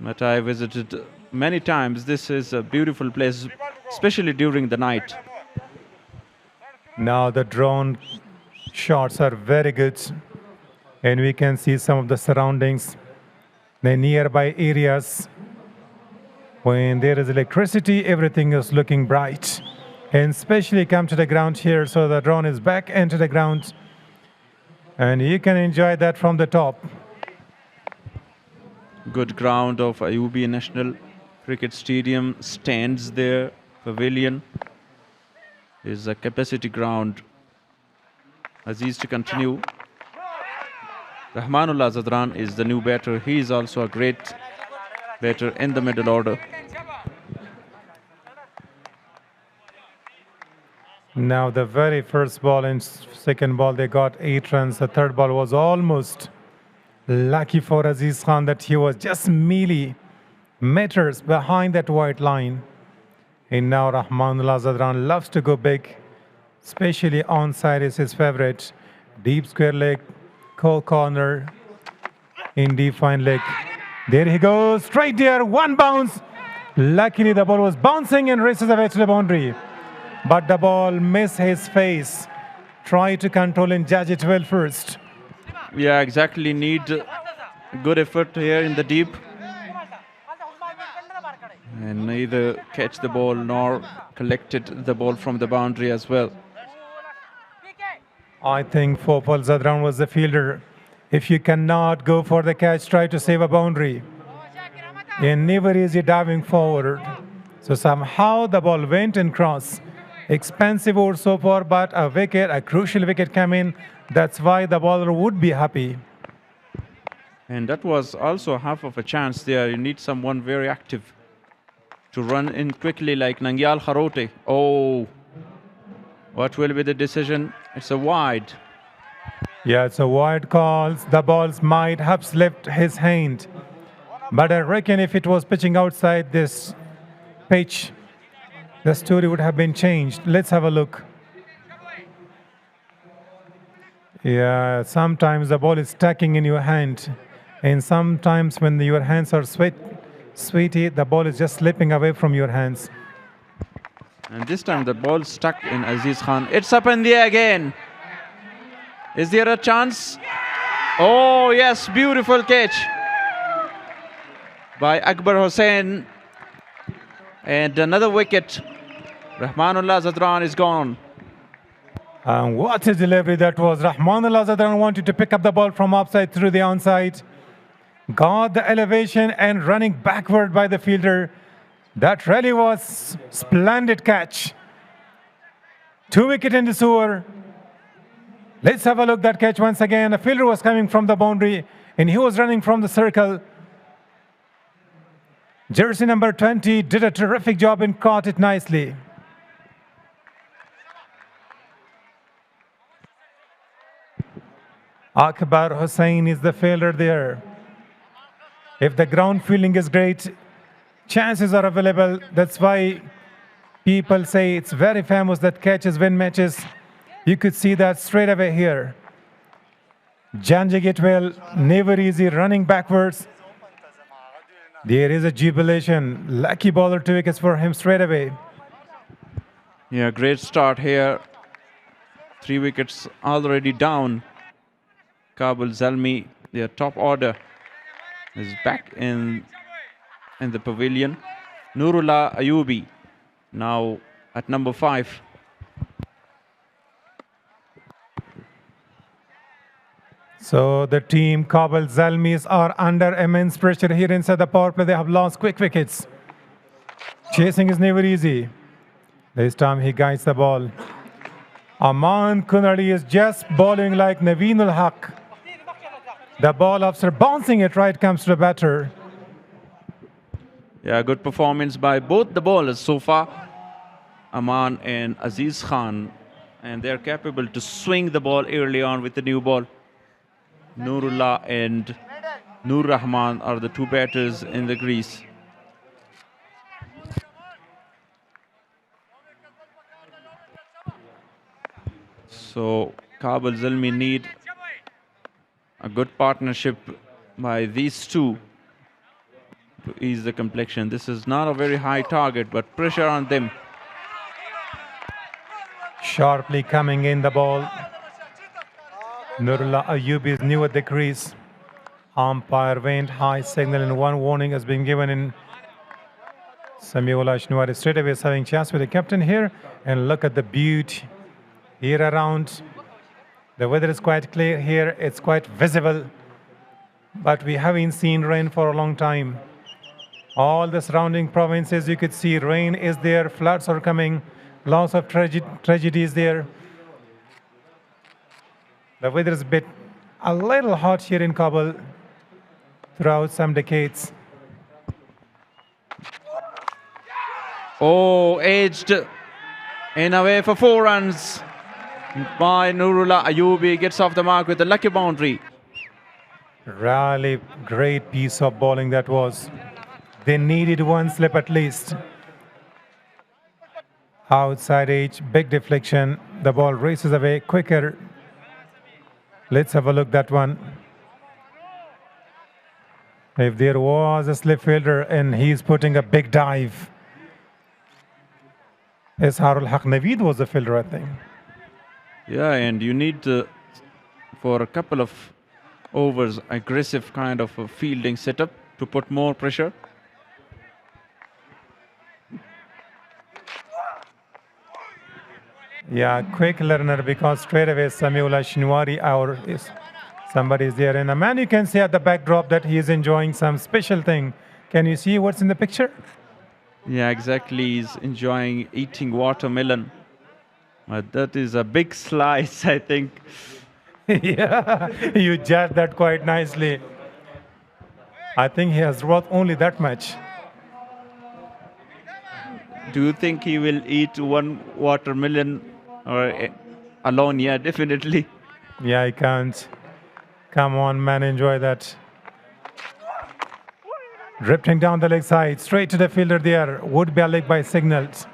But I visited many times. This is a beautiful place, especially during the night. Now the drone shots are very good. And we can see some of the surroundings, the nearby areas. When there is electricity, everything is looking bright. And especially come to the ground here, so the drone is back into the ground. And you can enjoy that from the top. Good ground of Ayubi National Cricket Stadium, stands there, pavilion. Is a capacity ground. Aziz to continue. Rahmanullah Zadran is the new batter. He is also a great batter in the middle order. Now the very first ball and second ball, they got 8 runs. The third ball was almost lucky for Aziz Khan that he was just millimeters behind that white line. And now Rahmanullah Zadran loves to go big, especially onside is his favorite. Deep square leg, cold corner, in deep fine leg. There he goes, straight there, one bounce. Luckily the ball was bouncing and races away to the boundary. But the ball missed his face. Try to control and judge it well first. Yeah, exactly. Need good effort here in the deep. And neither catch the ball nor collected the ball from the boundary as well. I think Fopal Zadran was the fielder. If you cannot go for the catch, try to save a boundary. And never easy diving forward. So somehow the ball went and crossed. Expensive over so far, but a wicket, a crucial wicket came in. That's why the bowler would be happy. And that was also half of a chance there. You need someone very active to run in quickly like Nangyal Kharote. Oh, what will be the decision? It's a wide. Yeah, it's a wide call. The balls might have slipped his hand. But I reckon if it was pitching outside this pitch, the story would have been changed. Let's have a look. Yeah, sometimes the ball is stacking in your hand. And sometimes when your hands are sweaty, the ball is just slipping away from your hands. And this time the ball stuck in Aziz Khan. It's up in the air again. Is there a chance? Oh, yes, beautiful catch by Akbar Hussain. And another wicket. Rahmanullah Zadran is gone. And what a delivery that was. Rahmanullah Zadran wanted to pick up the ball from offside through the onside. Got the elevation and running backward by the fielder. That really was splendid catch. 2 wicket in this over. Let's have a look at that catch once again. The fielder was coming from the boundary and he was running from the circle. Jersey number 20 did a terrific job and caught it nicely. Akbar Hussain is the fielder there. If the ground fielding is great, chances are available. That's why people say it's very famous that catches win matches. You could see that straight away here. Janjing it well, never easy, running backwards. There is a jubilation. Lucky bowler, 2 wickets for him straight away. Yeah, great start here. 3 wickets already down. Kabul Zalmi, their top order, is back in the pavilion. Nurullah Ayubi now at number 5. So the team Kabul Zalmis are under immense pressure here inside the power play. They have lost quick wickets. Chasing is never easy. This time he guides the ball. Aman Kunadi is just bowling like Naveen ul Haq. The ball after bouncing it right comes to the batter. Yeah, good performance by both the bowlers so far. Aman and Aziz Khan, and they're capable to swing the ball early on with the new ball. Nurullah and Nur Rahman are the two batters in the crease. So Kabul Zalmi need a good partnership by these two to ease the complexion. This is not a very high target, but pressure on them. Sharply coming in the ball. Nurullah Ayub is new at the crease. Umpire went high signal and one warning has been given in. Samiullah Shnwari straight away is having chance with the captain here. And look at the beauty here around. The weather is quite clear here. It's quite visible. But we haven't seen rain for a long time. All the surrounding provinces, you could see rain is there, floods are coming, lots of tragedies there. The weather is a little hot here in Kabul throughout some decades. Oh, edged in away for 4 runs by Nurullah Ayubi. Gets off the mark with a lucky boundary. Really great piece of bowling that was. They needed one slip at least. Outside edge, big deflection. The ball races away quicker. Let's have a look at that one. If there was a slip fielder and he's putting a big dive. Esharul Haq Naveed was the fielder, I think. Yeah, and you need for a couple of overs, aggressive kind of a fielding setup to put more pressure. Yeah, quick learner because straight away Samiullah Shinwari somebody is there. And a man you can see at the backdrop that he is enjoying some special thing. Can you see what's in the picture? Yeah, exactly. He's enjoying eating watermelon. But that is a big slice, I think. Yeah, you judged that quite nicely. I think he has brought only that much. Do you think he will eat one watermelon or alone? Yeah, definitely. Yeah, I can't. Come on, man, enjoy that. Drifting down the leg side, straight to the fielder there. Would be a leg by signals.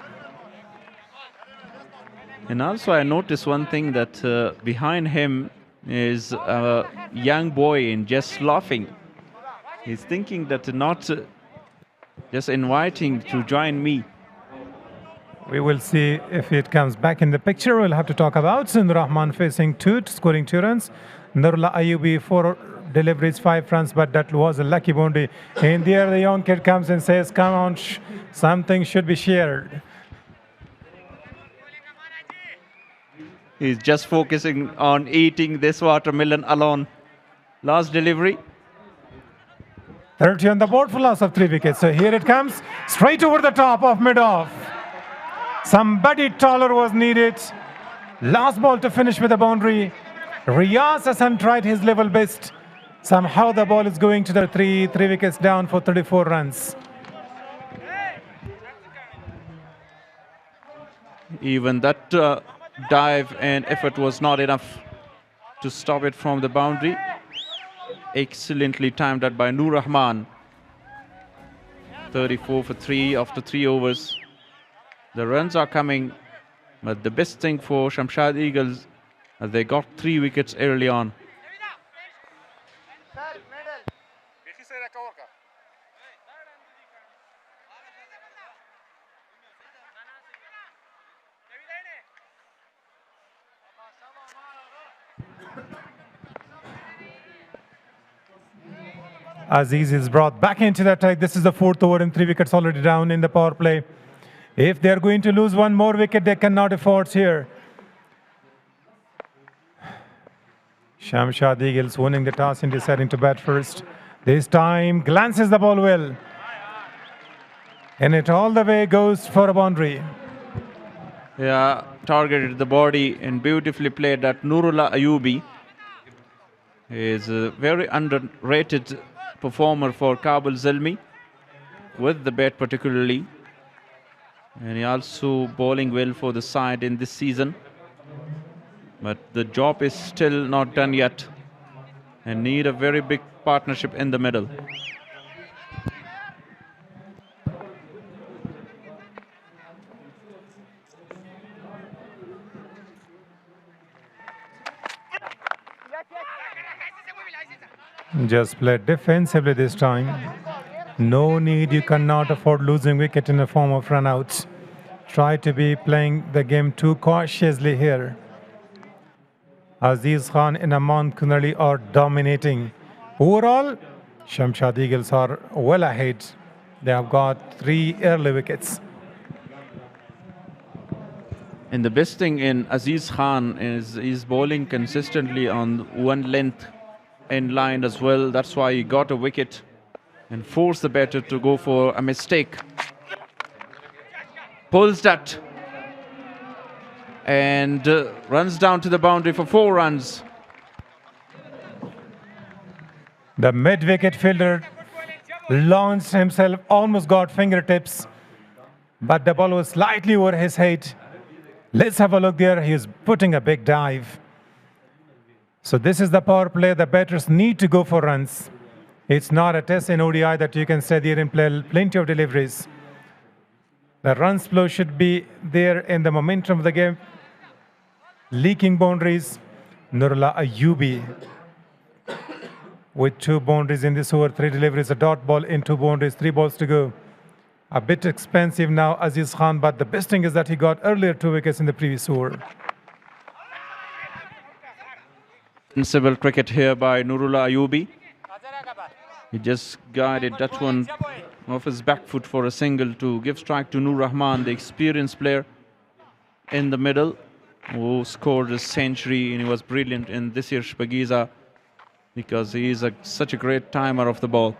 And also I noticed one thing that behind him is a young boy and just laughing. He's thinking that not just inviting to join me. We will see if it comes back in the picture. We'll have to talk about Nur Rahman facing 2, scoring 2 runs. Nurullah Ayubi 4 deliveries, 5 runs, but that was a lucky boundary. And there the young kid comes and says, come on, something should be shared. He's just focusing on eating this watermelon alone. Last delivery. 30 on the board for loss of 3 wickets. So here it comes, straight over the top of mid-off. Somebody taller was needed. Last ball to finish with a boundary. Riyaz Hassan tried his level best. Somehow the ball is going to the 3 wickets down for 34 runs. Even that dive and effort was not enough to stop it from the boundary. Excellently timed that by Nur Rahman. 34 for 3 after 3 overs. The runs are coming, but the best thing for Shamshad Eagles, they got 3 wickets early on. Aziz is brought back into the attack. This is the 4th over and 3 wickets already down in the power play. If they're going to lose one more wicket, they cannot afford here. Shamshad Eagles winning the toss and deciding to bat first. This time glances the ball well. And it all the way goes for a boundary. Yeah, targeted the body and beautifully played that. Nurullah Ayubi is a very underrated performer for Kabul Zalmi, with the bat particularly. And he also bowling well for the side in this season. But the job is still not done yet. And need a very big partnership in the middle. Just play defensively this time. No need, you cannot afford losing wicket in the form of runouts. Try to be playing the game too cautiously here. Aziz Khan and Aman Kunali are dominating. Overall, Shamshad Eagles are well ahead. They have got 3 early wickets. And the best thing in Aziz Khan is he's bowling consistently on one length end line as well. That's why he got a wicket and forced the batter to go for a mistake. Pulls that and runs down to the boundary for 4 runs. The mid-wicket fielder launched himself, almost got fingertips, but the ball was slightly over his head. Let's have a look there. He's putting a big dive. So this is the power play. The batters need to go for runs. It's not a test in ODI that you can stay there and play plenty of deliveries. The runs flow should be there in the momentum of the game. Leaking boundaries. Nurullah Ayubi with 2 boundaries in this over, 3 deliveries, a dot ball in 2 boundaries, 3 balls to go. A bit expensive now, Aziz Khan, but the best thing is that he got earlier 2 wickets in the previous over. Sensible cricket here by Nurullah Ayubi. He just guided that one off his back foot for a single to give strike to Nur Rahman, the experienced player in the middle, who scored a century, and he was brilliant in this year's Bagiza because he is such a great timer of the ball.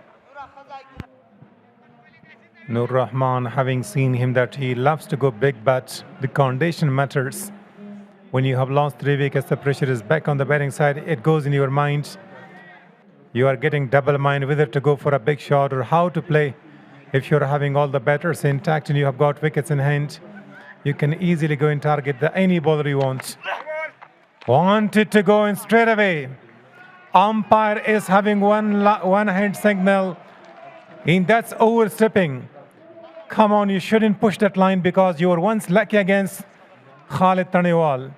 Nur Rahman, having seen him that he loves to go big, but the condition matters. When you have lost 3 wickets, the pressure is back on the batting side. It goes in your mind. You are getting double mind whether to go for a big shot or how to play. If you're having all the batters intact and you have got wickets in hand, you can easily go and target any bowler you want. Wanted to go in straight away. Umpire is having one hand signal. And that's overstepping. Come on, you shouldn't push that line because you were once lucky against Khalid Tanewal.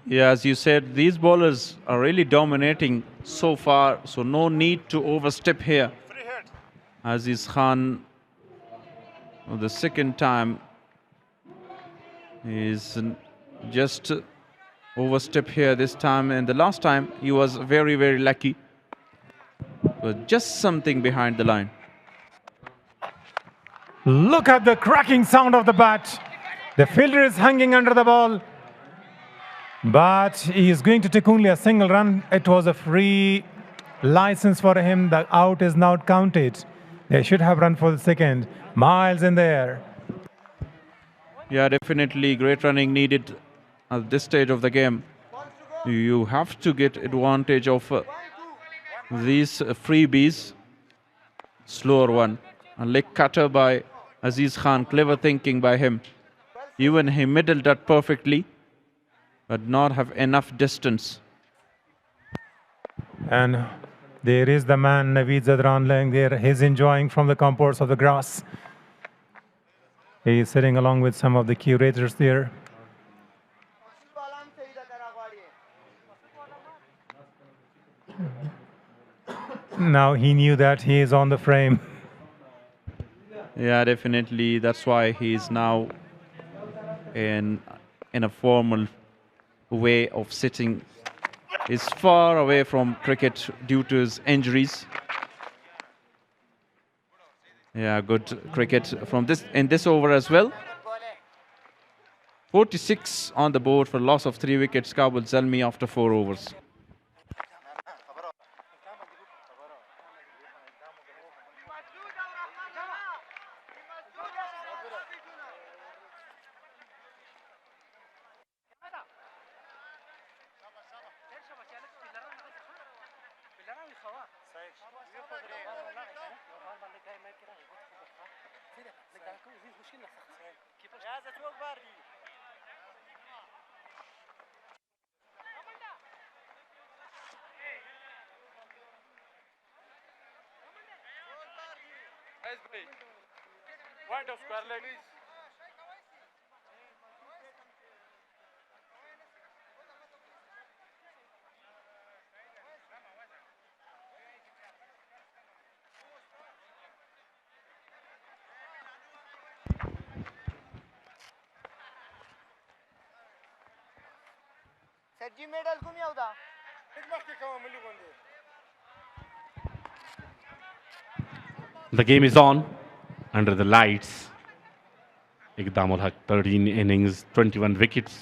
Yeah, as you said, these bowlers are really dominating so far, so no need to overstep here. Aziz Khan, for the second time, is just overstep here this time, and the last time he was very, very lucky. But just something behind the line. Look at the cracking sound of the bat. The fielder is hanging under the ball. But he is going to take only a single run. It was a free license for him. The out is now counted. They should have run for the second. Miles in the air. Yeah, definitely great running needed at this stage of the game. You have to get advantage of these freebies. Slower one. A leg cutter by Aziz Khan. Clever thinking by him. Even he middled that perfectly, but not have enough distance. And there is the man, Naveed Zadran, laying there. He's enjoying from the comforts of the grass. He is sitting along with some of the curators there. Now he knew that he is on the frame. Yeah, definitely. That's why he is now in a formal way of sitting. Is far away from cricket due to his injuries. Yeah, good cricket from this over as well. 46 on the board for loss of 3 wickets. Kabul Zalmi after 4 overs. Point of square leg. سجی میډل کوم یو دا مخکې کوم ملي غونډه The game is on under the lights. Iqdam ul Haq, 13 innings, 21 wickets.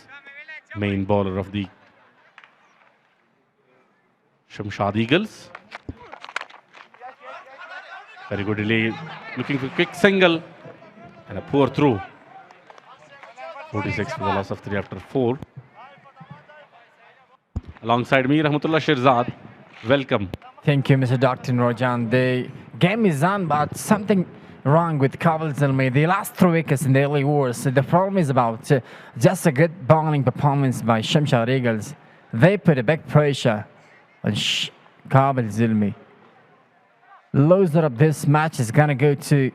Main bowler of the Shamshad Eagles. Very good delay. Looking for a quick single and a poor throw. 46 for the loss of 3 after 4. Alongside me, Rahmatullah Shirzad. Welcome. Thank you, Mr. Dr. Rojan. The game is on, but something wrong with Kabul Zalmi. They lost 3 wickets in the early overs. The problem is about just a good bowling performance by Shamshad Eagles. They put a big pressure on Kabul Zalmi. Loser of this match is going to go to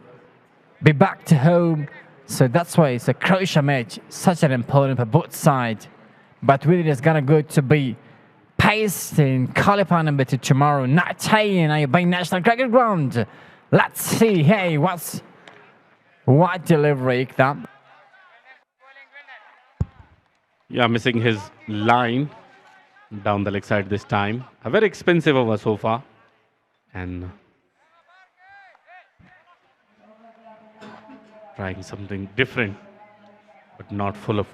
be back to home. So that's why it's a crucial match, such an important for both sides. But really, it's going to go to be paced in qualifying number to tomorrow night by National Cricket Ground. Let's see, hey, what delivery, Iqdam. Yeah, missing his line down the leg side this time. A very expensive over so far. And trying something different, but not full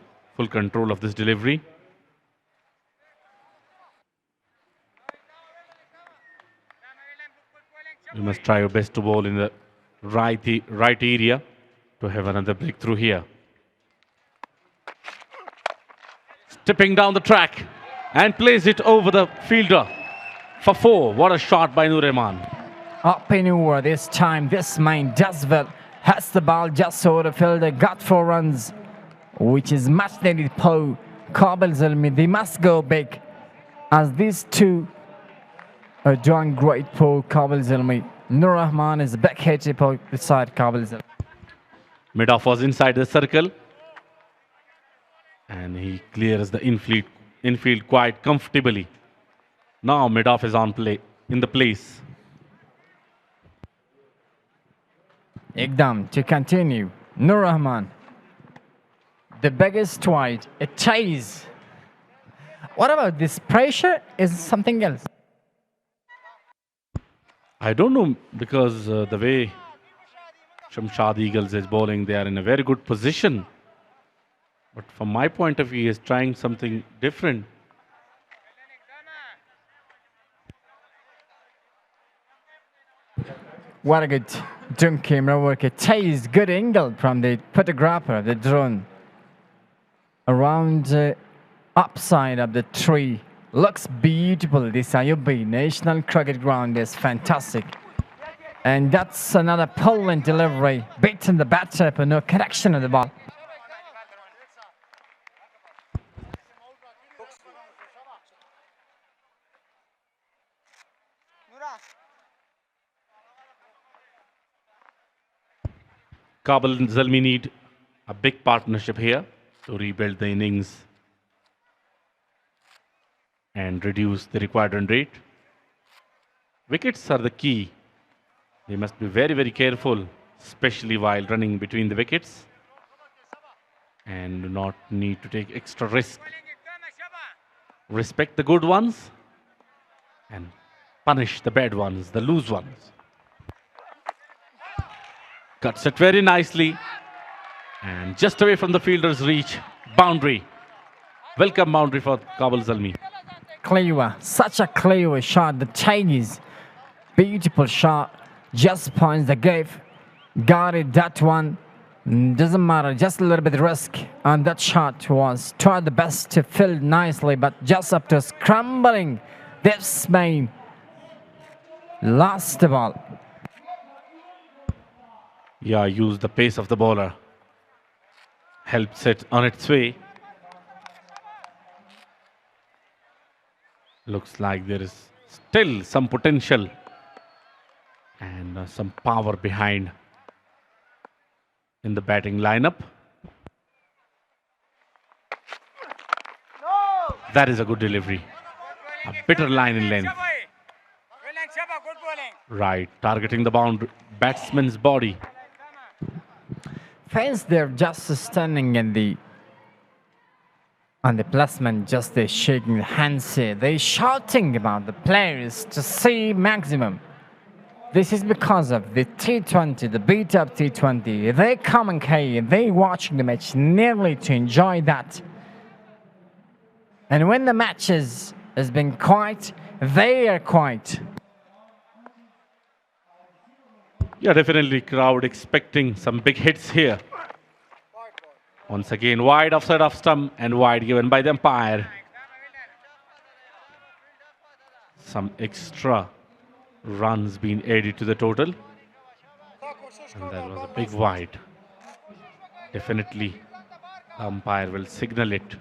control of this delivery. You must try your best to bowl in the right area to have another breakthrough here. Stepping down the track and plays it over the fielder for 4. What a shot by Nur Rahman. Up in over this time, this man does well. Has the ball just over the fielder, got 4 runs, which is much needed for Kabul Zalmi. They must go big, as these two are doing great for Kabul Zalmi. Nur Rahman is back hitted beside Kabul Zalmi. Mid-off was inside the circle, and he clears the infield quite comfortably. Now mid-off is on play in the place. Iqdam to continue. Nur Rahman, the biggest wide, a chase. What about this pressure? Is something else? I don't know, because the way Shamshad Eagles is bowling, they are in a very good position. But from my point of view, he is trying something different. What a good drone camera work. A chase, good angle from the photographer, the drone. Around upside of the tree. Looks beautiful. This IUB National Cricket Ground is fantastic. And that's another pull and delivery. Beating the batter, but no connection of the ball. Kabul and Zalmi need a big partnership here to rebuild the innings and reduce the required run rate. Wickets are the key. They must be very, very careful, especially while running between the wickets, and do not need to take extra risk. Respect the good ones and punish the bad ones, the loose ones. Cuts it very nicely and just away from the fielder's reach. Boundary. Welcome boundary for Kabul Zalmi. Clever, such a clever shot. The Chinese, beautiful shot. Just points the gave. Got it, that one. Doesn't matter, just a little bit of risk. And that shot was tried the best to fill nicely, but just after scrambling, this man lost the ball. Yeah, use the pace of the bowler helps it on its way. Looks like there is still some potential and some power behind in the batting lineup. That is a good delivery. A bitter line in length. Right, targeting the batsman's body. Fans, they're just standing in the on the placement, just they're shaking the hands here. They're shouting about the players to see maximum. This is because of the T20, the beat-up T20. They coming here, they watching the match nearly to enjoy that. And when the match has been quiet, they are quiet. Yeah, definitely crowd expecting some big hits here. Once again, wide offside off stump and wide given by the umpire. Some extra runs being added to the total. And that was a big wide. Definitely, the umpire will signal it.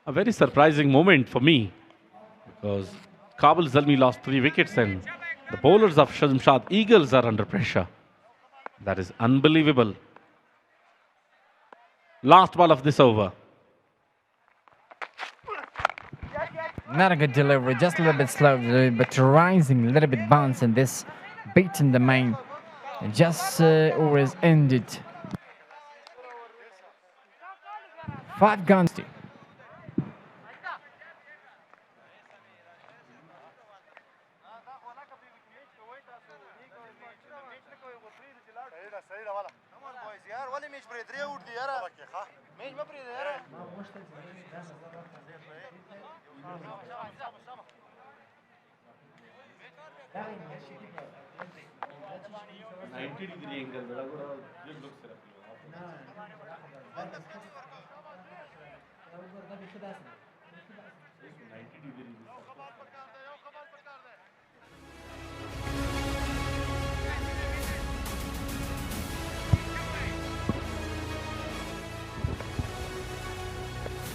A very surprising moment for me because Kabul Zalmi lost 3 wickets and the bowlers of Shamshad Eagles are under pressure. That is unbelievable. Last ball of this over. Not a good delivery, just a little bit slow, but rising, a little bit bounce, and this beat in the main. Just over is ended. 5 guns.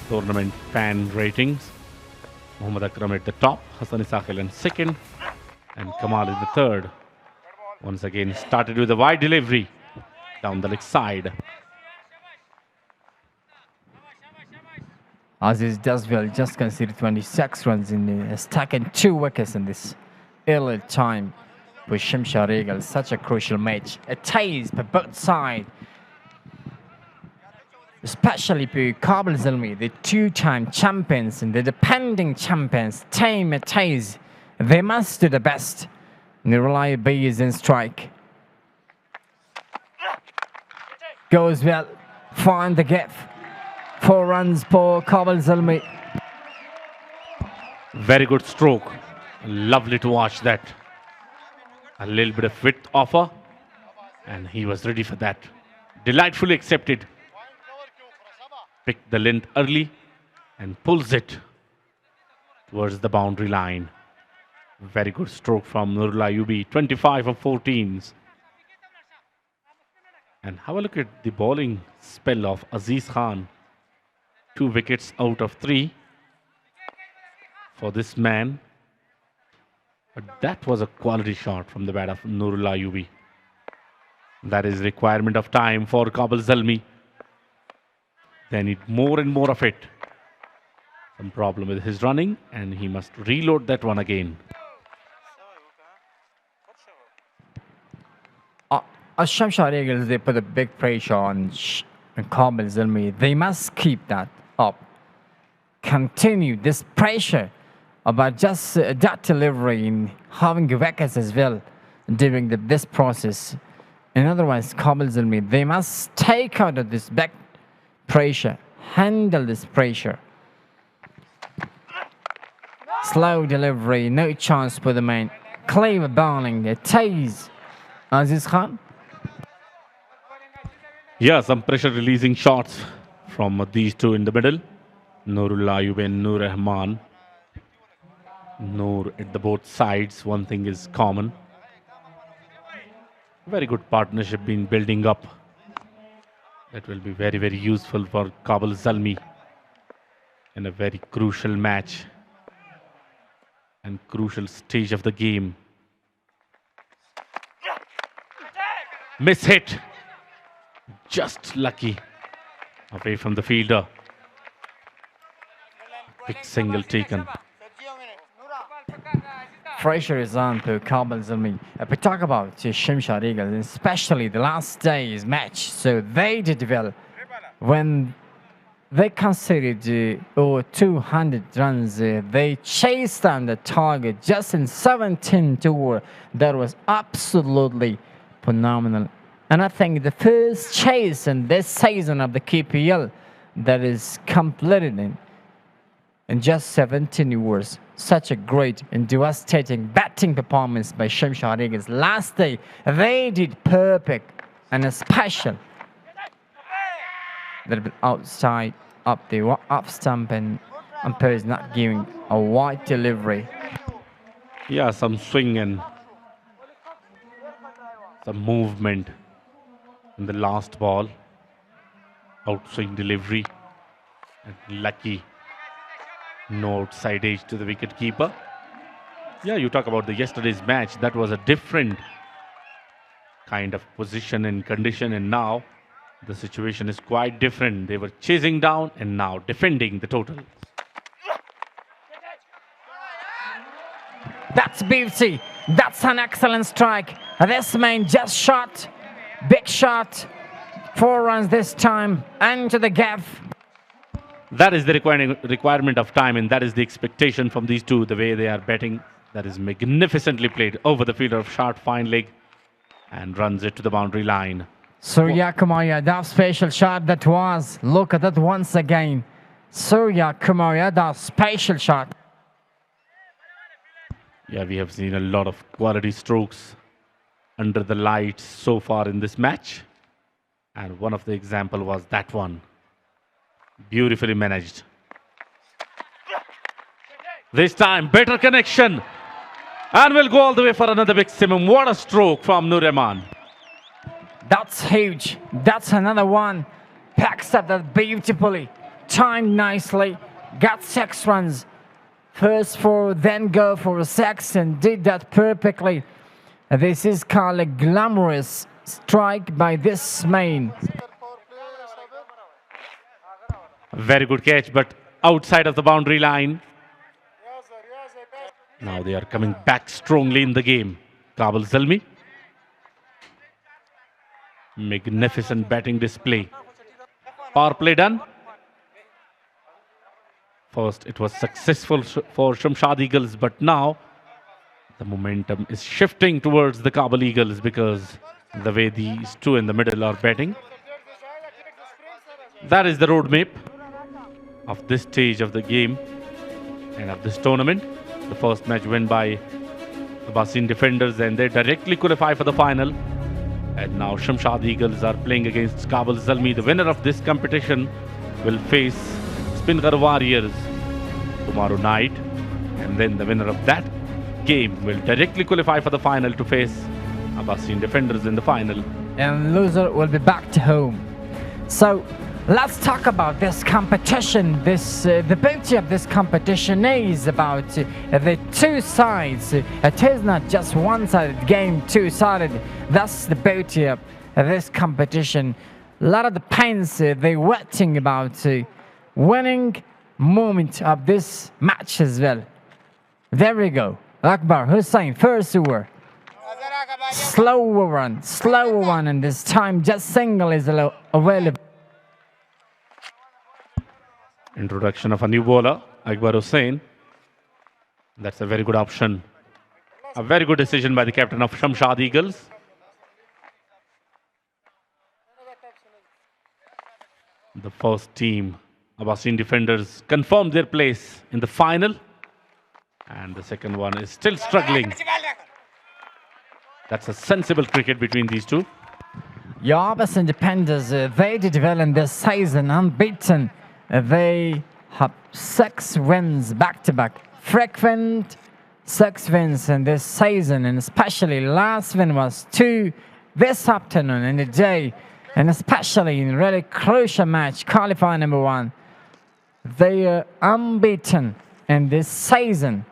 Tournament fan ratings. Mohammad Akram at the top, Hassan Isakhil in second, and Kamal in the third. Once again, started with a wide delivery down the leg side. Aziz does well, just conceded 26 runs in stacking 2 wickets in this early time with Shamshad Eagles. Such a crucial match. A ties for both sides. Especially for Kabul Zalmi, the 2-time champions and the defending champions, team at ties. They must do the best. Nurulai B is in strike. Goes well. Find the gap. 4 runs for Kabul Zalmi. Very good stroke. Lovely to watch that. A little bit of width offer. And he was ready for that. Delightfully accepted. Picked the length early and pulls it towards the boundary line. Very good stroke from Nurullah Ayubi, 25 of 14s. And have a look at the bowling spell of Aziz Khan. 2 wickets out of 3 for this man. But that was a quality shot from the bat of Nurullah Ayubi. That is requirement of time for Kabul Zalmi. They need more and more of it. Some problem with his running and he must reload that one again. Shamshad Eagles, they put a big pressure on Kabul Zalmi. They must keep that up. Continue this pressure about just that delivery and having wickets as well during this process. And otherwise, Kabul Zalmi, they must take out of this back pressure, handle this pressure. Slow delivery, no chance for the man. Clever bowling, a tease. Aziz Khan. Yeah, some pressure releasing shots from these two in the middle. Nurullah Ayub and Nur Rahman. Noor at the both sides, one thing is common. Very good partnership been building up That will be very, very useful for Kabul Zalmi in a very crucial match and crucial stage of the game. Miss hit. Just lucky. Away from the fielder. Big single taken. Pressure is on to Kabul Zalmi. We talk about Shamshad Eagles, especially the last day's match. So they did well when they conceded over 200 runs. They chased down the target just in 17 tours. That was absolutely phenomenal. And I think the first chase in this season of the KPL that is completed in just 17 hours. Such a great and devastating batting performance by Shamshad Eagles. Last day, they did perfect and a special. A little bit outside of the off stump and umpire is not giving a wide delivery. Yeah, some swing and some movement in the last ball. Outswing delivery. And lucky. No outside edge to the wicket keeper. Yeah, you talk about the yesterday's match. That was a different kind of position and condition, and now the situation is quite different. They were chasing down and now defending the total. That's beauty. That's an excellent strike. This man just shot. Big shot. 4 runs this time. Into the gap. That is the requirement of time, and that is the expectation from these two, the way they are batting. That is magnificently played over the fielder of short, fine leg, and runs it to the boundary line. Surya Kumar Yadav special shot that was. Look at that once again. Surya Kumar Yadav special shot. Yeah, we have seen a lot of quality strokes under the lights so far in this match. And one of the example was that one. Beautifully managed. This time, better connection. And we'll go all the way for another big simum. What a stroke from Nur Rahman. That's huge. That's another one. Packs up that beautifully. Timed nicely. Got 6 runs. First 4, then go for 6, and did that perfectly. This is called a glamorous strike by this man. Very good catch, but outside of the boundary line. Now they are coming back strongly in the game. Kabul Zalmi. Magnificent batting display. Power play done. First, it was successful for Shamshad Eagles, but now the momentum is shifting towards the Kabul Eagles because the way these two in the middle are batting. That is the roadmap of this stage of the game and of this tournament. The first match won by the Basin defenders, and they directly qualify for the final. And now Shamshad Eagles are playing against Kabul Zalmi. The winner of this competition will face Spingar Warriors tomorrow night, and then the winner of that game will directly qualify for the final to face Basin defenders in the final. And loser will be back to home. So let's talk about this competition. The beauty of this competition is about the two sides. It is not just one-sided game, two-sided. That's the beauty of this competition. A lot of the fans they're waiting about winning moment of this match as well. There we go. Akbar Hussain, first over. Slower one, and this time just single is available. Introduction of a new bowler, Akbar Hussain. That's a very good option. A very good decision by the captain of Shamshad Eagles. The first team, Abbasin defenders, confirmed their place in the final. And the second one is still struggling. That's a sensible cricket between these two. Abbasin defenders, they did well in this season, unbeaten. They have 6 wins back-to-back. Frequent 6 wins in this season, and especially last win was 2 this afternoon in the day. and especially in a really crucial match, qualifying number 1. They are unbeaten in this season.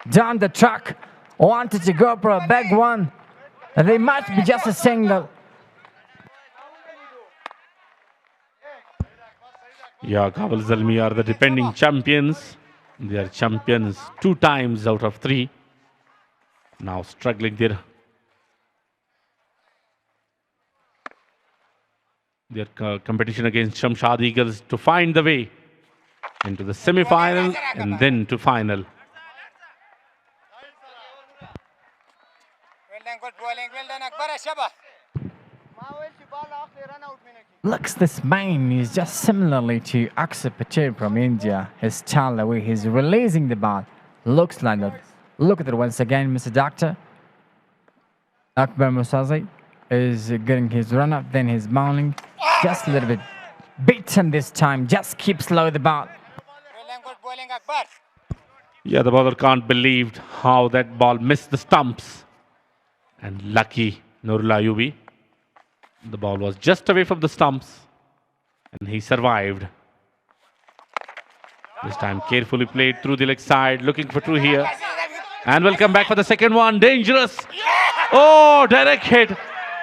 Down the track, wanted to go for a big one. They might be just a single. Yeah, Kabul Zalmi are the defending champions. They are champions 2 times out of 3. Now struggling their competition against Shamshad Eagles to find the way into the semi-final and then to final. Looks this man is just similarly to Patel from India. His style, the way he's releasing the ball, looks like that. Look at it once again, Mr. Doctor. Akbar Musazi is getting his run-up, then his bowling. Just a little bit beaten this time. Just keep slow the ball. Yeah, the bowler can't believe how that ball missed the stumps. And lucky Nurul Ayubi. The ball was just away from the stumps. And he survived. This time carefully played through the leg side. Looking for 2 here. And we'll come back for the second one. Dangerous. Oh, direct hit.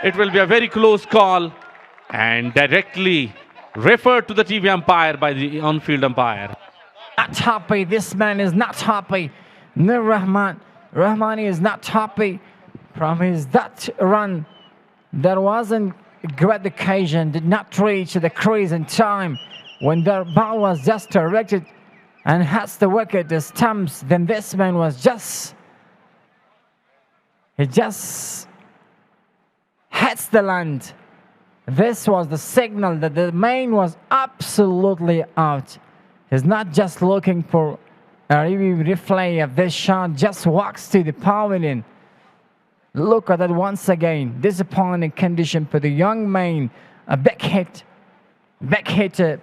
It will be a very close call. And directly referred to the TV umpire by the on-field umpire. Not happy. This man is not happy. Nur Rahman. Rahmani is not happy from his that run. There wasn't a great occasion. Did not reach the crease in time. When the ball was just directed and hits the wicket, the stumps, then this man was just... He just hits the land. This was the signal that the man was absolutely out. He's not just looking for a review replay of this shot, just walks to the pavilion. Look at that once again. Disappointing condition for the young man. A back hit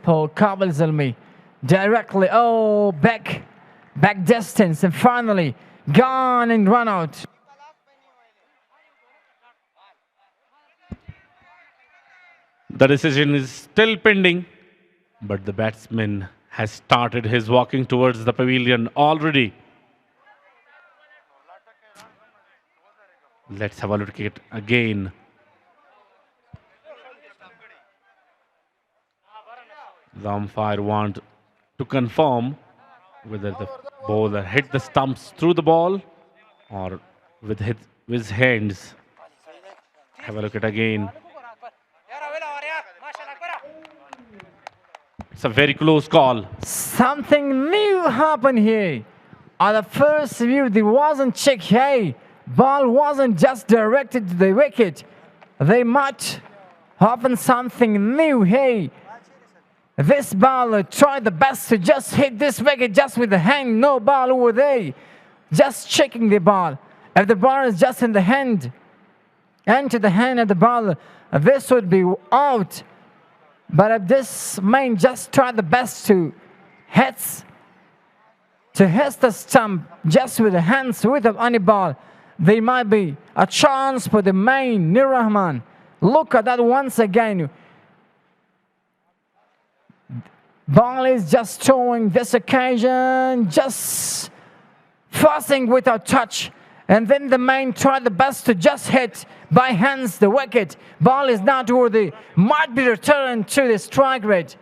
for Kabul Zalmi. Directly, back distance, and finally gone and run out. The decision is still pending, but the batsman has started his walking towards the pavilion already. Let's have a look at it again. The umpire wants to confirm whether the bowler hit the stumps through the ball or with his hands. Have a look at it again. It's a very close call. Something new happened here. On the first view, there wasn't check. Hey, ball wasn't just directed to the wicket. They might happen something new. Hey, this bowler tried the best to just hit this wicket just with the hand. No ball over there. Just checking the ball. If the ball is just in the hand, into the hand of the bowler, this would be out. But if this man just tried the best to hit the stump just with the hands without any ball, there might be a chance for the man, Nur Rahman. Look at that once again. Ball is just throwing this occasion, just forcing without touch. And then the man tried the best to just hit by hands the wicket. Ball is not worthy. Might be returned to the strike rate.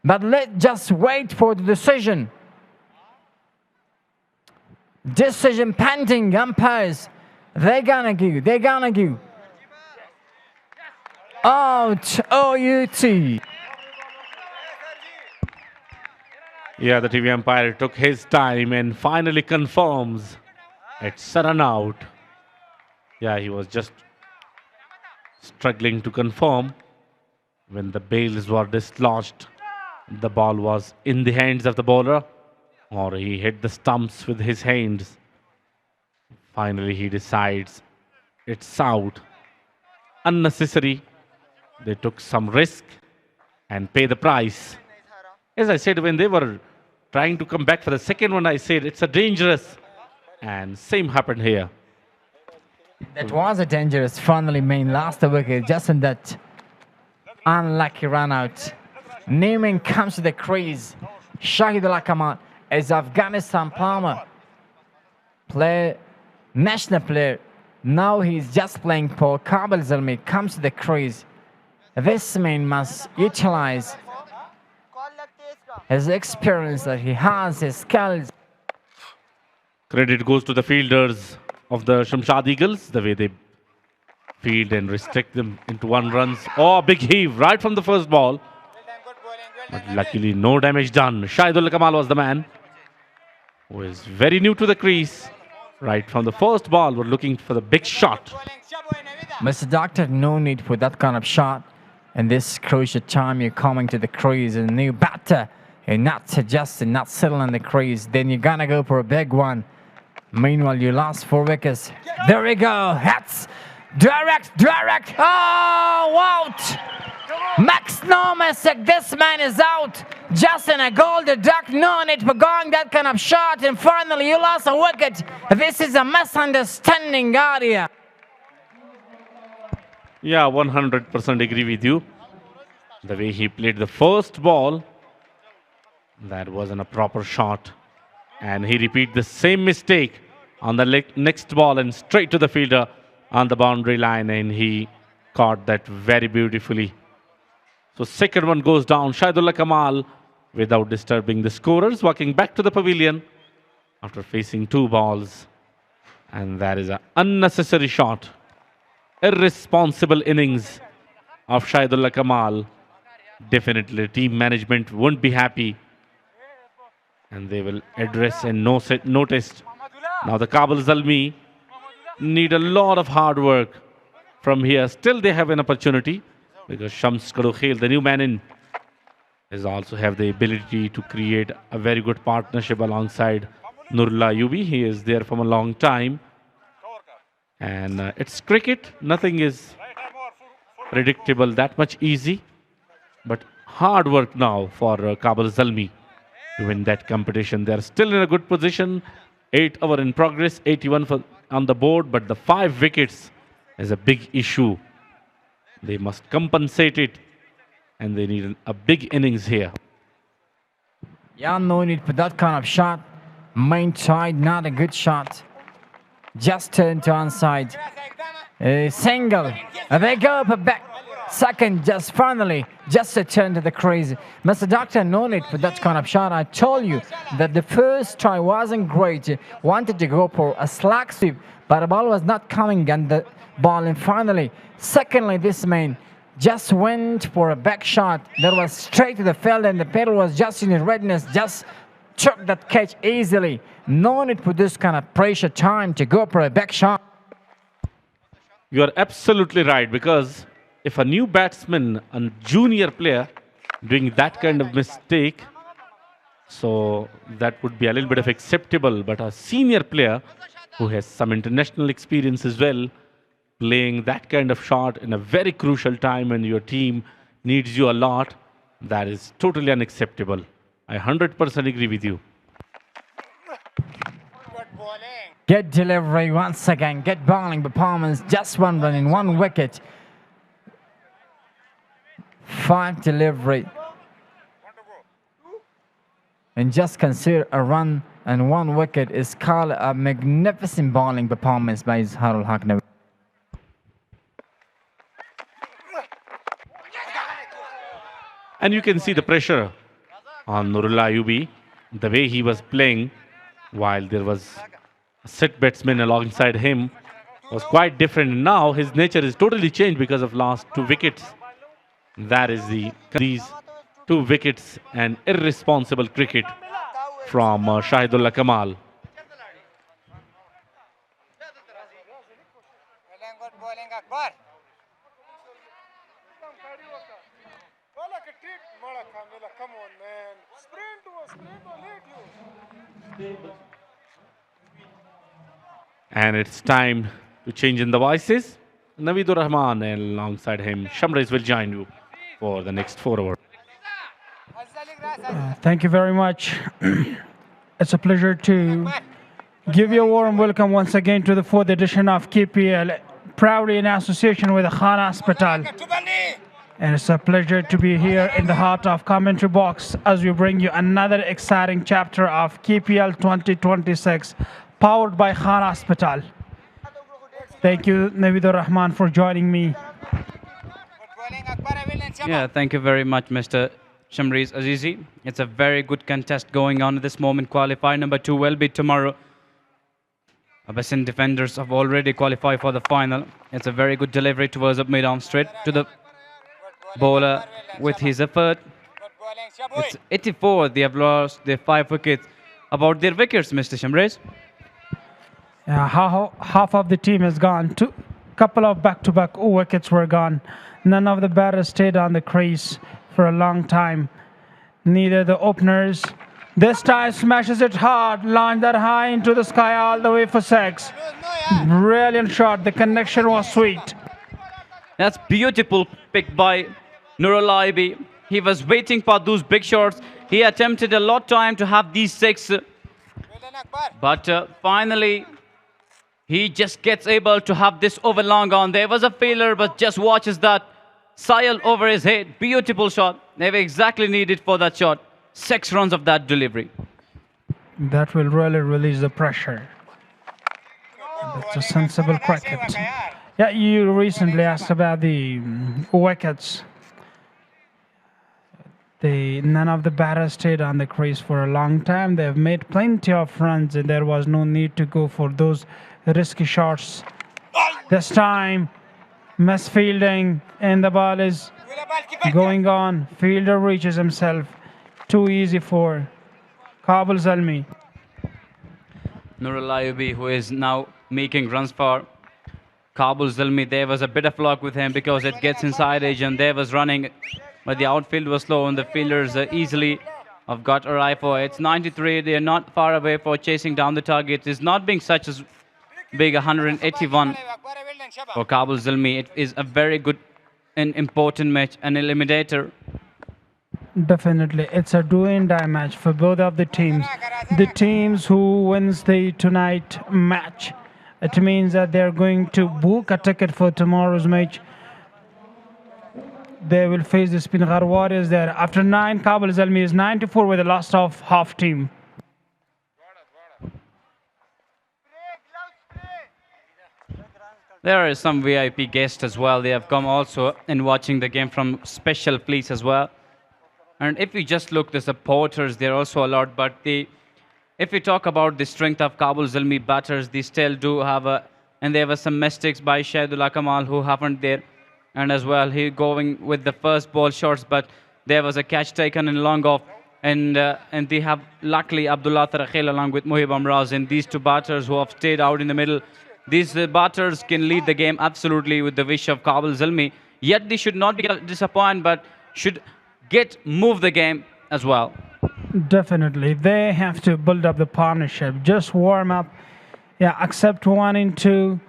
But let's just wait for the decision. Decision pending, umpires. They're gonna give. Out, OUT. Yeah, the TV umpire took his time and finally confirms it's a run out. Yeah, he was just struggling to confirm. When the bails were dislodged, the ball was in the hands of the bowler, or he hit the stumps with his hands. Finally, he decides it's out. Unnecessary. They took some risk and pay the price. As I said, when they were trying to come back for the second one, I said it's a dangerous. And same happened here. That was a dangerous finally main last wicket, just in that unlucky run out. Neiman comes to the crease. Shahidullah Kamal is Afghanistan Palmer. National player. Now he's just playing for Kabul. Zalmi comes to the crease. This man must utilize his experience that he has, his skills. Credit goes to the fielders of the Shamshad Eagles, the way they field and restrict them into one runs. Oh, big heave right from the first ball. But luckily, no damage done. Shahidullah Kamal was the man who is very new to the crease. Right from the first ball, we're looking for the big shot. Mr. Doctor, no need for that kind of shot. In this crucial time, you're coming to the crease, a new batter. You're not suggesting, not settling on the crease. Then you're gonna go for a big one. Meanwhile, you lost 4 wickets. There we go. Hats. Direct. Oh, out. Max, no mistake. This man is out. Just in a goal, the duck, no need for going that kind of shot. And finally, you lost a wicket. This is a misunderstanding, Arya. Yeah, 100% agree with you. The way he played the first ball, that wasn't a proper shot. And he repeat the same mistake on the next ball and straight to the fielder on the boundary line, and he caught that very beautifully. So second one goes down. Shahidullah Kamal, without disturbing the scorers, walking back to the pavilion after facing 2 balls. And that is an unnecessary shot. Irresponsible innings of Shahidullah Kamal. Definitely team management won't be happy, and they will address and notice. Now the Kabul Zalmi need a lot of hard work from here. Still they have an opportunity because Shamshad, the new man in, is also have the ability to create a very good partnership alongside Nurullah Yubi. He is there from a long time. And it's cricket. Nothing is predictable that much easy. But hard work now for Kabul Zalmi to win that competition. They are still in a good position. 8 over in progress, 81 on the board. But the 5 wickets is a big issue. They must compensate it. And they need a big innings here. Yeah, no need for that kind of shot. Main side, not a good shot. Just turn to onside. Single. They go up back. Second, just finally, just a turn to the crease. Mr. Doctor, no need for that kind of shot. I told you that the first try wasn't great. Wanted to go for a slack sweep, but the ball was not coming and the ball. And finally, secondly, this man just went for a back shot that was straight to the field, and the pedal was just in his readiness, just took that catch easily. No need for this kind of pressure time to go for a back shot. You are absolutely right, because if a new batsman, a junior player, doing that kind of mistake, so that would be a little bit of acceptable. But a senior player who has some international experience as well, playing that kind of shot in a very crucial time when your team needs you a lot, that is totally unacceptable. I 100% agree with you. Good delivery once again. Good bowling performance. Just 1 run in 1 wicket. 5 delivery. And just consider a run and 1 wicket is called a magnificent bowling performance by Harul Haknavi. And you can see the pressure on Nurullah Ayubi, the way he was playing while there was a set batsman alongside him was quite different. Now his nature is totally changed because of last 2 wickets. That is these 2 wickets and irresponsible cricket from Shahidullah Kamal. Come on, man. Sprint or late you. And it's time to change in the voices. Naveedur Rahman and alongside him, Shamrez will join you for the next 4 overs. Thank you very much. It's a pleasure to Give you a warm welcome once again to the 4th edition of KPL, proudly in association with the Khan Hospital. And it's a pleasure to be here in the heart of commentary box as we bring you another exciting chapter of KPL 2026, powered by Khan Hospital. Thank you, Navidur Rahman, for joining me. Yeah, thank you very much, Mr. Shamriz Azizi. It's a very good contest going on at this moment. Qualifier number 2 will be tomorrow. Abyssinian defenders have already qualified for the final. It's a very good delivery towards the mid-arm, straight to the bowler with his effort. It's 84. They have lost their 5 wickets. About their wickets, Mr. Shamriz? Yeah, half of the team is gone. Couple of back-to-back wickets were gone. None of the batters stayed on the crease for a long time. Neither the openers. This time smashes it hard, launched that high into the sky all the way for 6. Brilliant shot. The connection was sweet. That's beautiful pick by Nurulaibi. He was waiting for those big shots. He attempted a lot of time to have these 6. But finally, he just gets able to have this over long on. There was a failure, but just watches that sail over his head. Beautiful shot. They were exactly needed for that shot. 6 runs of that delivery. That will really release the pressure. That's a sensible cricket. Yeah, you recently asked about the wickets. None of the batters stayed on the crease for a long time. They've made plenty of runs, and there was no need to go for those risky shots. This time, misfielding, and the ball is going on. Fielder reaches himself. Too easy for Kabul Zalmi. Nurulaibi, who is now making runs for Kabul Zalmi. There was a bit of luck with him because it gets inside edge, and there was running, but the outfield was slow, and the fielders easily have got a eye for it. It's 93. They are not far away for chasing down the target. It's not being such as big 181 for Kabul Zalmi. It is a very good and important match, an eliminator. Definitely, it's a do-and-die match for both of the teams. The teams who wins the tonight match, it means that they're going to book a ticket for tomorrow's match. They will face the Spinghar Warriors there. After 9, Kabul Zalmi is 94 with a loss of half team. There are some VIP guests as well. They have come also and watching the game from special place as well. And if we just look, the supporters, there are also a lot. But if we talk about the strength of Kabul Zalmi batters, they still do have and there were some mistakes by Shahidullah Kamal who happened there. And as well, he going with the first ball shots, but there was a catch taken in long off. And they have luckily Abdullah Tarakhil along with Muhib Amraz and these 2 batters who have stayed out in the middle. These batters can lead the game absolutely with the wish of Kabul Zalmi. Yet they should not be disappointed, but should move the game as well. Definitely. They have to build up the partnership. Just warm up. Yeah, accept 1 and 2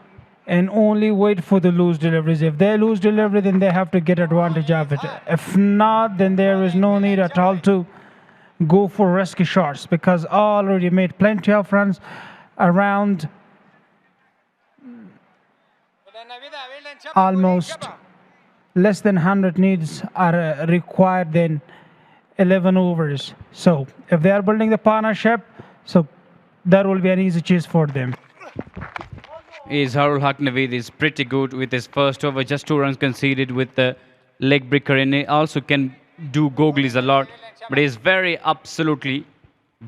and only wait for the loose deliveries. If they lose delivery, then they have to get advantage of it. If not, then there is no need at all to go for risky shots because already made plenty of runs around almost less than 100 needs are required then 11 overs. So if they are building the partnership, so that will be an easy chase for them. Harul Haq Naveed is pretty good with his first over, just 2 runs conceded with the leg breaker, and he also can do googlies a lot, but he's very absolutely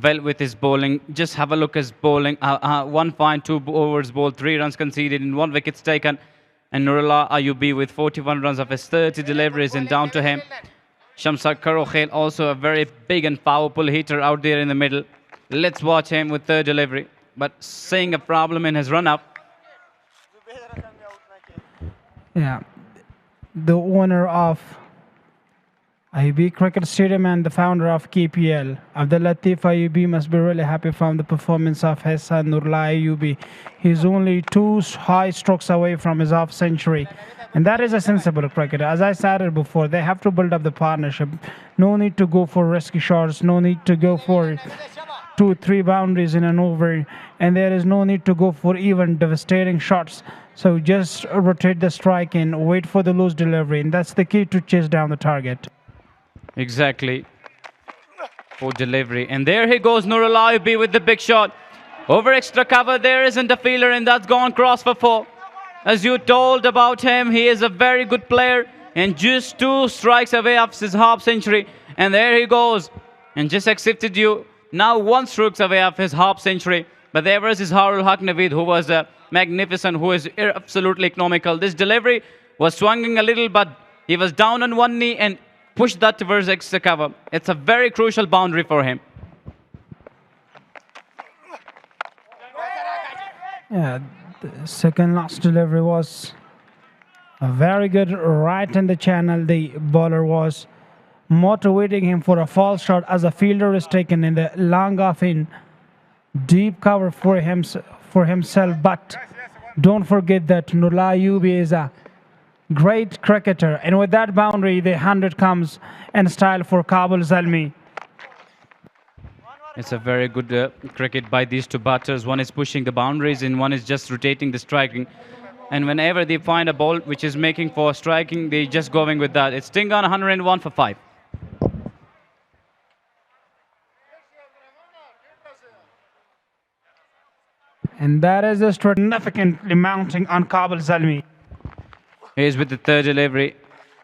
well with his bowling. Just have a look at his bowling. 1 fine, 2 overs bowled, 3 runs conceded, and 1 wickets taken. And Nurullah Ayubi with 41 runs of his 30 deliveries, and down to him. Shamshad Karokhail, also a very big and powerful hitter out there in the middle. Let's watch him with 3rd delivery, but seeing a problem in his run-up. Yeah, the owner of Ayubi Cricket Stadium and the founder of KPL, Abdul Latif Ayubi, must be really happy from the performance of his son Nurullah Ayubi. He's only 2 high strokes away from his half century. And that is a sensible cricketer. As I said before, they have to build up the partnership. No need to go for risky shots. No need to go for 2-3 boundaries in an over, and there is no need to go for even devastating shots. So just rotate the strike and wait for the loose delivery, and that's the key to chase down the target. Exactly. For delivery. And there he goes, Nurul Ayubi with the big shot. Over extra cover, there isn't a fielder, and that's gone cross for 4. As you told about him, he is a very good player, and just 2 strikes away of his half century. And there he goes, and just accepted you. Now 1 strokes away of his half century. But there was his Harul Haknavid, who was magnificent, who is absolutely economical. This delivery was swinging a little, but he was down on 1 knee and pushed that towards extra cover. It's a very crucial boundary for him. Yeah, the second last delivery was very good, right in the channel. The bowler was motivating him for a false shot as a fielder is taken in the long off in deep cover for himself. But don't forget that Nurul Ayubi is a great cricketer, and with that boundary, the 100 comes in style for Kabul Zalmi. It's a very good cricket by these 2 batters. One is pushing the boundaries and one is just rotating the striking. And whenever they find a ball which is making for striking, they're just going with that. It's Sting on 101 for 5. And that is a significantly mounting on Kabul Zalmi. He's with the 3rd delivery.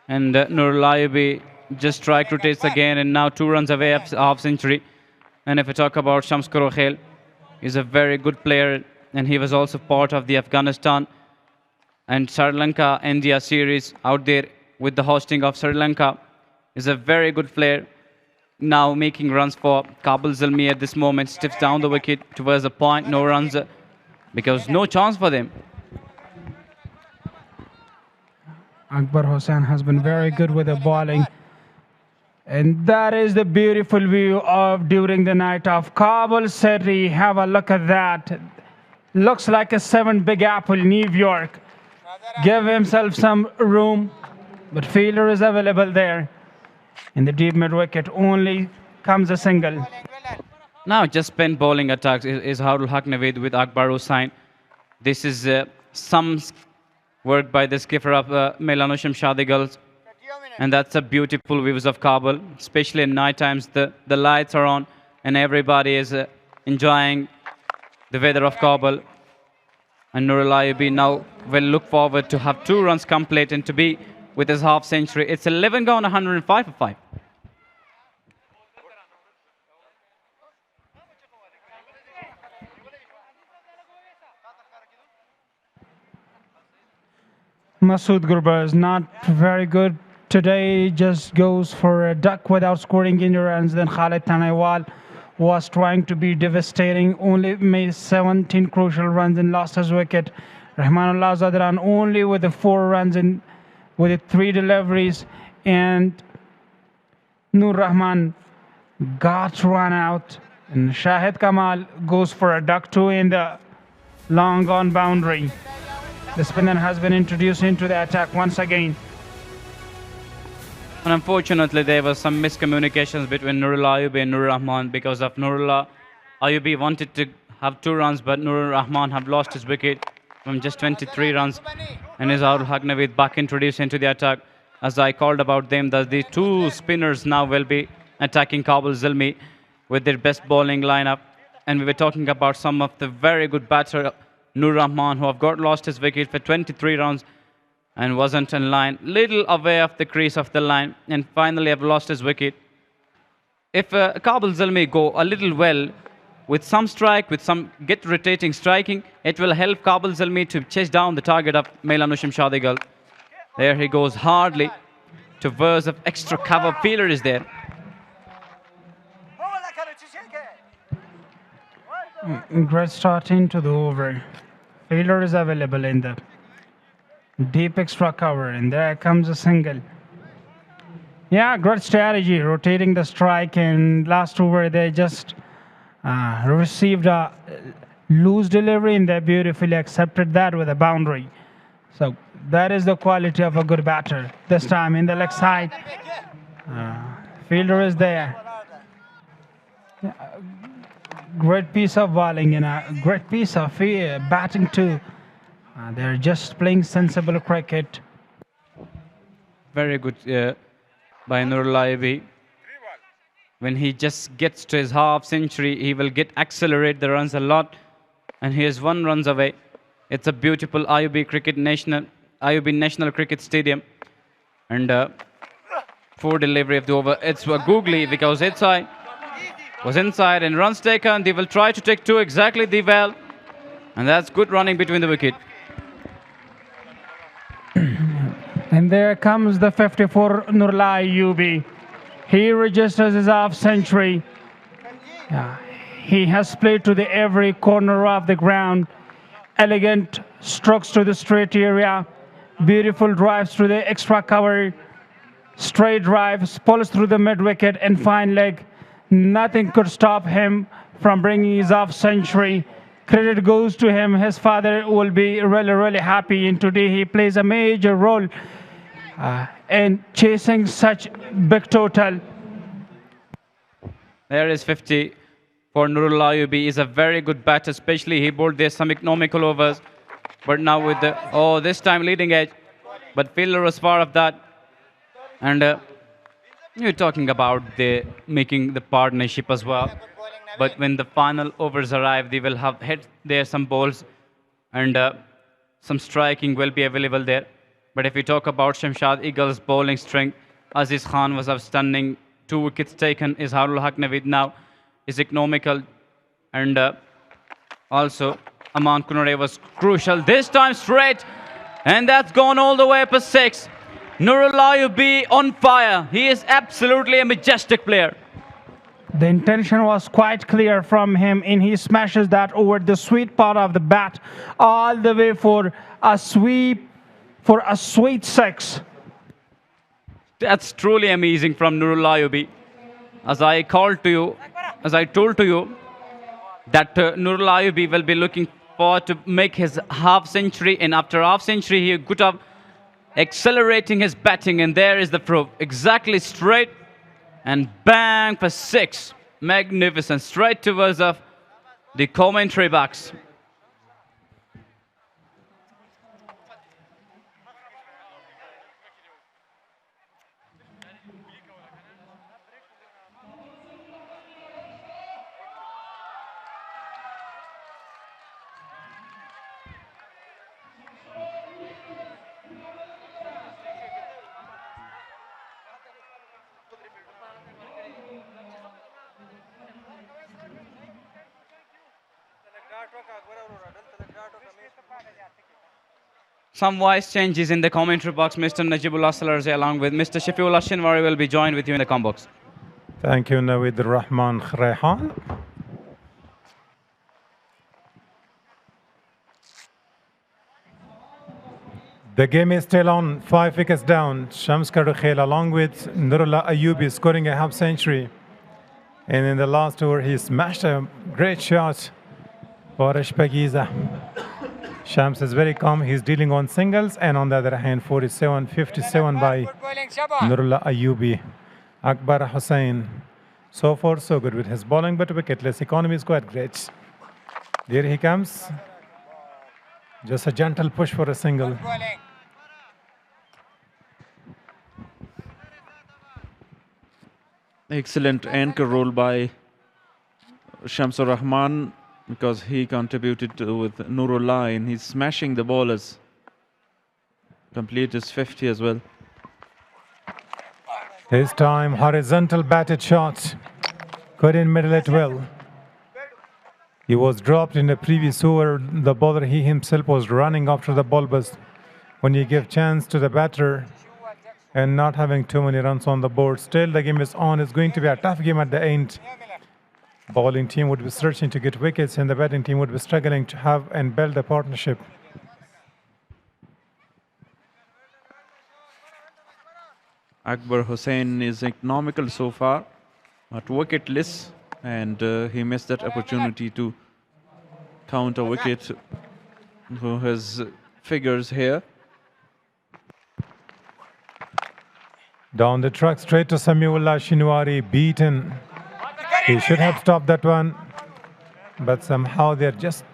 And Nurul Ayubi just strike rotates again, and now 2 runs away of half century. And if we talk about Shams Korokhel, he's a very good player, and he was also part of the Afghanistan and Sri Lanka India series out there with the hosting of Sri Lanka. He's a very good player, now making runs for Kabul Zalmi at this moment. Stiffs down the wicket towards the point, no runs, because no chance for them. Akbar Hossain has been very good with the bowling. And that is the beautiful view of during the night of Kabul City. Have a look at that. Looks like a 7 Big Apple, New York. Give himself some room, but fielder is available there. In the deep mid wicket, only comes a single. Now just spin bowling attacks is Harul Haknavid with Akbar Hossain. This is some work by the skipper of Melano Shamshad Eagles. And that's a beautiful views of Kabul, especially in night times. The lights are on and everybody is enjoying the weather of Kabul. And Nurul Ayubi now will look forward to have 2 runs complete and to be with his half century. It's 11 gone, 105 for 5. Masood Gurba is not very good today, just goes for a duck without scoring any runs. Then Khalid Tanaiwal was trying to be devastating, only made 17 crucial runs and lost his wicket. Rahmanullah Zadran only with the 4 runs and with the 3 deliveries, and Nur Rahman got run out, and Shahid Kamal goes for a duck 2 in the long on boundary. The spinner has been introduced into the attack once again. And unfortunately, there was some miscommunications between Nurul Ayubi and Nur Rahman, because of Nurul Ayubi wanted to have 2 runs, but Nur Rahman have lost his wicket from just 23 runs. And is Harul Haknavid back introduced into the attack. As I called about them, that the 2 spinners now will be attacking Kabul Zalmi with their best bowling lineup. And we were talking about some of the very good batter, Nur Rahman, who have lost his wicket for 23 runs and wasn't in line, little away of the crease of the line, and finally have lost his wicket. If Kabul Zalmi go a little well with some strike, with some get rotating striking, it will help Kabul Zalmi to chase down the target of Melano Shamshad Eagle. There he goes hardly towards of extra cover. Fielder is there. Great start into the over. Fielder is available in the deep extra cover, and there comes a single. Yeah, great strategy, rotating the strike, and last over they just received a loose delivery, and they beautifully accepted that with a boundary. So that is the quality of a good batter. This time in the leg side, fielder is there. great piece of bowling and a great piece of batting too. They're just playing sensible cricket. Very good by Nurul Ayubi. When he just gets to his half century, he will accelerate the runs a lot. And he is 1 run away. It's a beautiful Ayubi National Cricket Stadium. And for delivery of the over, it's a googly because inside was inside and runs taken. They will try to take 2 exactly the well. And that's good running between the wicket. And there comes the 54 Nurul Ayubi. He registers his half century. He has played to every corner of the ground. Elegant strokes to the straight area. Beautiful drives through the extra cover. Straight drives, pulls through the mid wicket and fine leg. Nothing could stop him from bringing his half century. Credit goes to him. His father will be really, really happy. And today he plays a major role in chasing such big total. There is 50 for Nurul Ayubi. He's a very good batter, especially he bowled there some economical overs. But now with this time leading edge. But fielder was far of that. And you're talking about making the partnership as well. But when the final overs arrive, they will have hit there some balls and some striking will be available there. But if we talk about Shamshad Eagles bowling strength, Aziz Khan was outstanding. 2 wickets taken. Izharul Haq Naveed now is economical. And also Aman Kunare was crucial. This time straight. And that's gone all the way up to 6. Nurul Ayubi on fire. He is absolutely a majestic player. The intention was quite clear from him, and he smashes that over the sweet part of the bat all the way for a sweep, for a sweet 6. That's truly amazing from Nurul Ayubi. As I told to you, that Nurul Ayubi will be looking forward to make his half century, and after half century he could have accelerating his batting, and there is the proof. Exactly straight. And bang for 6. Magnificent. Straight towards the commentary box. Some voice changes in the commentary box. Mr. Najibullah Salarzi along with Mr. Shafiullah Shinwari will be joined with you in the com box. Thank you, Naveed Rahman Khrehan. The game is still on, 5 wickets down. Shamshad Khail along with Nurul Ayubi scoring a half century. And in the last over, he smashed a great shot for Ishpagiza. Shams is very calm. He's dealing on singles, and on the other hand, 47-57 by Nurul Ayubi. Akbar Hussain, so far so good with his bowling, but wicketless economy is quite great. There he comes. Just a gentle push for a single. Excellent anchor role by Shamsur Rahman, because he contributed with Nurullah, and he's smashing the bowlers. Complete his 50 as well. This time, horizontal batted shot. Couldn't middle it well. He was dropped in the previous over. The bowler, he himself was running after the ball, but when you give chance to the batter and not having too many runs on the board, still the game is on. It's going to be a tough game at the end. Bowling team would be searching to get wickets, and the batting team would be struggling to have and build a partnership. Akbar Hussain is economical so far, but wicketless, and he missed that opportunity to count a wicket for his figures here. Down the track, straight to Samiullah Shinwari, beaten. He should have stopped that one. but somehow they're just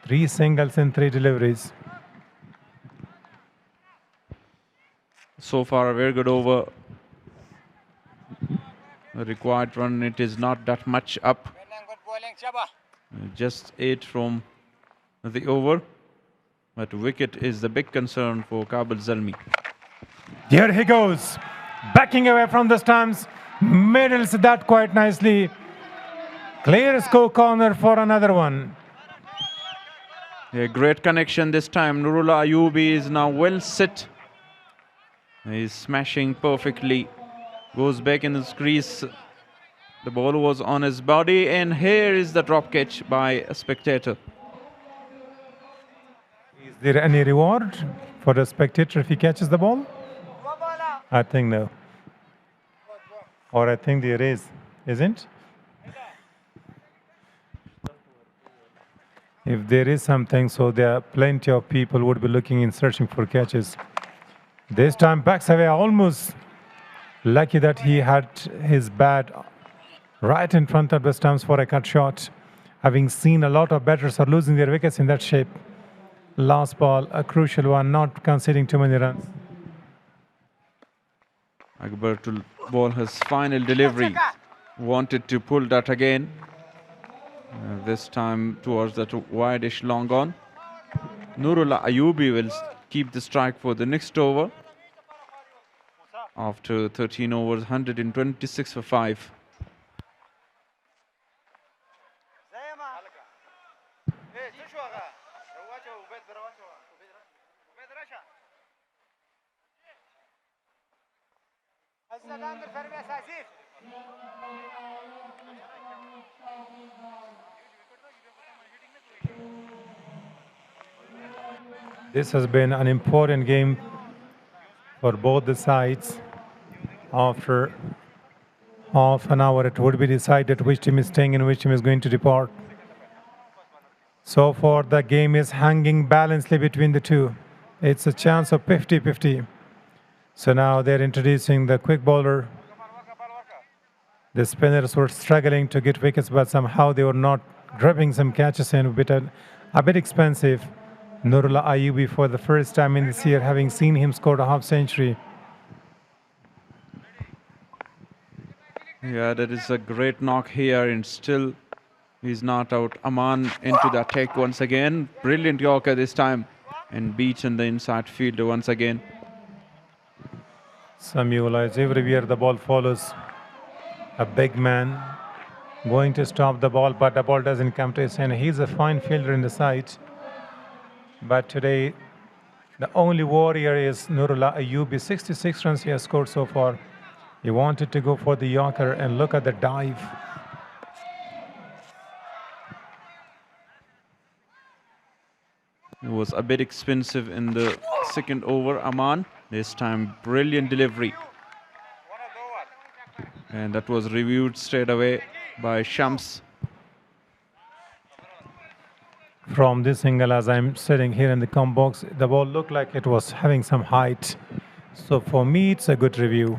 3 singles in 3 deliveries. So far, a very good over. The required run, it is not that much up. Just 8 from the over. But wicket is the big concern for Kabul Zalmi. Here he goes, backing away from the stumps, middles that quite nicely. Clear score corner for another one. A great connection this time. Nurullah Ayubi is now well set. He's smashing perfectly. Goes back in his crease. The ball was on his body, and here is the drop catch by a spectator. Is there any reward for the spectator if he catches the ball? I think no. Or I think there is, isn't? If there is something, so there are plenty of people would be looking and searching for catches. This time backs away, almost lucky that he had his bat right in front of the stumps for a cut shot. Having seen a lot of batters are losing their wickets in that shape. Last ball, a crucial one, not conceding too many runs. Akbar to ball his final delivery. Wanted to pull that again. This time towards that wide-ish long on. Nurullah Ayubi will keep the strike for the next over. After 13 overs, 126 for 5. This has been an important game for both the sides. After half an hour, it would be decided which team is staying and which team is going to depart. So far, the game is hanging balancely between the two. It's a chance of 50-50. So now they're introducing the quick bowler. The spinners were struggling to get wickets, but somehow they were not grabbing some catches in, a bit expensive. Nurullah Ayubi for the first time in this year, having seen him score a half century. Yeah, that is a great knock here, and still he's not out. Aman into the attack once again. Brilliant Yorker this time, and beaten the inside fielder once again. Samuel, as everywhere the ball follows a big man going to stop the ball, but the ball doesn't come to his hand. He's a fine fielder in the side. But today, the only warrior is Nurullah Ayubi. 66 runs he has scored so far. He wanted to go for the Yorker, and look at the dive. It was a bit expensive in the second over, Aman. This time, brilliant delivery. And that was reviewed straight away by Shams. From this angle, as I'm sitting here in the com box, the ball looked like it was having some height. So for me, it's a good review.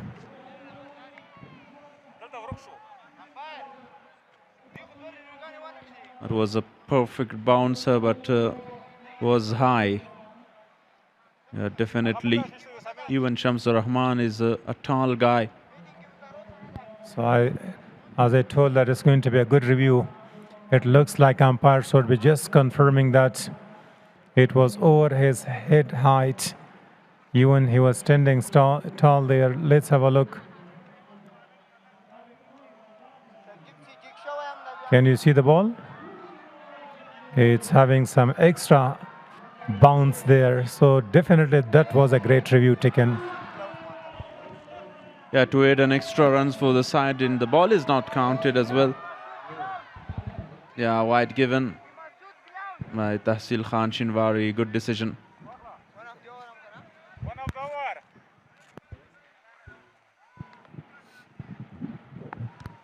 It was a perfect bouncer, but was high. Yeah, definitely. Even Shamsur Rahman is a tall guy. So as I told that it's going to be a good review. It looks like umpire should be just confirming that it was over his head height. Even he was standing tall there. Let's have a look. Can you see the ball? It's having some extra bounce there. So definitely that was a great review taken. Yeah, to add an extra runs for the side, and the ball is not counted as well. Yeah, wide given by Tahsil Khan Shinwari. Good decision.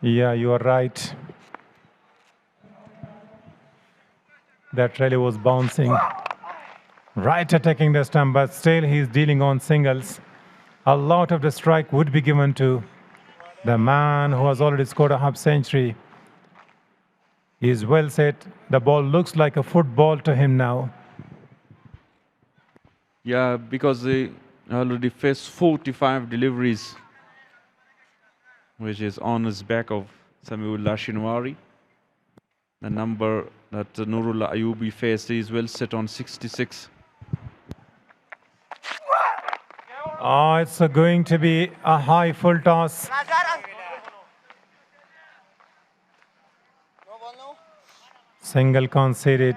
Yeah, you are right. That really was bouncing. Right attacking the stump, but still he's dealing on singles. A lot of the strike would be given to the man who has already scored a half century. He is well set. The ball looks like a football to him now. Yeah, because they already faced 45 deliveries, which is on his back of Samiullah Shinwari. The number that Nurullah Ayubi faced is well set on 66. Oh, it's going to be a high full toss. Single conceded.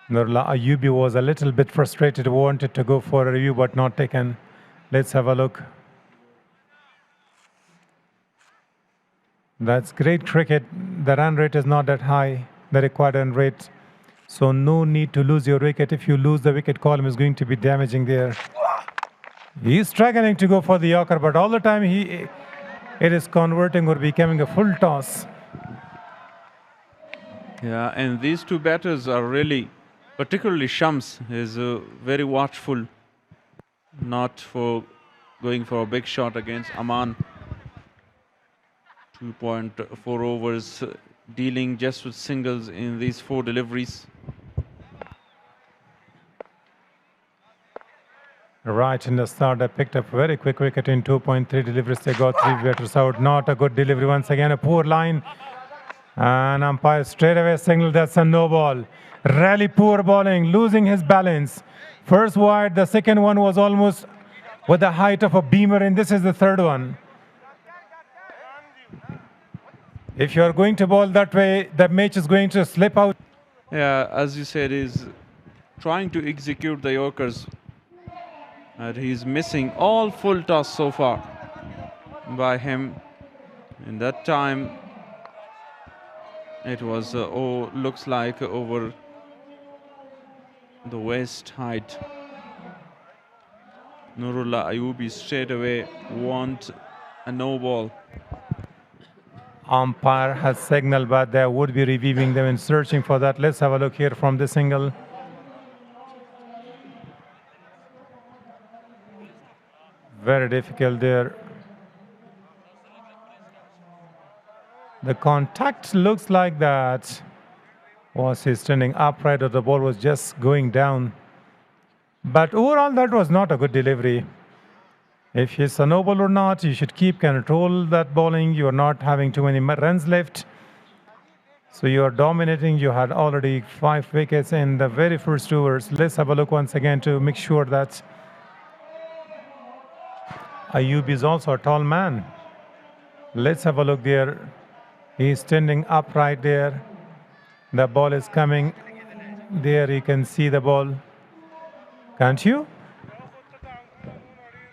Nurullah Ayubi was a little bit frustrated, wanted to go for a review but not taken. Let's have a look. That's great cricket. The run rate is not that high, the required run rate. So no need to lose your wicket. If you lose, the wicket column is going to be damaging there. He's struggling to go for the Yorker, but all the time it is converting or becoming a full toss. Yeah, and these two batters are really, particularly Shams is very watchful, not for going for a big shot against Aman. 2.4 overs, dealing just with singles in these 4 deliveries. Right in the start, they picked up very quick wicket in 2.3 deliveries. They got 3 batters out. Not a good delivery. Once again, a poor line. And umpire straight away signaled that's a no ball. Really poor bowling, losing his balance. First wide, the second one was almost with the height of a beamer, and this is the third one. If you are going to bowl that way, the match is going to slip out. Yeah, as you said, he's trying to execute the Yorkers. And he's missing all full toss so far by him. In that time, it was, looks like over the waist height. Nurullah Ayubi straight away want a no ball. Umpire has signaled, but they would be reviewing them and searching for that. Let's have a look here from the single. Very difficult there. The contact looks like that. Was he standing upright or the ball was just going down? But overall, that was not a good delivery. If he's a no ball or not, you should keep control that bowling. You are not having too many runs left. So you are dominating. You had already 5 wickets in the very first overs. Let's have a look once again to make sure that Ayub is also a tall man. Let's have a look there. He's standing upright there. The ball is coming. There you can see the ball. Can't you?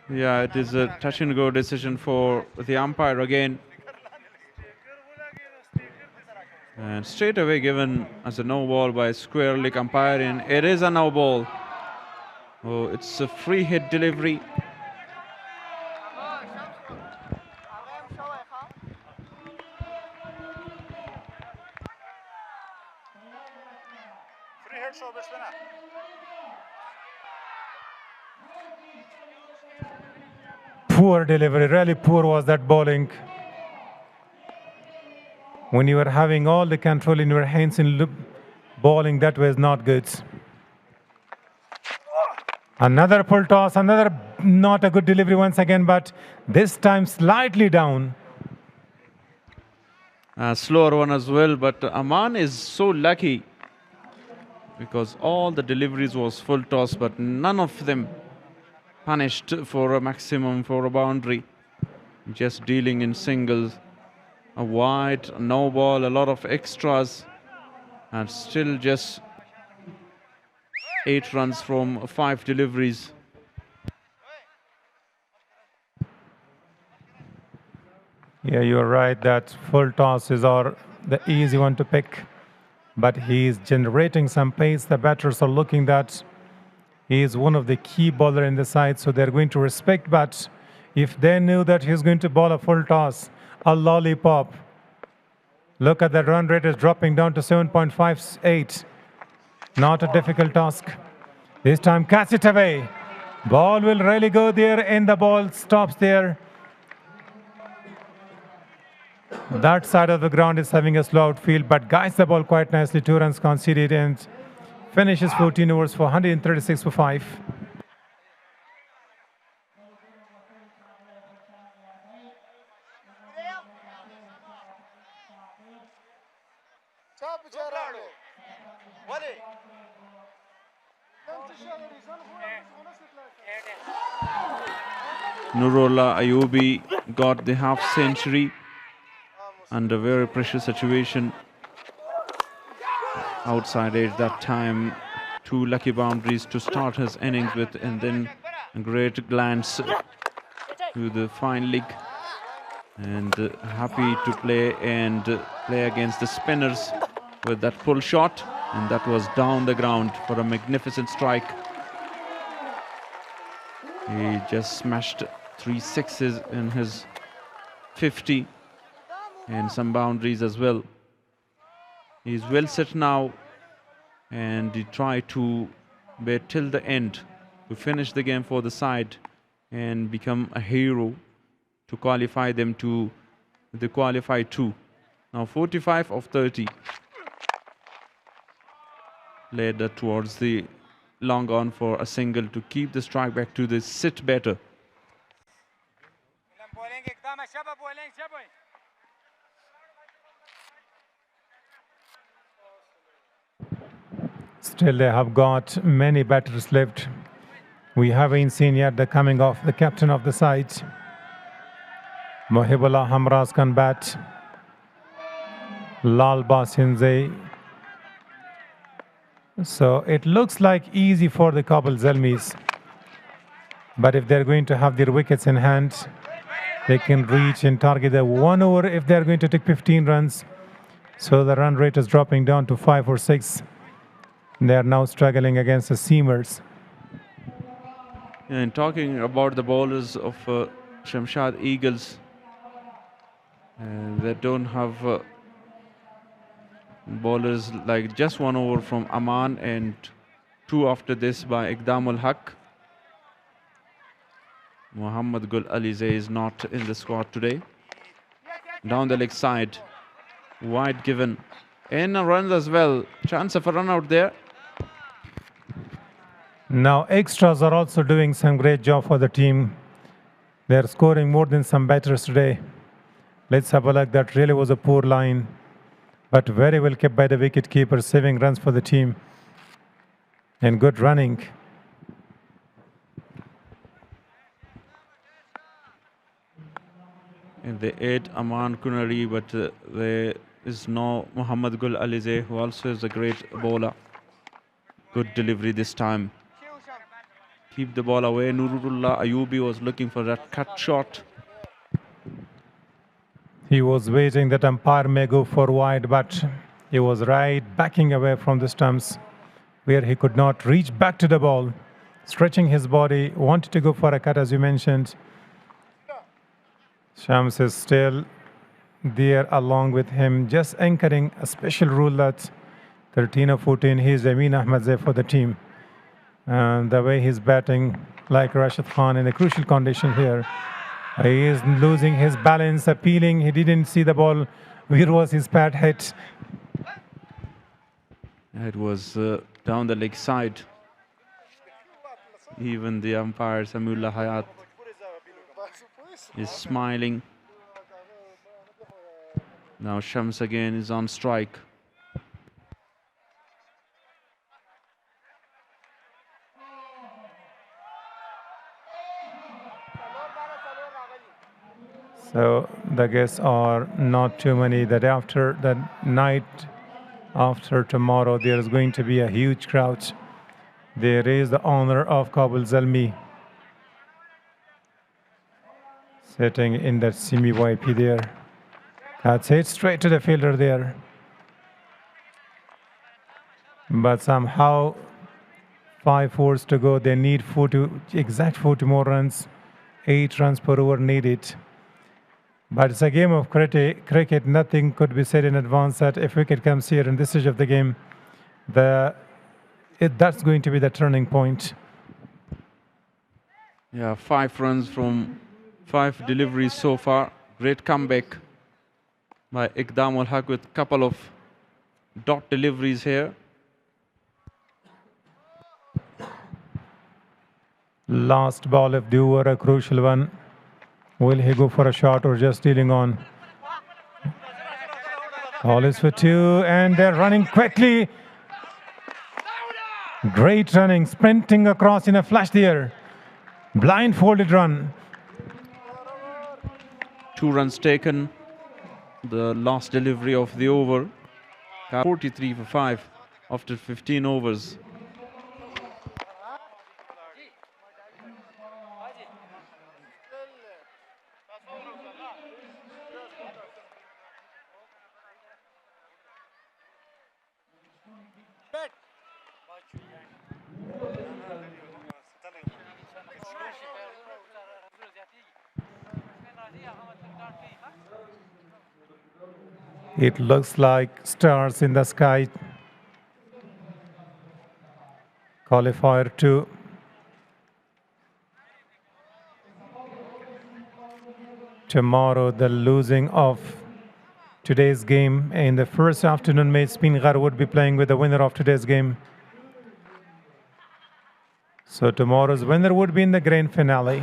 Yeah, it is a touch and go decision for the umpire again. And straight away given as a no ball by square leg umpiring. It is a no ball. Oh, it's a free hit delivery. Poor delivery, really poor was that bowling. When you were having all the control in your hands in bowling, that was not good. Another full toss, another not a good delivery once again, but this time slightly down. Slower one as well, but Aman is so lucky because all the deliveries was full toss, but none of them punished for a maximum, for a boundary. Just dealing in singles, a wide, a no ball, a lot of extras, and still just 8 runs from 5 deliveries. Yeah, you're right that full tosses are the easy one to pick, but he's generating some pace. The batters are looking that he is one of the key bowler in the side, so they're going to respect. But if they knew that he's going to bowl a full toss, a lollipop, look at the run rate is dropping down to 7.58. Not a difficult task. This time, catch it away. Ball will really go there, and the ball stops there. That side of the ground is having a slow outfield, but guides the ball quite nicely. 2 runs conceded and finishes 14 overs for 136 for 5. Nurullah Ayubi got the half century under very pressure situation. Outside edge that time, 2 lucky boundaries to start his innings with, and then a great glance to the fine leg, and happy to play and play against the spinners with that pull shot, and that was down the ground for a magnificent strike. He just smashed 3 sixes in his 50 and some boundaries as well. He's well set now, and he tried to bet till the end to finish the game for the side and become a hero to qualify them to the qualify 2. Now 45 of 30. Led towards the long on for a single to keep the strike back to the sit better. Still, they have got many batters left. We haven't seen yet the coming of the captain of the side. Mohibullah Hamraz can bat. Lal Basinze. So it looks like easy for the Kabul Zalmis. But if they're going to have their wickets in hand, they can reach and target the 1 over if they're going to take 15 runs. So the run rate is dropping down to 5 or 6. They are now struggling against the seamers. And talking about the bowlers of Shamshad Eagles, they don't have bowlers like just 1 over from Aman and 2 after this by Iqdamul Haq. Muhammad Gul Alize is not in the squad today. Down the leg side, wide given, and a run as well. Chance of a run out there. Now extras are also doing some great job for the team. They're scoring more than some batters today. Let's have a look. That really was a poor line, but very well kept by the wicketkeeper, saving runs for the team. And good running. And they aid Aman Kunari, but there is no Muhammad Gul Alize, who also is a great bowler. Good delivery this time. Keep the ball away. Nurullah Ayubi was looking for that cut shot. He was waiting that umpire may go for wide, but he was right backing away from the stumps where he could not reach back to the ball. Stretching his body, wanted to go for a cut as you mentioned. Shams is still there along with him, just anchoring a special rule that 13 or 14, he is Amin Ahmadzai for the team. And the way he's batting like Rashid Khan in a crucial condition here. He is losing his balance, appealing. He didn't see the ball. Where was his pad hit? It was down the leg side. Even the umpire, Samullah Hayat, is smiling. Now Shams again is on strike. So the guests are not too many. That after the night after tomorrow, there is going to be a huge crowd. There is the owner of Kabul Zalmi sitting in that semi-YP there. That's it, straight to the fielder there. But somehow 5 overs to go. They need exact 40 more runs. 8 runs per over needed. But it's a game of cricket. Nothing could be said in advance that if wicket comes here in this stage of the game, that's going to be the turning point. Yeah, 5 runs from 5 deliveries so far. Great comeback. by Iqdam ul Haq with a couple of dot deliveries here. Last ball of the over, a crucial one. Will he go for a shot or just dealing on? All is for two, and they're running quickly. Great running, sprinting across in a flash there. Blindfolded run. 2 runs taken. The last delivery of the over. 43 for 5 after 15 overs. It looks like stars in the sky. Qualifier 2. Tomorrow, the losing of today's game in the first afternoon match, Spingar would be playing with the winner of today's game. So tomorrow's winner would be in the grand finale.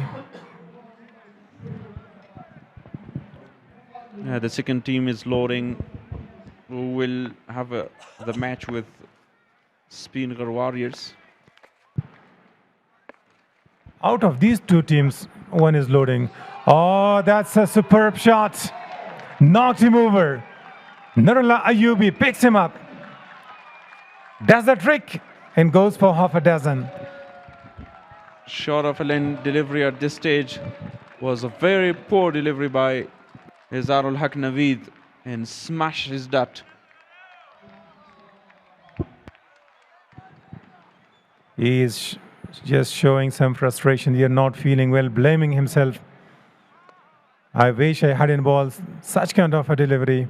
Yeah, the second team is loading. Who will have the match with Spingar Warriors. Out of these two teams, one is loading. Oh, that's a superb shot. Knocked him over. Nurullah Ayubi picks him up. Does the trick and goes for half a dozen. Short of a lane delivery at this stage was a very poor delivery by Izarul Haq Naveed and smashed his dot. He is just showing some frustration here, not feeling well, blaming himself. I wish I had in balls such kind of a delivery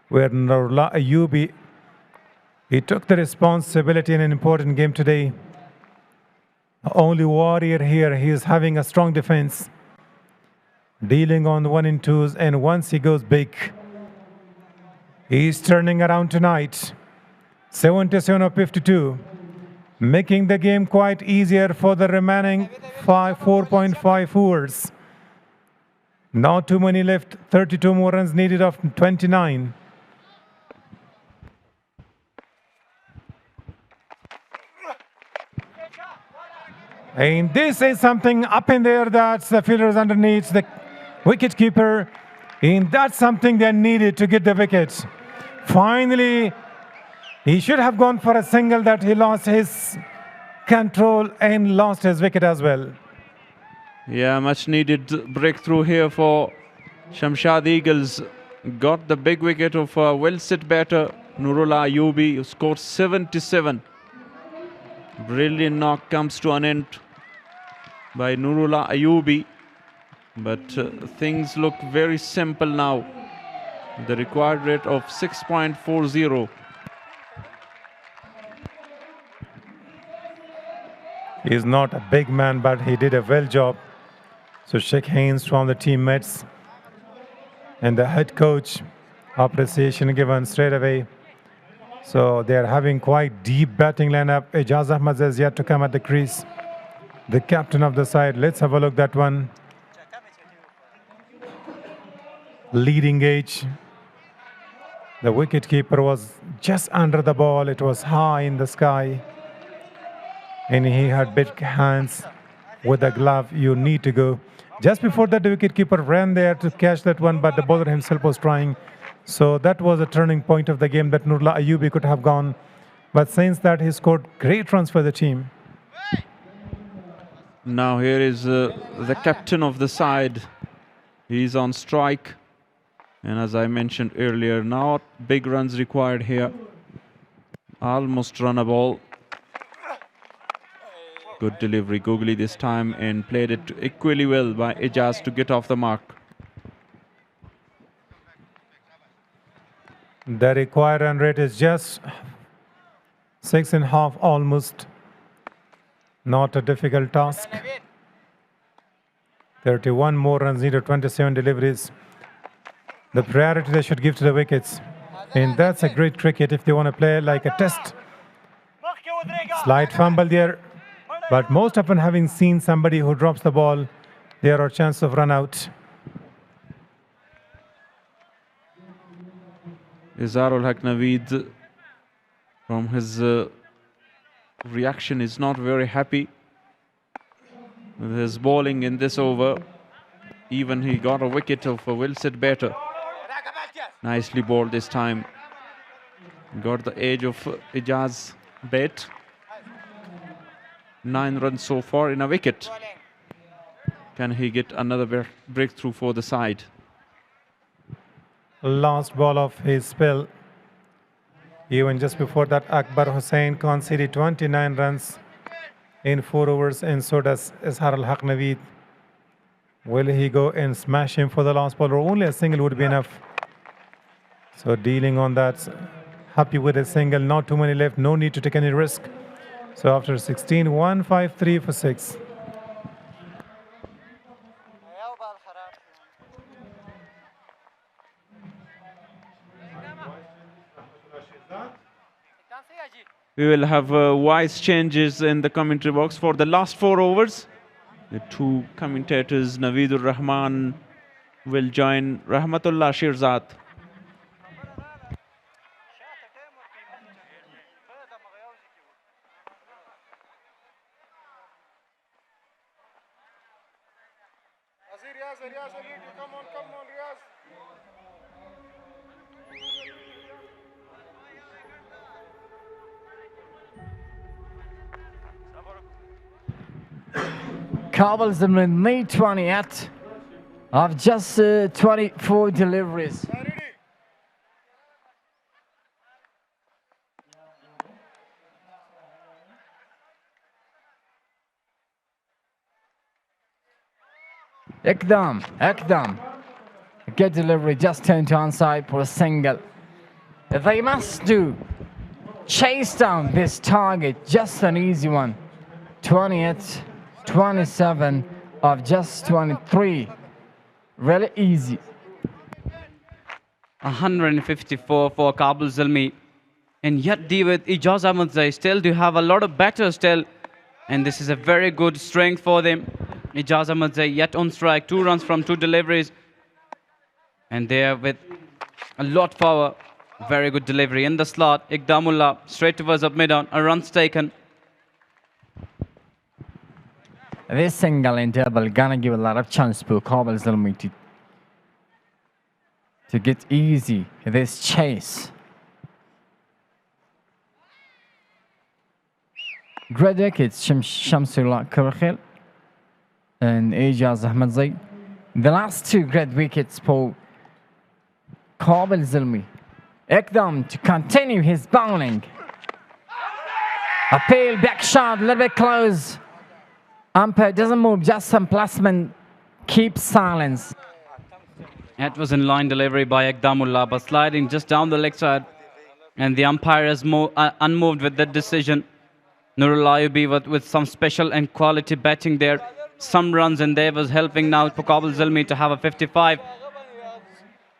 where Nurullah Ayubi, he took the responsibility in an important game today. Only warrior here, he is having a strong defense. Dealing on 1 and 2s, and once he goes big, he's turning around tonight. 77 of 52, making the game quite easier for the remaining 4.5 overs. Not too many left, 32 more runs needed of 29. And this is something up in there that's the fielders underneath the wicket keeper, and that's something they needed to get the wickets. Finally, he should have gone for a single, that he lost his control and lost his wicket as well. Yeah, much needed breakthrough here for Shamshad Eagles. Got the big wicket of a well-set batter, Nurullah Ayubi, who scored 77. Brilliant knock comes to an end by Nurullah Ayubi. But things look very simple now. The required rate of 6.40. He's not a big man, but he did a well job. So shake hands from the teammates and the head coach. Appreciation given straight away. So they're having quite deep batting lineup. Ijaz Ahmad is yet to come at the crease. The captain of the side. Let's have a look at that one. Leading edge. The wicketkeeper was just under the ball. It was high in the sky. And he had big hands with the glove. You need to go. Just before that, the wicketkeeper ran there to catch that one, but the bowler himself was trying. So that was a turning point of the game that Nurullah Ayubi could have gone. But since that, he scored great runs for the team. Now here is the captain of the side. He's on strike. And as I mentioned earlier, not big runs required here. Almost run a ball. Good delivery, googly this time, and played it equally well by Ijaz to get off the mark. The required run rate is just 6.5 almost. Not a difficult task. 31 more runs needed, 27 deliveries. the priority they should give to the wickets. And that's a great cricket if they want to play like a test. Slight fumble there. But most often, having seen somebody who drops the ball, there are chances of run out. Izarul Haq Naveed, from his reaction, is not very happy with his bowling in this over. Even he got a wicket of a well-set batter. Nicely bowled this time. Got the edge of Ijaz bat. 9 runs so far in a wicket. Can he get another breakthrough for the side? Last ball of his spell. Even just before that, Akbar Hussain conceded 29 runs in 4 overs, and so does Izarul Haq Naveed. Will he go and smash him for the last ball, or only a single would be enough? So dealing on that, happy with a single, not too many left, no need to take any risk. So after 16, 153 for 6. We will have wise changes in the commentary box for the last 4 overs. The 2 commentators, Naveedur Rahman, will join Rahmatullah Shirzad. Come on, Riyaz. Kabul's in the 20th of just 24 deliveries. Ekdam. Good delivery, just turned to onside for a single. They must do. Chase down this target, just an easy one. 20th, 27 of just 23. Really easy. 154 for Kabul Zalmi. And yet, with Ijaz Ahmed Zai still do have a lot of batters still. And this is a very good strength for them. Ijaz Ahmed Zai yet on strike. 2 runs from 2 deliveries. And they are with a lot of power. Very good delivery in the slot. Iqdamullah straight towards up mid on. A run's taken. This single interval gonna give a lot of chance to Kabul Zalmi to get easy this chase. Great wickets, Shamsullah Karakhil and Ijaz Ahmed Zai. The last 2 great wickets for Kabul Zalmi. Ekdam to continue his bowling. Appeal, back shot, a little bit close. Umpire doesn't move, just some placement. Keep silence. That was in line delivery by Iqdamullah, but sliding just down the leg side. And the umpire is unmoved with that decision. Nurullah Ayubi with some special and quality batting there. Some runs, and they was helping now for Kabul Zalmi to have a 55.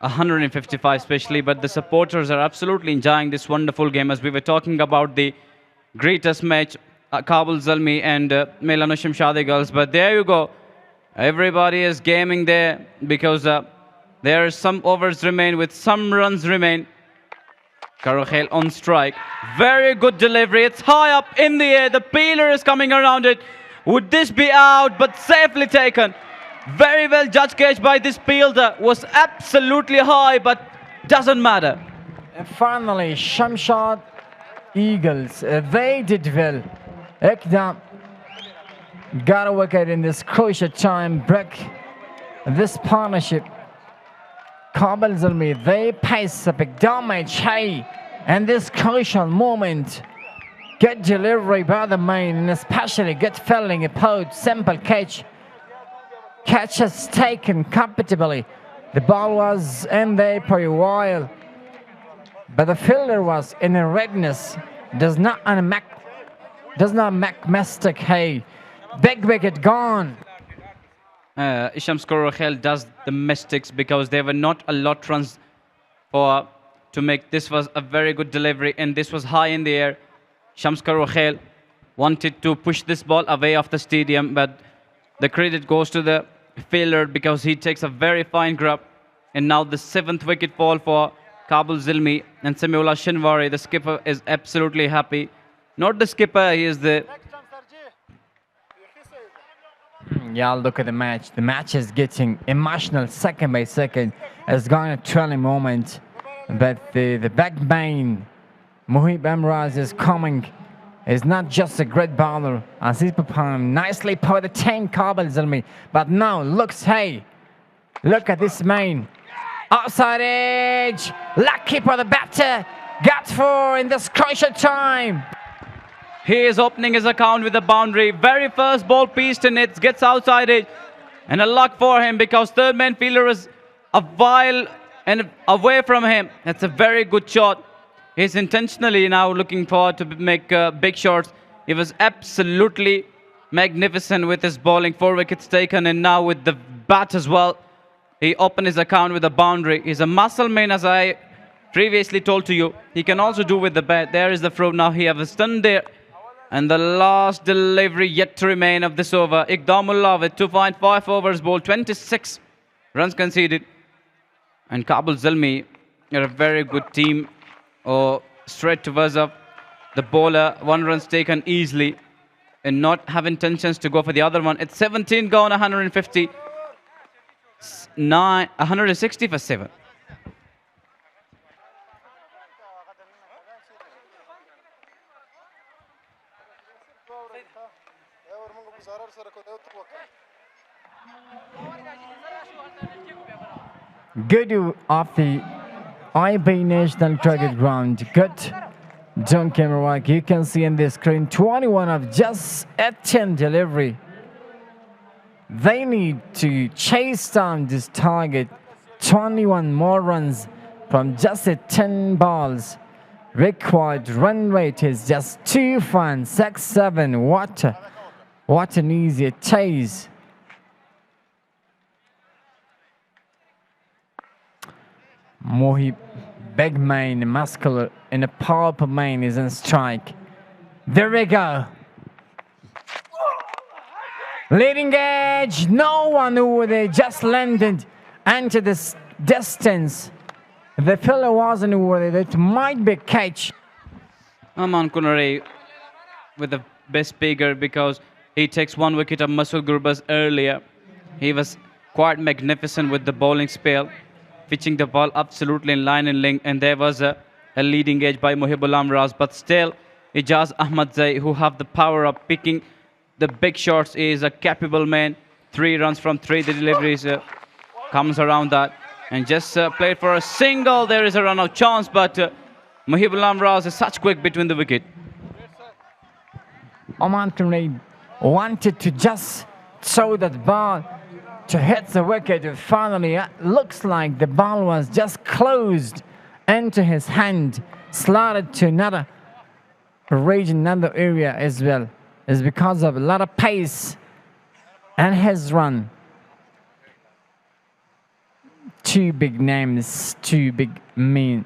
155 especially, but the supporters are absolutely enjoying this wonderful game. As we were talking about the greatest match, Kabul Zalmi and Melano Shamshad EGLZ. But there you go. Everybody is gaming there because there are some overs remain with some runs remain. Karakhil on strike. Very good delivery. It's high up in the air. The peeler is coming around it. Would this be out? But safely taken. Very well judged catch by this fielder. Was absolutely high, but doesn't matter. And finally, Shamshad EGLZ. They did well. Ekdam got a wicket in this crucial time. Break this partnership. Kabul Zalmi, they pace a big damage high. And this crucial moment. Good delivery by the main, and especially good fielding. A pod, simple catch. Catches taken comfortably. The ball was in there for a while, but the fielder was in a readiness. Does not make mistake. Hey, big wicket gone. Shamshad does the mistakes because there were not a lot runs to make. This was a very good delivery, and this was high in the air. Shamshad wanted to push this ball away of the stadium, but the credit goes to the fielder because he takes a very fine grab. And now the 7th wicket fall for Kabul Zalmi and Samiullah Shinwari. The skipper is absolutely happy. Not the skipper, he is the... Yeah, look at the match. The match is getting emotional second by second. It's going to thrilling moment. But the backbone, Muhib Amraz is coming. He's not just a great bowler, as he's performed nicely for the team Kabul Zalmi. But now, look at this man. Outside edge, lucky for the batter. Got 4 in this crucial time. He is opening his account with a boundary. Very first ball pieced in it, gets outside edge. And a luck for him because third man fielder is a while and away from him. That's a very good shot. He's intentionally now looking forward to make big shots. He was absolutely magnificent with his bowling. 4 wickets taken, and now with the bat as well. He opened his account with a boundary. He's a muscle man, as I previously told to you. He can also do with the bat. There is the throw. Now he has a stun there. And the last delivery yet to remain of this over. Iqdamullah with 2.5 overs bowled, 26 runs conceded. And Kabul Zalmi are a very good team. Straight towards up. The bowler, 1 run taken easily. And not have intentions to go for the other one. It's 17 gone, 150. 160 for 7. Good off the IB National Cricket Ground. Good jump camera work. You can see on the screen 21 of just 10 delivery. They need to chase down this target. 21 more runs from just 10 balls. Required run rate is just 2.67. What an easy chase. Mohib, big man, muscular, and a powerful man is on strike. There we go. Leading edge, no one over there, just landed into this distance. The fella wasn't over there, that might be a catch. Aman Kunare with the best bigger because he takes 1 wicket of Masood Gurbaz earlier. He was quite magnificent with the bowling spell, pitching the ball absolutely in line and length, and there was a leading edge by Muhibul Amraz, but still Ijaz Ahmadzai, who have the power of picking the big shots, is a capable man. 3 runs from 3 deliveries comes around that, and just played for a single. There is a run out chance, but Muhibul Amraz is such quick between the wicket. Oman Kunray wanted to just throw that ball to hit the wicket. Finally, it looks like the ball was just closed into his hand, slotted to another region, another area as well. It's because of a lot of pace and his run. 2 big names, 2 big men.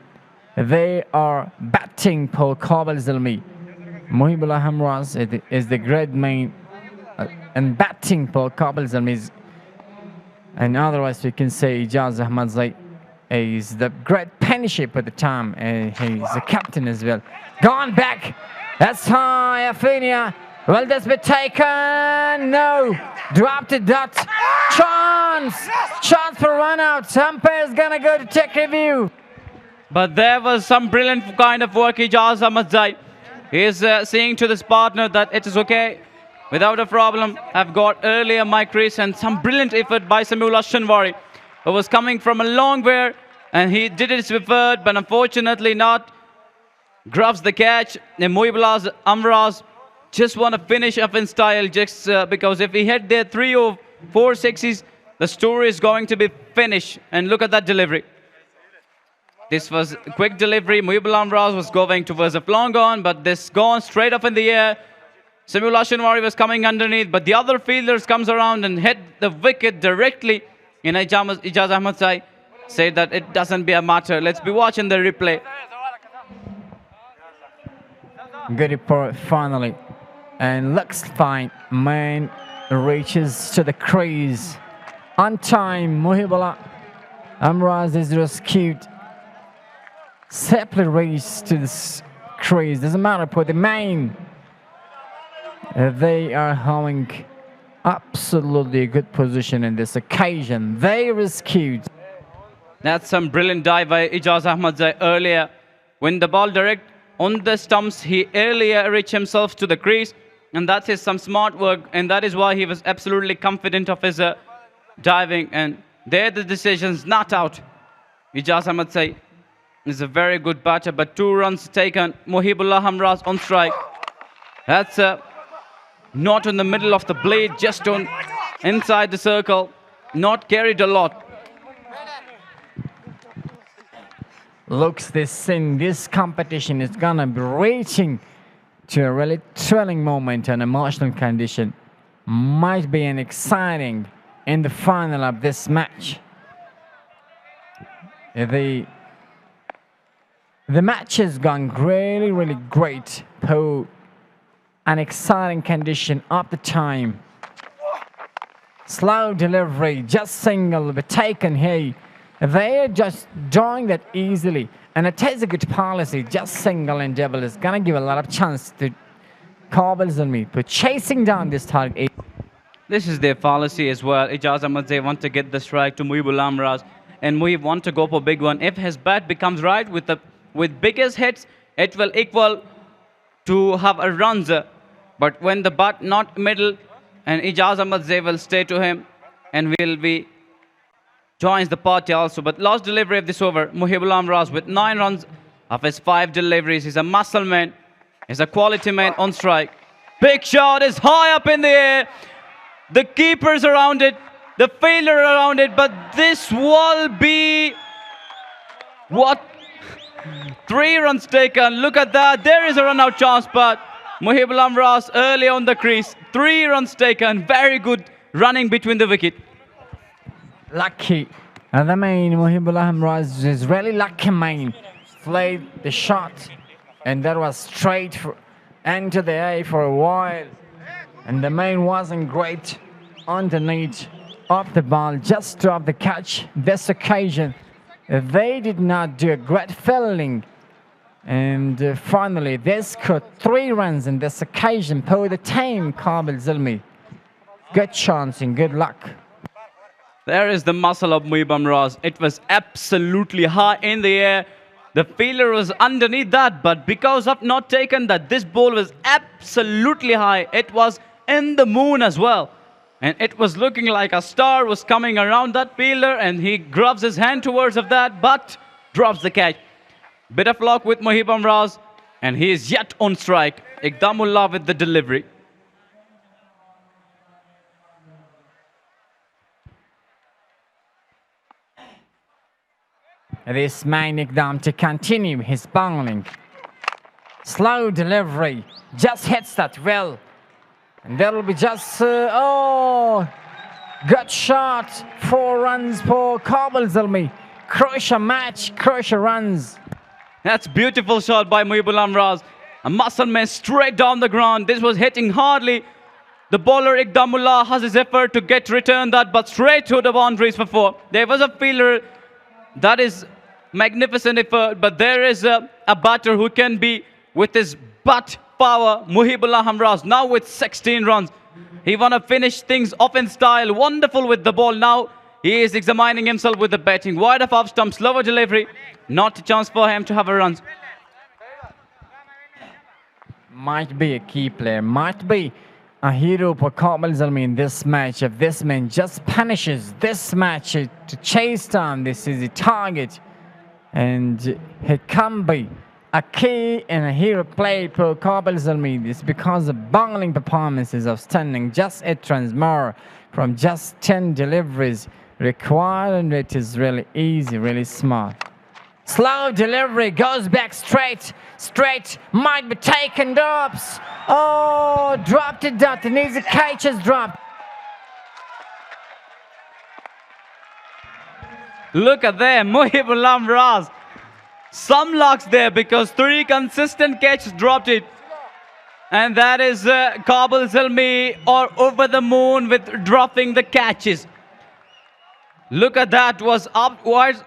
They are batting for Kabul Zalmi. Muhibullah Hamraz is the great man and batting for Kabul Zalmi. And otherwise, we can say Ijaz Ahmadzai is the great penmanship at the time. He's the captain as well. Gone back. That's high, Afinia. Will this be taken? No. Dropped it. That chance. Chance for run out. Umpire's gonna go to take review. But there was some brilliant kind of work. Ijaz Ahmadzai is saying to this partner that it is okay. Without a problem, I've got earlier my crease, and some brilliant effort by Samiullah Shinwari, who was coming from a long way, and he did his effort, but unfortunately not. Grabs the catch, and Muhibullah Amraz just want to finish up in style, just because if he hit there 3 or 4 sixes, the story is going to be finished. And look at that delivery. This was a quick delivery. Muhibullah Amraz was going towards a long on, but this gone straight up in the air. Simulation Warrior was coming underneath, but the other fielders comes around and hit the wicket directly. And Ijaz Ahmed said that it doesn't be a matter. Let's be watching the replay. Good report finally. And looks fine. Man reaches to the crease. On time, Muhibullah Amraz is rescued. Safely reached to the crease. Doesn't matter for the main. They are having absolutely good position in this occasion. They rescued. That's some brilliant dive by Ijaz Ahmed earlier. When the ball direct on the stumps, he earlier reached himself to the crease. And that is some smart work. And that is why he was absolutely confident of his diving. And there the decision's not out. Ijaz Ahmed is a very good batter. But 2 runs taken. Muhibullah Hamraz on strike. That's not in the middle of the blade, just on inside the circle. Not carried a lot. Looks this competition is gonna be reaching to a really thrilling moment and emotional condition. Might be an exciting in the final of this match. The match has gone really great. An exciting condition of the time. Slow delivery, just single, but taken here. They're just doing that easily. And it is a good policy. Just single and double is going to give a lot of chance to Kabul Zalmi. But chasing down this target. This is their policy as well. Ijaz Ahmed want to get the strike to Muhibullah Amraz. And Muhib want to go for big one. If his bat becomes right with biggest hits, it will equal to have a runs. But when the bat not middle, and Ijaz Ahmed will stay to him and will be joins the party also. But last delivery of this over, Muhibullah Amraz with 9 runs of his 5 deliveries. He's a muscle man. He's a quality man on strike. Big shot is high up in the air. The keeper's around it. The fielder around it. But this will be what? 3 runs taken. Look at that. There is a run out chance, but Muhibullah Amraz early on the crease. 3 runs taken. Very good running between the wicket. Lucky. And the main Muhibullah Amraz is really lucky main. Played the shot. And that was straight into the air for a while. And the main wasn't great underneath of the ball. Just dropped the catch. This occasion, they did not do a great fielding. And finally, they scored 3 runs in this occasion for the team, Kabul Zalmi. Good chance and good luck. There is the muscle of Muhibullah Amraz. It was absolutely high in the air. The fielder was underneath that, but because of not taken that, this ball was absolutely high. It was in the moon as well. And it was looking like a star was coming around that fielder, and he grabs his hand towards of that, but drops the catch. Bit of luck with Muhibullah Amraz, and he is yet on strike. Iqdamullah with the delivery. This man Iqdam to continue his bowling. Slow delivery, just hits that well. And that'll be just, good shot. 4 runs for Kabul Zalmi. Crucial match, crucial runs. That's beautiful shot by Muhibullah Amraz. A muscle man straight down the ground. This was hitting hardly. The bowler Iqdamullah has his effort to get return that, but straight to the boundaries for 4. There was a fielder that is magnificent effort, but there is a batter who can be with his butt power. Muhibullah Amraz now with 16 runs. He want to finish things off in style. Wonderful with the ball. Now he is examining himself with the batting. Wide of off stump, slower delivery. Not a chance for him to have a run. Might be a key player. Might be a hero for Kabul Zalmi in this match. If this man just punishes this match to chase down, this is a target. And he can be a key and a hero play for Kabul Zalmi. It's because the bowling performance is outstanding. Just 8 runs more from just 10 deliveries required, and it is really easy, really smart. Slow delivery, goes back straight. Straight, might be taken, drops. Oh, dropped it, that. An easy catch is dropped. Look at them, Muhibul Amraz. Some locks there because 3 consistent catches dropped it. And that is Kabul Zalmi or over the moon with dropping the catches. Look at that, was upwards.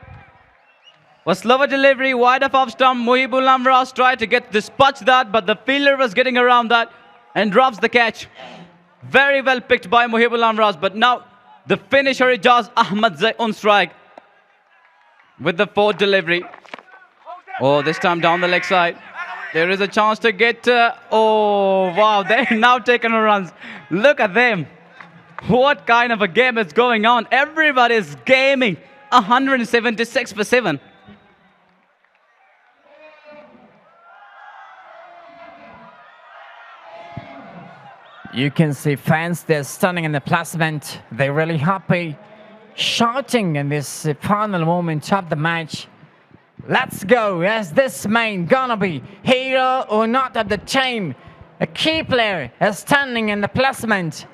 Was slower delivery, wide of off stump. Muhibul Amraz tried to dispatch that, but the fielder was getting around that and drops the catch. Very well picked by Muhibul Amraz, but now the finisher Ijaz Ahmad Zai on strike with the 4th delivery. Oh, this time down the leg side. There is a chance to get... oh, wow, they're now taking runs. Look at them. What kind of a game is going on? Everybody is gaming 176 for 7. You can see fans, they're standing in the placement. They're really happy, shouting in this final moment of the match. Let's go, as this man gonna be hero or not of the team. A key player is standing in the placement.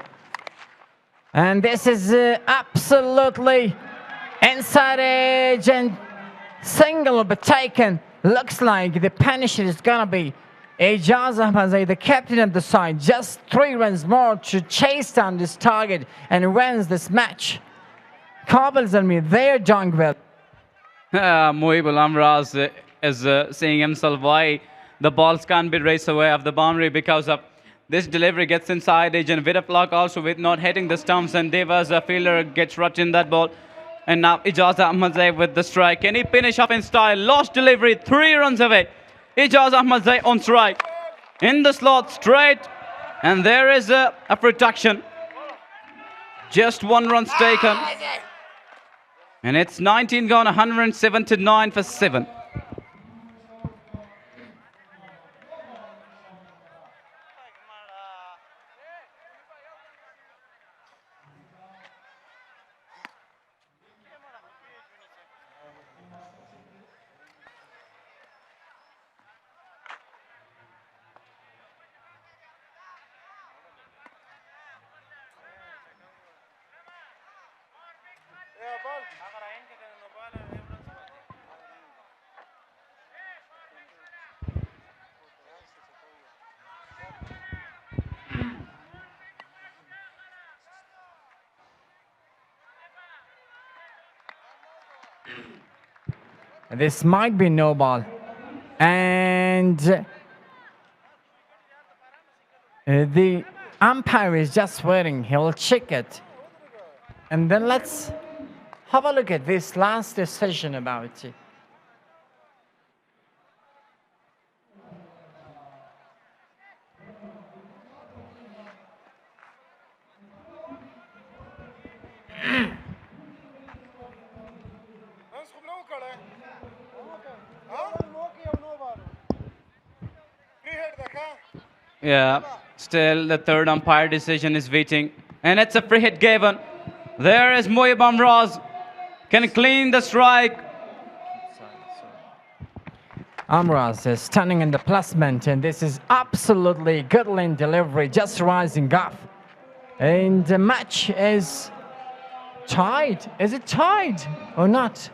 And this is absolutely inside edge and single will be taken. Looks like the punisher is gonna be Ijaz Ahmad, the captain of the side. Just 3 runs more to chase down this target and wins this match. Kabul Zalmi, they're doing well. Muhibul Amraz is seeing himself why the balls can't be raced away of the boundary because of this delivery gets inside edge and with a block also with not hitting the stumps, and Devas, a fielder, gets rushed in that ball. And now Ijaz Ahmad with the strike. Can he finish off in style? Lost delivery, 3 runs away. Ijaz Ahmad on strike. In the slot, straight. And there is a protection. Just 1 run taken. And it's 19 gone, 179 for 7. This might be no ball. And the umpire is just waiting. He'll check it. And then let's have a look at this last decision about it. Yeah, still the 3rd umpire decision is waiting. And it's a free hit given. There is Muhib Amraz. Can clean the strike. Amraz is standing in the placement, and this is absolutely good lane delivery, just rising up. And the match is tied. Is it tied or not?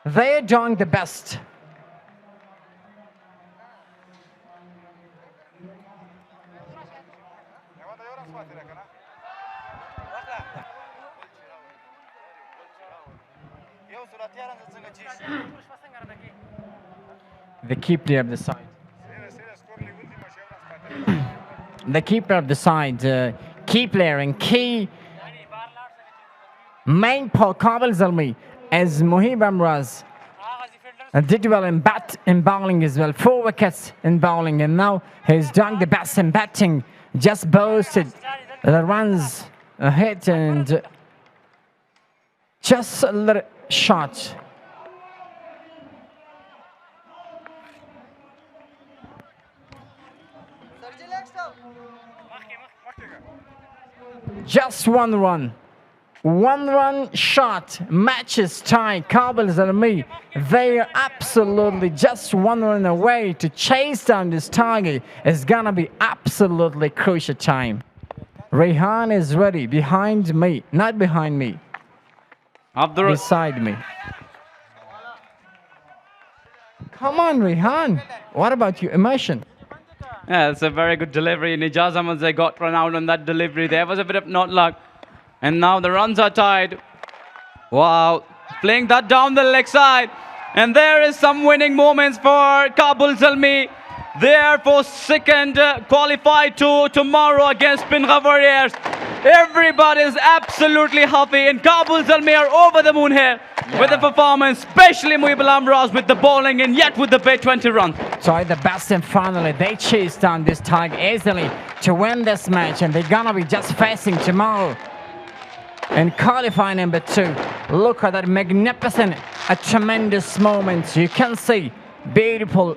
They're doing the best. The keeper of the side. The keeper of the side, key player and key main for Kabul Zalmi as Muhib Amraz did well in bowling as well. 4 wickets in bowling, and now he's done the best in batting. Just boasted the runs ahead and just a little shot. Just 1 run. one-run shot, matches tie, Kabul Zalmi. They are absolutely just one run away to chase down this target. It's gonna be absolutely crucial time. Rehan is ready, behind me, not behind me, beside me. Come on, Rehan. What about your emotion? Yeah, it's a very good delivery. Nijaz Ahmed got run out on that delivery. There was a bit of not luck. And now the runs are tied. Wow. Playing that down the leg side. And there is some winning moments for Kabul Zalmi. They are for second qualified to tomorrow against Pinga Warriors. Everybody is absolutely happy. And Kabul Zalmi are over the moon here with the performance, especially Muhibul Amraz with the bowling and yet with the big 20 runs. So the best and finally they chased down this target easily to win this match, and they're gonna be just facing tomorrow in qualifying number 2. Look at that magnificent, a tremendous moment. You can see beautiful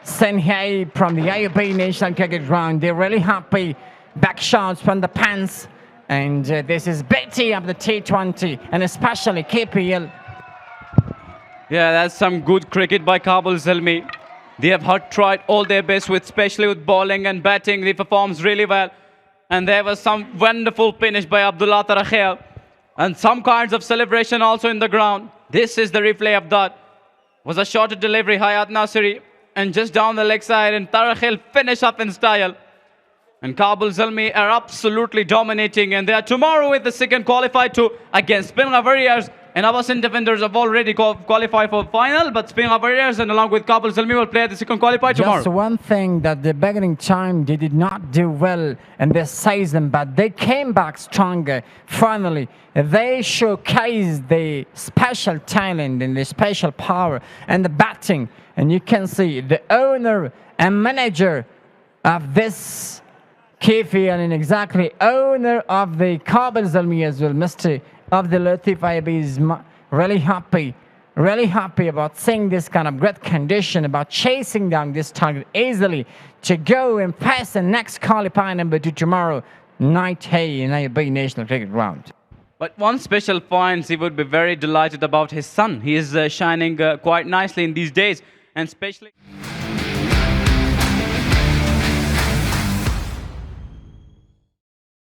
Senhai from the IUB National Cricket Ground. They're really happy. Back shots from the pants. And this is Betty of the T20 and especially KPL. Yeah, that's some good cricket by Kabul Zalmi. They have tried all their best, especially with bowling and batting. They performed really well. And there was some wonderful finish by Abdullah Tarakhel. And some kinds of celebration also in the ground. This is the replay of that. Was a shorter delivery, Hayat Nasiri. And just down the leg side, and Tarakhel finish up in style. And Kabul Zalmi are absolutely dominating. And they are tomorrow with the second qualified to against Pinga Warriors. And Abbasin defenders have already qualified for final. But Pinga Warriors and along with Kabul Zalmi will play the second qualified tomorrow. Just one thing that the beginning time they did not do well in this season. But they came back stronger. Finally, they showcased the special talent and the special power and the batting. And you can see the owner and manager of this KFL and exactly owner of the Kabul Zalmi as well, Mr. of the Latif IB is really happy about seeing this kind of great condition, about chasing down this target easily to go and pass the next qualifying number 2 tomorrow night hey in IB National Cricket Ground. But one special point, he would be very delighted about his son. He is shining quite nicely in these days, and especially